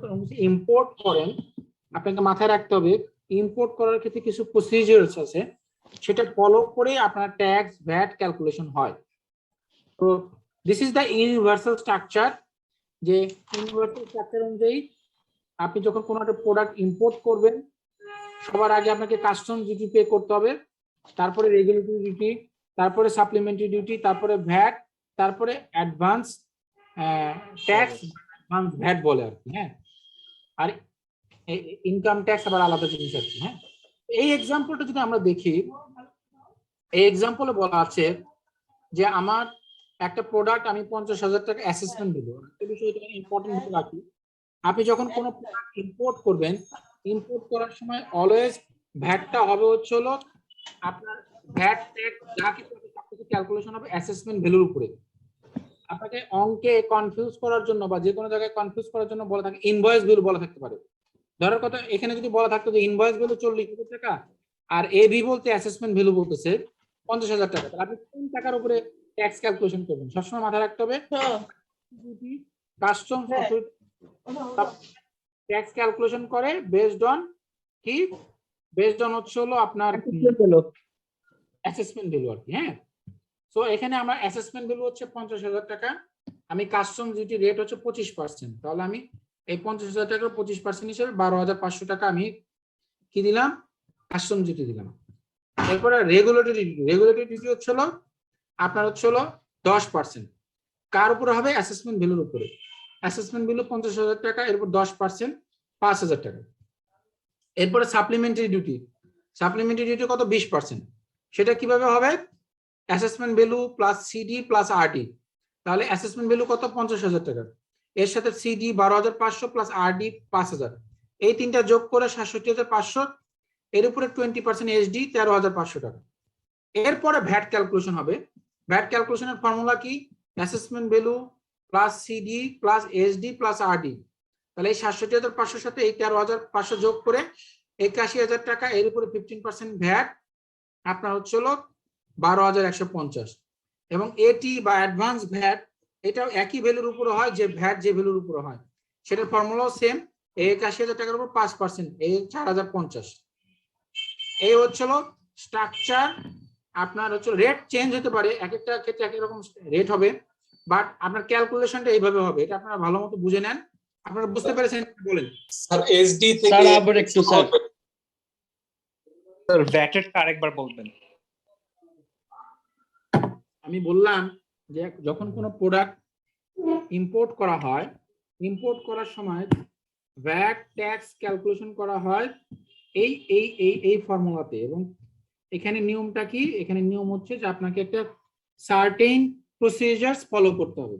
ইম্পোর্ট করেন আপনাকে মাথায় রাখতে হবে ইম্পোর্ট করার ক্ষেত্রে কিছু প্রসিজারস আছে, সেটা ফলো করে আপনার ট্যাক্স ভ্যাট ক্যালকুলেশন হয়। তো this is the universal structure, যে ইউনিভার্সাল স্ট্রাকচার অনুযায়ী আপনি যখন কোনো একটা প্রোডাক্ট ইম্পোর্ট করবেন সবার আগে আপনাকে কাস্টম ডিউটি পে করতে হবে, তারপরে রেগুলেটরি ডিউটি, তারপরে সাপ্লিমেন্টারি ডিউটি, তারপরে ভ্যাট, তারপরে অ্যাডভান্স ট্যাক্স, অ্যাডভান্স ভ্যাট বলে আর কি। হ্যাঁ, আর ইনকাম ট্যাক্স আবার আলাদা জিনিস আর কি। হ্যাঁ, এই এক্সাম্পলটা যদি আমরা দেখি, এই এক্সাম্পলে বলা আছে যে আমার একটা প্রোডাক্ট আমি 50,000 টাকা অ্যাসেসমেন্ট দিব। এই বিষয়টা ইম্পর্টেন্ট রাখি। আপনি যখন কোনো প্রোডাক্ট ইম্পোর্ট করবেন, ইম্পোর্ট করার সময় অলওয়েজ ভ্যাটটা হবে হচ্ছে হলো আপনার ভ্যাট ট্যাক্স যা কিছু সবকিছু ক্যালকুলেশন হবে অ্যাসেসমেন্ট ভ্যালুর উপরে। আপনাকে অঙ্কে কনফিউজ করার জন্য বা যে কোনো জায়গায় কনফিউজ করার জন্য বলা থাকে ইনভয়েস ভ্যালু বলা থাকতে পারে। ধরার কথা এখানে যদি বলা থাকতো যে ইনভয়েস ভ্যালু 40,000 টাকা আর এবি বলতে অ্যাসেসমেন্ট ভ্যালু বলতেছে 50,000 টাকা, তাহলে আপনি কোন টাকার উপরে ট্যাক্স ক্যালকুলেশন করবেন সবসময় মাথায় রাখতে হবে। কাস্টমস ট্যাক্স ক্যালকুলেশন করে বেসড অন কি, বেসড অন হচ্ছে হলো আপনার অ্যাসেসমেন্ট ভ্যালু আর কি। হ্যাঁ, সো এখানে আমার অ্যাসেসমেন্ট ভ্যালু হচ্ছে 50,000 টাকা, আমি কাস্টম ডিউটি রেট হচ্ছে 25%, তাহলে আমি এই 50,000 টাকার 25% হিসেবে 12,500 টাকা আমি কি দিলাম, কাস্টম ডিউটি দিলাম। এরপরে রেগুলেটরি ডিউটি, রেগুলেটরি ডিউটি হচ্ছে হলো আপনার হচ্ছে হলো 10%, কার উপরে হবে, অ্যাসেসমেন্ট ভ্যালুর উপরে। অ্যাসেসমেন্ট ভ্যালু 50,000 টাকা, এরপর 10% 5,000 টাকা। এরপরে সাপ্লিমেন্টারি ডিউটি, সাপ্লিমেন্টারি ডিউটি কত, 20%। সেটা কিভাবে হবে, assessment value plus CD plus RD, তাহলে অ্যাসেসমেন্ট ভ্যালু কত, 50,000 টাকা, এর সাথে সিডি 12,500 প্লাস আরডি 5,000, এই তিনটা যোগ করে 67,500, এর উপরে 20% এসডি 13,500 টাকা। এরপরে ভ্যাট ক্যালকুলেশন হবে। ভ্যাট ক্যালকুলেশনের ফর্মুলা কি, assessment value plus CD plus SD plus RD, তাহলে এই 67,500 সাথে এই 13,500 যোগ করে 81,000 টাকা, এর উপরে 15% ভ্যাট আপনার হচ্ছে হলো 12,150। এবং এটি বা অ্যাডভান্স ভ্যাট এটাও একই ভ্যালুর উপরে হয়, যে ভ্যাট যে ভ্যালুর উপরে হয় সেটার ফর্মুলাও সেম, 81,000 টাকার উপর 5%, এই 4,050। এই হচ্ছে হলো স্ট্রাকচার। আপনার হচ্ছে রেট চেঞ্জ হতে পারে, এক একটা ক্ষেত্রে এক এক রকম রেট হবে, বাট আপনার ক্যালকুলেশনটা এইভাবে হবে। এটা আপনারা ভালো মতো বুঝে নেন। আপনারা বুঝতে পেরেছেন বলেন? স্যার এসডি থেকে স্যার আবার একটু স্যার স্যার ভ্যাটেরটা আরেকবার বলবেন। আমি বললাম যে যখন কোনো প্রোডাক্ট ইম্পোর্ট করা হয়, ইম্পোর্ট করার সময় ভ্যাট ট্যাক্স ক্যালকুলেশন করা হয় এই এই এই এই ফর্মুলাতে। এবং এখানে নিয়মটা কি, এখানে নিয়ম হচ্ছে যে আপনাকে একটা সার্টেন প্রসিজারস ফলো করতে হবে।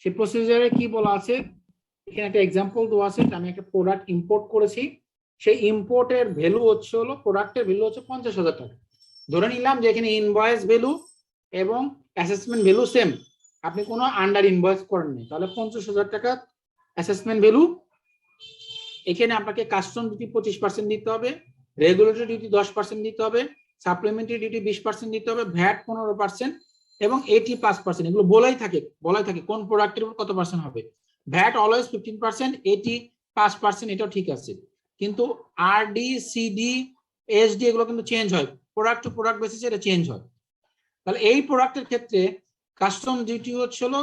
সেই প্রসিজারে কি বলা আছে, এখানে একটা এক্সাম্পল দেওয়া আছে। আমি একটা প্রোডাক্ট ইম্পোর্ট করেছি, সেই ইম্পোর্টের ভ্যালু হচ্ছে হলো, প্রোডাক্টের ভ্যালু হচ্ছে 50,000 টাকা। ধরে নিলাম যে এখানে ইনভয়েস ভ্যালু এবং অ্যাসেসমেন্ট ভ্যালু সেম, আপনি কোনো আন্ডার ইনভয়েস করেননি, তাহলে 50,000 টাকা অ্যাসেসমেন্ট ভ্যালু। এখানে আপনাকে কাস্টম ডিউটি 25% দিতে হবে, রেগুলেটরি ডিউটি 10% দিতে হবে, সাপ্লিমেন্টারি ডিউটি 20% দিতে হবে, ভ্যাট 15% এবং এটি 5%। এগুলো বলাই থাকে কোন প্রোডাক্টের উপর কত পার্সেন্ট হবে। ভ্যাট অলওয়েজ 15%, এটি 5%, এটাও ঠিক আছে। কিন্তু আরডি, সিডি, এসডি এগুলো কিন্তু চেঞ্জ হয়, প্রোডাক্ট টু প্রোডাক্ট বেসিসে এটা চেঞ্জ হয়। তাহলে এই প্রোডাক্টের ক্ষেত্রে কাস্টম ডিউটি হচ্ছে হলো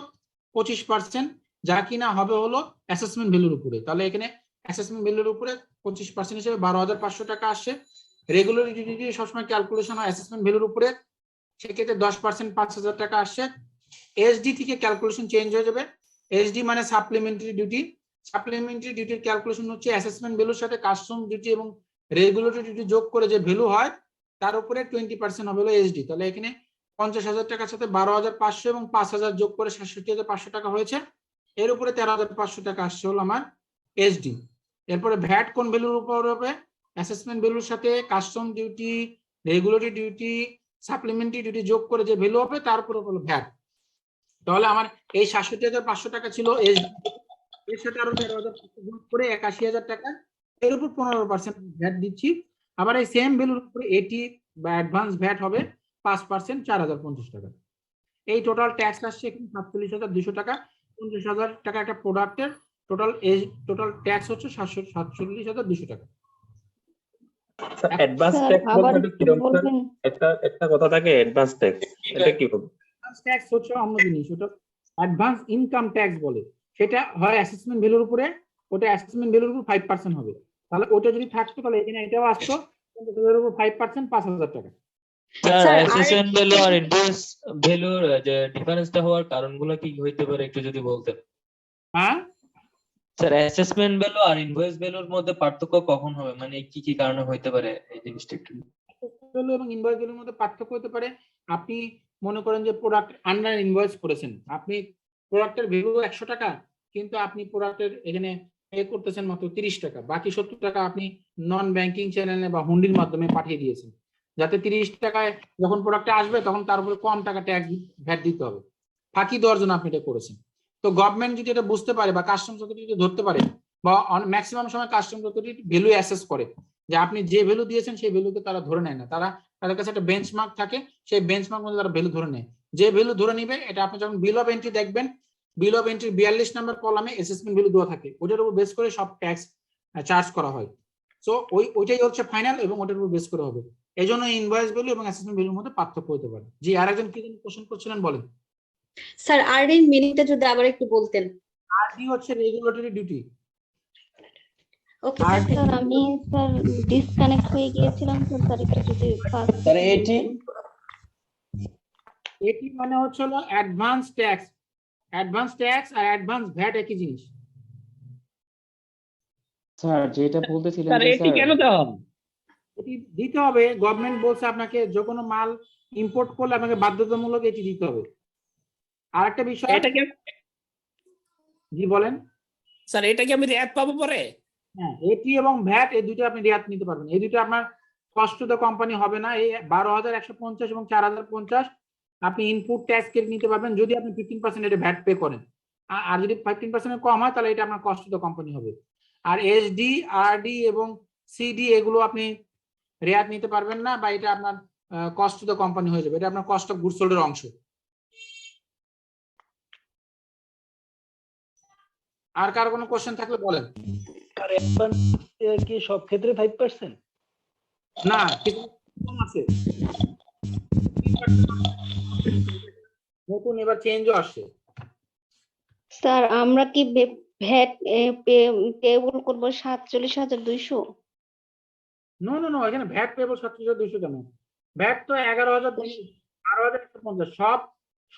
25%, যা কিনা হবে হলো অ্যাসেসমেন্ট ভ্যালুর উপরে। তাহলে এখানে অ্যাসেসমেন্ট ভ্যালুর উপরে 25% হিসেবে 12,500 টাকা আসছে। রেগুলার ডিউটি সবসময় ক্যালকুলেশন হয় অ্যাসেসমেন্ট ভ্যালুর উপরে, সেক্ষেত্রে 10% 5,000 টাকা আসছে। এসডি থেকে ক্যালকুলেশন চেঞ্জ হয়ে যাবে, এসডি মানে সাপ্লিমেন্টারি ডিউটি। সাপ্লিমেন্টারি ডিউটির ক্যালকুলেশন হচ্ছে অ্যাসেসমেন্ট ভ্যালুর সাথে কাস্টম ডিউটি এবং রেগুলেটরি ডিউটি যোগ করে যে ভ্যালু হয় তার উপরে 20% হবে হলো এসডি। তাহলে এখানে 50,000 টাকার সাথে 12,500 এবং 5,000 যোগ করে 67,500 টাকা হয়েছে, এর উপরে 13,500 টাকা আসছে হলো আমার এসডি। এরপরে ভ্যাট কোন ভ্যালুর উপর হবে, অ্যাসেসমেন্ট ভ্যালুর সাথে custom duty, regulatory duty, supplementary duty যোগ করে যে ভ্যালু হবে তার উপরে হলো ভ্যাট। তাহলে আমার এই ৬৭,৫০০ টাকা ছিল, এর সাথে আরো ১৩,৫০০ যোগ করে ৮১,০০০ টাকা, এর উপর ১৫% ভ্যাট দিচ্ছি। আবার এই সেম ভ্যালুর উপরে এটি বা অ্যাডভান্স ভ্যাট হবে 5%, ৪,০৫০ টাকা। এই টোটাল ট্যাক্স আসছে এখানে ৪৭,২০০ টাকা। ৫০,০০০ টাকা একটা প্রোডাক্টের টোটাল ট্যাক্স হচ্ছে ৪৭,২০০ টাকা। অ্যাডভান্স ট্যাক্স বলতে কিরকম স্যার? একটা কথা থাকে অ্যাডভান্স ট্যাক্স, এটা কি হবে? অ্যাডভান্স ট্যাক্স হচ্ছে অন্য জিনিস, ওটা অ্যাডভান্স ইনকাম ট্যাক্স বলে। সেটা হয় অ্যাসেসমেন্ট ভ্যালুর উপরে, ওটা অ্যাসেসমেন্ট ভ্যালুর উপর 5% হবে। তাহলে ওটা যদি থাকতো তাহলে এখানে এটাও আসতো, কিন্তু এর উপর 5% ৫,০০০ টাকা। স্যার অ্যাসেসমেন্ট ভ্যালু আর ইনভয়েস ভ্যালুর যে ডিফারেন্সটা হওয়ার কারণগুলো কি হইতে পারে একটু যদি বলতেন? হ্যাঁ স্যার অ্যাসেসমেন্ট ভ্যালু আর ইনভয়েস ভ্যালুর মধ্যে পার্থক্য কখন হবে, মানে কি কি কারণে হইতে পারে এই জিনিসটা একটু? ভ্যালু এবং ইনভয়েস ভ্যালুর মধ্যে পার্থক্য হতে পারে, আপনি মনে করেন যে প্রোডাক্ট আন্ডার ইনভয়েস করেছেন, আপনি প্রোডাক্টের ভ্যালু ১০০ টাকা, কিন্তু আপনি প্রোডাক্টের এখানে পে করতেছেন মাত্র ৩০ টাকা, বাকি ৭০ টাকা আপনি নন ব্যাংকিং চ্যানেলে বা হুন্ডির মাধ্যমে পাঠিয়ে দিয়েছেন, যাতে ৩০ টাকায় যখন প্রোডাক্টে আসবে তখন তার উপরে কম টাকা ট্যাক্স ভ্যাট দিতে হবে। ফাঁকি দেওয়ার জন্য আপনি এটা করেছেন। তো গভর্নমেন্ট যদি এটা বুঝতে পারে বা কাস্টমস অথরিটি যদি ধরতে পারে, বা ম্যাক্সিমাম সময় কাস্টমস অথরিটি ভ্যালু অ্যাসেস করে, যে আপনি যে ভ্যালু দিয়েছেন সেই ভ্যালুকে তারা ধরে নেয় না, তাদের কাছে একটা বেঞ্চমার্ক থাকে, সেই বেঞ্চমার্ক মধ্যে তারা ভ্যালু ধরে নেয়। যে ভ্যালু ধরে নিবে, এটা আপনি যখন বিল অফ এন্ট্রি দেখবেন, বিল অফ এন্ট্রি ৪২ নম্বর কলামে অ্যাসেসমেন্ট ভ্যালু দেওয়া থাকে, ওটার উপর বেস করে সব ট্যাক্স চার্জ করা হয়। সো ওইটাই হচ্ছে ফাইনাল এবং ওটার উপর বেস করে হবে। এই জন্য ইনভয়েস ভ্যালু এবং অ্যাসেসমেন্ট ভ্যালুর মধ্যে পার্থক্য হতে পারে। জি, আরেকজন কি কোশ্চেন করছিলেন, বলেন। স্যার আরডি মিনিংটা যদি আবার একটু বলতেন। আরডি হচ্ছে রেগুলেটরি ডিউটি। ওকে স্যার আমি স্যার ডিসকানেক্ট হয়ে গিয়েছিলাম স্যার, একটু যদি স্যার এটি মানে হচ্ছে হলো অ্যাডভান্স ট্যাক্স। অ্যাডভান্স ট্যাক্স আর অ্যাডভান্স ভ্যাট একই জিনিস। স্যার যেটা বলতেছিলেন স্যার যে এটি কেন দেওয়া হবে? এটি দিতে হবে, গভর্নমেন্ট বলছে আপনাকে যে কোনো মাল ইম্পোর্ট করলে আপনাকে বাধ্যতামূলক এটি দিতে হবে। আর একটা বিষয়, এটা কি জি বলেন। স্যার এটা কি আমি রেয়াত পাবো পরে? হ্যাঁ, এটি এবং ভ্যাট এই দুটো আপনি রেয়াত নিতে পারবেন। এই দুটো আপনার কস্ট টু দ্য কোম্পানি হবে না। এই ১২,১৫০ এবং ৪,০৫০ আপনি ইনপুট ট্যাক্স কেটে নিতে পারবেন যদি আপনি 15% এটা ভ্যাট পে করেন। আর যদি 15% কম হয় তাহলে এটা আপনার কস্ট টু দ্য কোম্পানি হবে। আর এসডি, আরডি এবং সিডি এগুলো আপনি রেয়াত নিতে পারবেন না, বা এটা আপনার কস্ট টু দ্য কোম্পানি হয়ে যাবে, এটা আপনার কস্ট অফ গুডস সোল্ড এর অংশ। আর কার কোনো কোশ্চেন থাকলে বলেন। আর অ্যাডভান্স কি সব ক্ষেত্রে 5%? না, কিছু কম আছে, নতুন এবার চেঞ্জও আসছে। স্যার আমরা কি ভ্যাট পেবল করব ৪৭,২০০? নো নো নো, এখানে ভ্যাট পেবল ৩৭,২০০ কেন? ভ্যাট তো ১১,২০০, ১২,১৫০,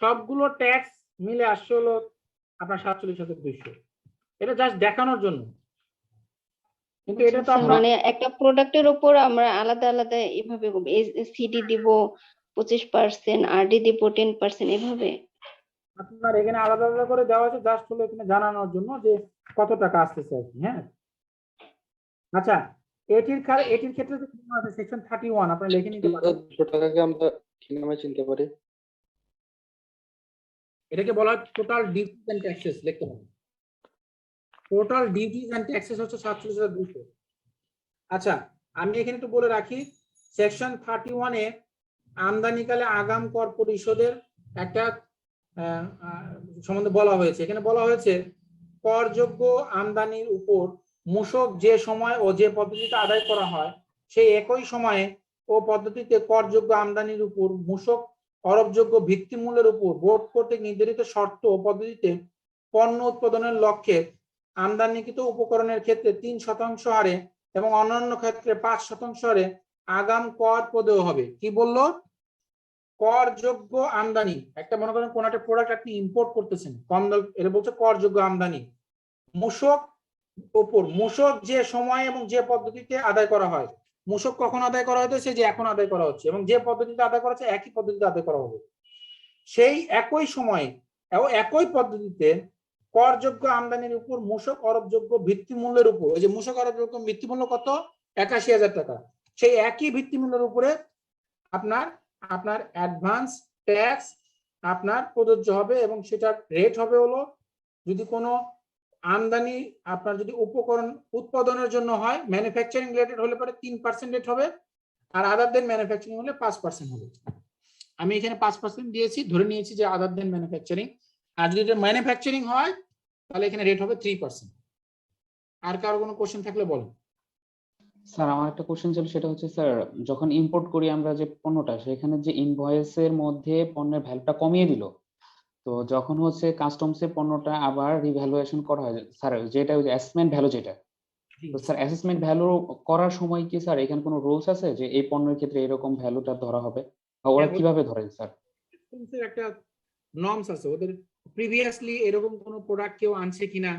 সবগুলো ট্যাক্স মিলে আসছে হলো আপনার ৪৭,২০০। এটা জাস্ট দেখানোর জন্য, কিন্তু এটা তো আমরা মানে একটা প্রোডাক্টের উপর আমরা আলাদা আলাদা এভাবে সিডি দিব 25%, আরডি দিব 10%, এভাবে আপনার এখানে আলাদা আলাদা করে দেওয়া আছে, জাস্ট হলো এখানে জানানোর জন্য যে কত টাকা আসতেছে আর কি। হ্যাঁ, আচ্ছা, এটির ক্ষেত্রে আছে সেকশন 31, আপনি লিখে নিতে পারেন। 200 টাকাকে আমরা কি নামে চিনতে পারি? এটাকে বলা হয় টোটাল ডিউটিজ এন্ড ট্যাক্সেস, লিখতে পারেন। টোটাল ডিউটিজ এন্ড ট্যাক্সেস হচ্ছে ৪৭,২০০। আচ্ছা, আমি এখানে একটু বলে রাখি, সেকশন 31 এ আমদানিকালে আগাম কর পরিশোধের একটা সম্বন্ধে বলা হয়েছে। এখানে বলা হয়েছে করযোগ্য আমদানির উপর মূসক যে সময় ও যে পদ্ধতিতে আদায় করা হয়, সেই একই সময়ে ও পদ্ধতিতে করযোগ্য আমদানির উপর মূসক অরোপযোগ্য ভিত্তিমূল্যের উপর বোর্ড কর্তৃক নির্ধারিত শর্ত ও পদ্ধতিতে পণ্য উৎপাদনের লক্ষ্যে আমদানিকৃত উপকরণের ক্ষেত্রে ৩% হারে এবং অন্যান্য ক্ষেত্রে ৫% হারে আগাম কর প্রদেয় হবে। কি বললো? করযোগ্য আমদানি, একটা মনে করেন কোন একটা প্রোডাক্ট আপনি ইম্পোর্ট করতেছেন কম দাম, এটা বলছে করযোগ্য আমদানি। মূসক উপর, মূসক যে সময় এবং যে পদ্ধতিতে আদায় করা হয়, মূসক কখন আদায় করা হইতেছে, যে এখন আদায় করা হচ্ছে, এবং যে পদ্ধতিতে আদায় করা হচ্ছে একই পদ্ধতিতে আদায় করা হবে, সেই একই সময়ে এবং একই পদ্ধতিতে করযোগ্য আমদানির উপর মূসক আরোপযোগ্য ভিত্তিমূল্যের উপর, এই যে মূসক আরোপযোগ্য ভিত্তিমূল্য কত, ৮১,০০০ টাকা, সেই একই ভিত্তিমূল্যের উপরে আপনার আপনার অ্যাডভান্স ট্যাক্স আপনার প্রযোজ্য হবে এবং সেটার রেট হবে হলো যদি কোনো আমদানি আপনার যদি উপকরণ উৎপাদনের জন্য হয় ম্যানুফ্যাকচারিং রিলেটেড হলে পরে 3% রেট হবে আর আদার দেন ম্যানুফ্যাকচারিং হলে 5% হবে। আমি এখানে 5% দিয়েছি, ধরে নিয়েছি যে আদার দেন ম্যানুফ্যাকচারিং। আর যদি এটা ম্যানুফ্যাকচারিং হয় তাহলে এখানে রেট হবে 3%। আর কারো কোনো কোশ্চেন থাকলে বলেন। স্যার আমার একটা কোশ্চেন ছিল, সেটা হচ্ছে স্যার যখন ইম্পোর্ট করি আমরা যে পণ্যটা, সেখানে যে ইনভয়েসের মধ্যে পণ্যের ভ্যালুটা কমিয়ে দিল, তো যখন হচ্ছে কাস্টমসে পণ্যটা আবার রিভ্যালুয়েশন করা হয় স্যার, যেটা ওই অ্যাসেসমেন্ট ভ্যালু যেটা, তো স্যার অ্যাসেসমেন্ট ভ্যালু করার সময় কি স্যার এখানে কোনো রুলস আছে যে এই পণ্যের ক্ষেত্রে এরকম ভ্যালুটা ধরা হবে, বা ওরা কিভাবে ধরে স্যার? একটা নর্মস আছে ওদের, প্রিভিয়াসলি এরকম কোনো প্রোডাক্ট কেউ আনছে কিনা,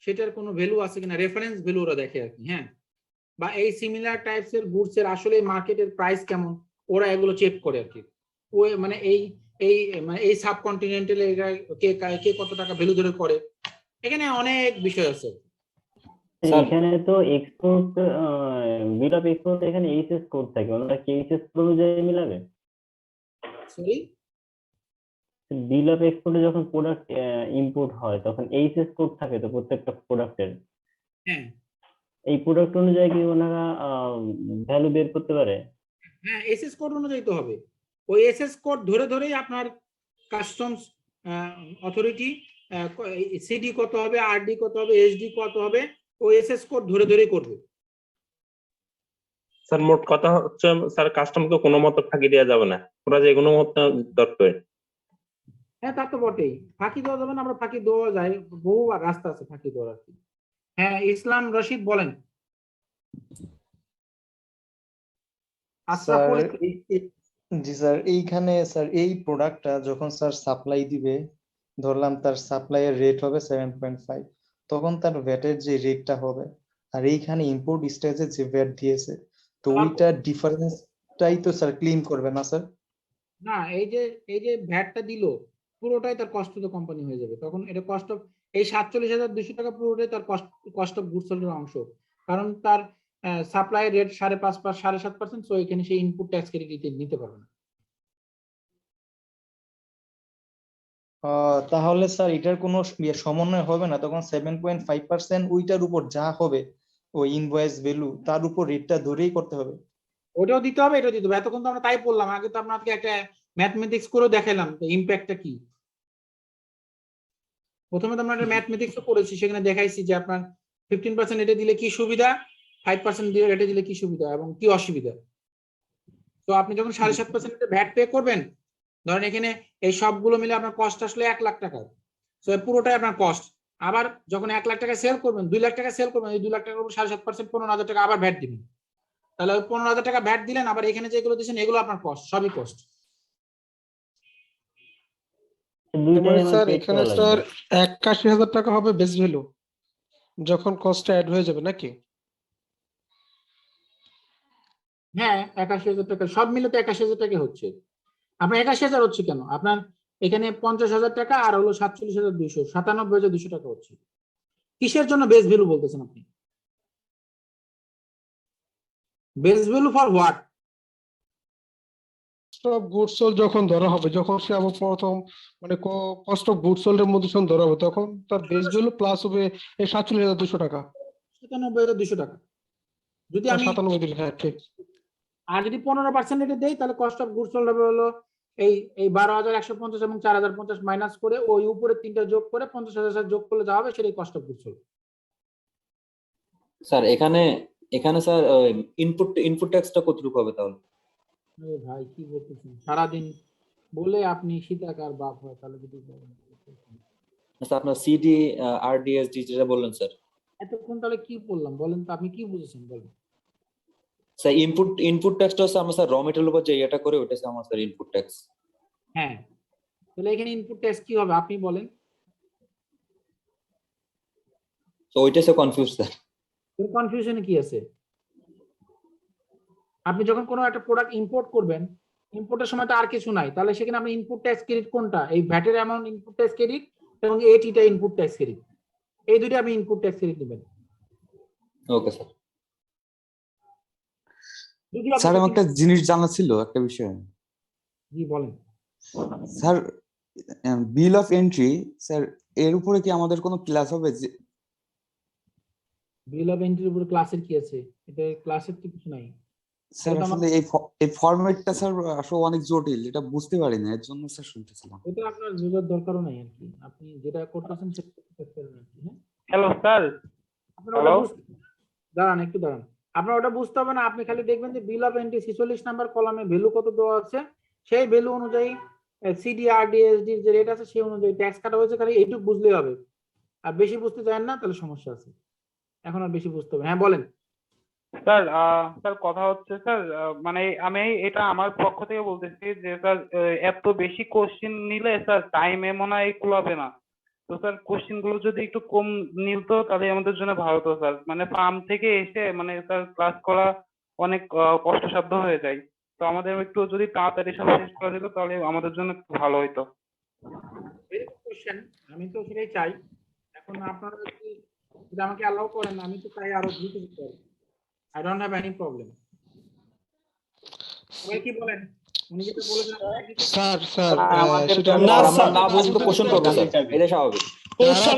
সেটার কোনো ভ্যালু আছে কিনা, রেফারেন্স ভ্যালু ওরা দেখে আর কি। হ্যাঁ, বা এই সিমিলার টাইপস এর গুডস এর আসলে মার্কেটের প্রাইস কেমন, ওরা এগুলো চেক করে আর কি। ওই মানে এই সাবকন্টিনেন্টাল কে কত টাকা ভ্যালু ধরে করে, এখানে অনেক বিষয় আছে। এখানে তো এক্সপোর্ট বিল অফ এক্সপোর্ট এখানে এইচএস কোড থাকে, ওনারা কি এইচএস কোড অনুযায়ী মিলাবে? সরি, বিল অফ এক্সপোর্টে যখন প্রোডাক্ট ইম্পোর্ট হয় তখন এইচএস কোড থাকে তো প্রত্যেকটা প্রোডাক্টের। হ্যাঁ, এই প্রোডাক্ট অনুযায়ী কি ওনারা ভ্যালু বের করতে পারে? হ্যাঁ, এসএস কোড অনুযায়ী তো হবে। ওই এসএস কোড ধরে ধরেই আপনার কাস্টমস অথরিটি সিডি কত হবে, আরডি কত হবে, এসডি কত হবে, ওই এসএস কোড ধরে ধরেই করবে। স্যার মোট কথা হচ্ছে স্যার কাস্টমারকে কোনো মতো ফাঁকি দেওয়া যাবে না, ওরা যে কোনো মতো দরকার। হ্যাঁ, তা তো বটেই, ফাঁকি দেওয়া যাবে না, আমরা ফাঁকি দেওয়া যায়, বহু রাস্তা আছে ফাঁকি দেওয়ার আর কি। হ্যাঁ, ইসলাম রশিদ বলেন। স্যার জি স্যার, এইখানে স্যার এই প্রোডাক্টটা যখন স্যার সাপ্লাই দিবে, ধরলাম তার সাপ্লাইয়ের রেট হবে 7.5, তখন তার ভ্যাটের যে রেটটা হবে আর এইখানে ইম্পোর্ট স্টেজে যে ভ্যাট দিয়েছে, তো ওইটা ডিফারেন্সটাই তো স্যার ক্লেম করবে না স্যার? না, এই যে ভ্যাটটা দিল পুরোটাই তার কস্ট টু দ্য কোম্পানি হয়ে যাবে, তখন এটা কস্ট অফ এই 47,200 টাকা পুরোটাই তার কস্ট অফ গুডস সোল্ড এর অংশ, কারণ তার সাপ্লাই রেট 5.5 7.5%, সো এখানে সেই ইনপুট ট্যাক্স ক্রেডিট নিতে পারবে না। তাহলে স্যার এটার কোনো সমন্বয় হবে না, তখন 7.5% ওইটার উপর যা হবে ওই ইনভয়েস ভ্যালু তার উপর রেটটা ধরেই করতে হবে? ওটাও দিতে হবে, এটাও দিতে হবে। এতক্ষণ তো আমরা তাই বললাম, আগে তো আপনাকে একটা ম্যাথমেটিক্স করে দেখালাম ইমপ্যাক্টটা কি। প্রথমে তো আমরা একটা ম্যাথমেটিক্স করেছি, সেখানে দেখাইছি যে আপনার 15% রেটে দিলে কি সুবিধা, 5% রেটে দিলে কি সুবিধা এবং কি অসুবিধা। তো আপনি যখন 7.5% ভ্যাট পে করবেন, ধরেন এখানে এই সবগুলো মিলে আপনার কস্ট আসলে 1 লাখ টাকা, তো পুরোটাই আপনার কস্ট। আবার যখন 1 লাখ টাকা সেল করবেন, 2 লাখ টাকা সেল করবেন, এই 2 লাখ টাকার উপর 7.5% 15,000 টাকা আবার ভ্যাট দিবেন, তাহলে 15,000 টাকা ভ্যাট দিলেন, আবার এখানে যেগুলো দিচ্ছেন এগুলো আপনার কস্ট, সবই কস্ট। স্যার এখানে স্যার 81,000 টাকা হবে বেস ভ্যালু যখন কস্টটা অ্যাড হয়ে যাবে নাকি? হ্যাঁ, 81,000 টাকা সব মিলে তো 81,000 টাকা হচ্ছে। আপনার 81,000 হচ্ছে কেন, আপনার এখানে 50,000 টাকা আর হলো 47,200, 97,200 টাকা হচ্ছে। কিসের জন্য বেস ভ্যালু বলতেছেন আপনি? Base value for what? Cost of goods sold যখন ধরা হবে, যখন সে আবার প্রথম মানে কস্ট অফ গুডস সোল্ড এর মধ্যে যখন ধরা হবে, তখন তার বেস ভ্যালু প্লাস হবে এই 47,200 টাকা, 97,200 টাকা। যদি আমি 97 দিলে, হ্যাঁ ঠিক। আর যদি 15% রেটে দেই, তাহলে কস্ট অফ গুডস সোল্ড হবে হলো এই 12,150 এবং 4,050 মাইনাস করে ওই উপরে তিনটা যোগ করে 50,000 যোগ করলে যা হবে সেটাই cost of goods sold. Sir এখানে স্যার ইনপুট ট্যাক্সটা কতটুকু হবে তাহলে? ভাই কি বলতেছেন, সারাদিন বলে আপনি সীতাকার বাপ হয়, তাহলে যদি আচ্ছা, আপনার সিডি আরডিএসডি যেটা বললেন স্যার, এতক্ষণ তাহলে কি বললাম বলেন তো, আপনি কি বুঝেছেন বলেন? স্যার ইনপুট ট্যাক্সটা হচ্ছে আমরা স্যার র মেটেরিয়ালের উপর যে এটা করে ওটা হচ্ছে আমার স্যার ইনপুট ট্যাক্স। হ্যাঁ, তাহলে এখানে ইনপুট ট্যাক্স কি হবে আপনি বলেন? তো ওইটা সে কনফিউজ স্যার। কনফিউশনে কি আছে? আপনি যখন কোনো একটা প্রোডাক্ট ইম্পোর্ট করবেন, ইম্পোর্টের সময় তো আর কিছু নাই, তাহলে সেখানে আপনি ইনপুট ট্যাক্স ক্রেডিট কোনটা, এই ভ্যাটের অ্যামাউন্ট ইনপুট ট্যাক্স ক্রেডিট এবং এটিটা ইনপুট ট্যাক্স ক্রেডিট, এই দুটো আপনি ইনপুট ট্যাক্স ক্রেডিট নেবেন। Okay sir. স্যার আমার একটা জিনিস জানা ছিল, একটা বিষয়। জি বলেন। Sir bill of entry sir এর উপরে কি আমাদের কোনো ক্লাস হবে যে বিল অফ এন্ট্রির উপর ক্লাসের কি আছে? এটা ক্লাসের তো কিছু নাই। স্যার এটা আসলে এই ফরম্যাটটা স্যার আসলে অনেক জটিল, এটা বুঝতে পারি না, এর জন্য স্যার শুনতেছিলাম। এটা আপনার বোঝার দরকারও নাই আর কি, আপনি যেটা করতেছেন সেটা করতে পারেন আর কি। হ্যাঁ, হ্যালো স্যার। আপনার ওটা দাঁড়ান একটু দাঁড়ান, আপনার ওটা বুঝতে হবে না, আপনি খালি দেখবেন যে বিল অফ এন্ট্রি 46 নাম্বার কলামে ভ্যালু কত দেওয়া আছে, সেই ভ্যালু অনুযায়ী সিডিআরডিএসডি যে রেট আছে সেই অনুযায়ী ট্যাক্স কাটা হয়েছে, খালি এইটুকু বুঝলেই হবে। আর বেশি বুঝতে চান না তাহলে সমস্যা আছে, এখন আর বেশি বুঝতে হবে। হ্যাঁ বলেন। স্যার স্যার কথা হচ্ছে স্যার, মানে আমি এটা আমার পক্ষ থেকে বলতেছি যে স্যার এত বেশি কোশ্চেন নিলে স্যার টাইমে মনে হয় কুলাবে না। তো স্যার কোশ্চেন গুলো যদি একটু কম নিত তাহলে আমাদের জন্য ভালো হতো স্যার। মানে ফার্ম থেকে এসে মানে স্যার ক্লাস করা অনেক কষ্টসাধ্য হয়ে যায়। তো আমাদের একটু যদি তাড়াতাড়ি সব শেষ করা যেত তাহলে আমাদের জন্য একটু ভালো হতো। ভেরি গুড কোশ্চেন, আমি তো সেটাই চাই। এখন আপনারা যদি এটা আমাকে অ্যালাউ করেন, আমি তো চাই আরো দ্রুত করতে পারি। I don't have any problem. সবাই কি বলেন? উনি যেটা বলেছেন স্যার সেটা আমরা না বুঝলে কোশ্চেন করবো স্যার, এটা স্বাভাবিক। স্যার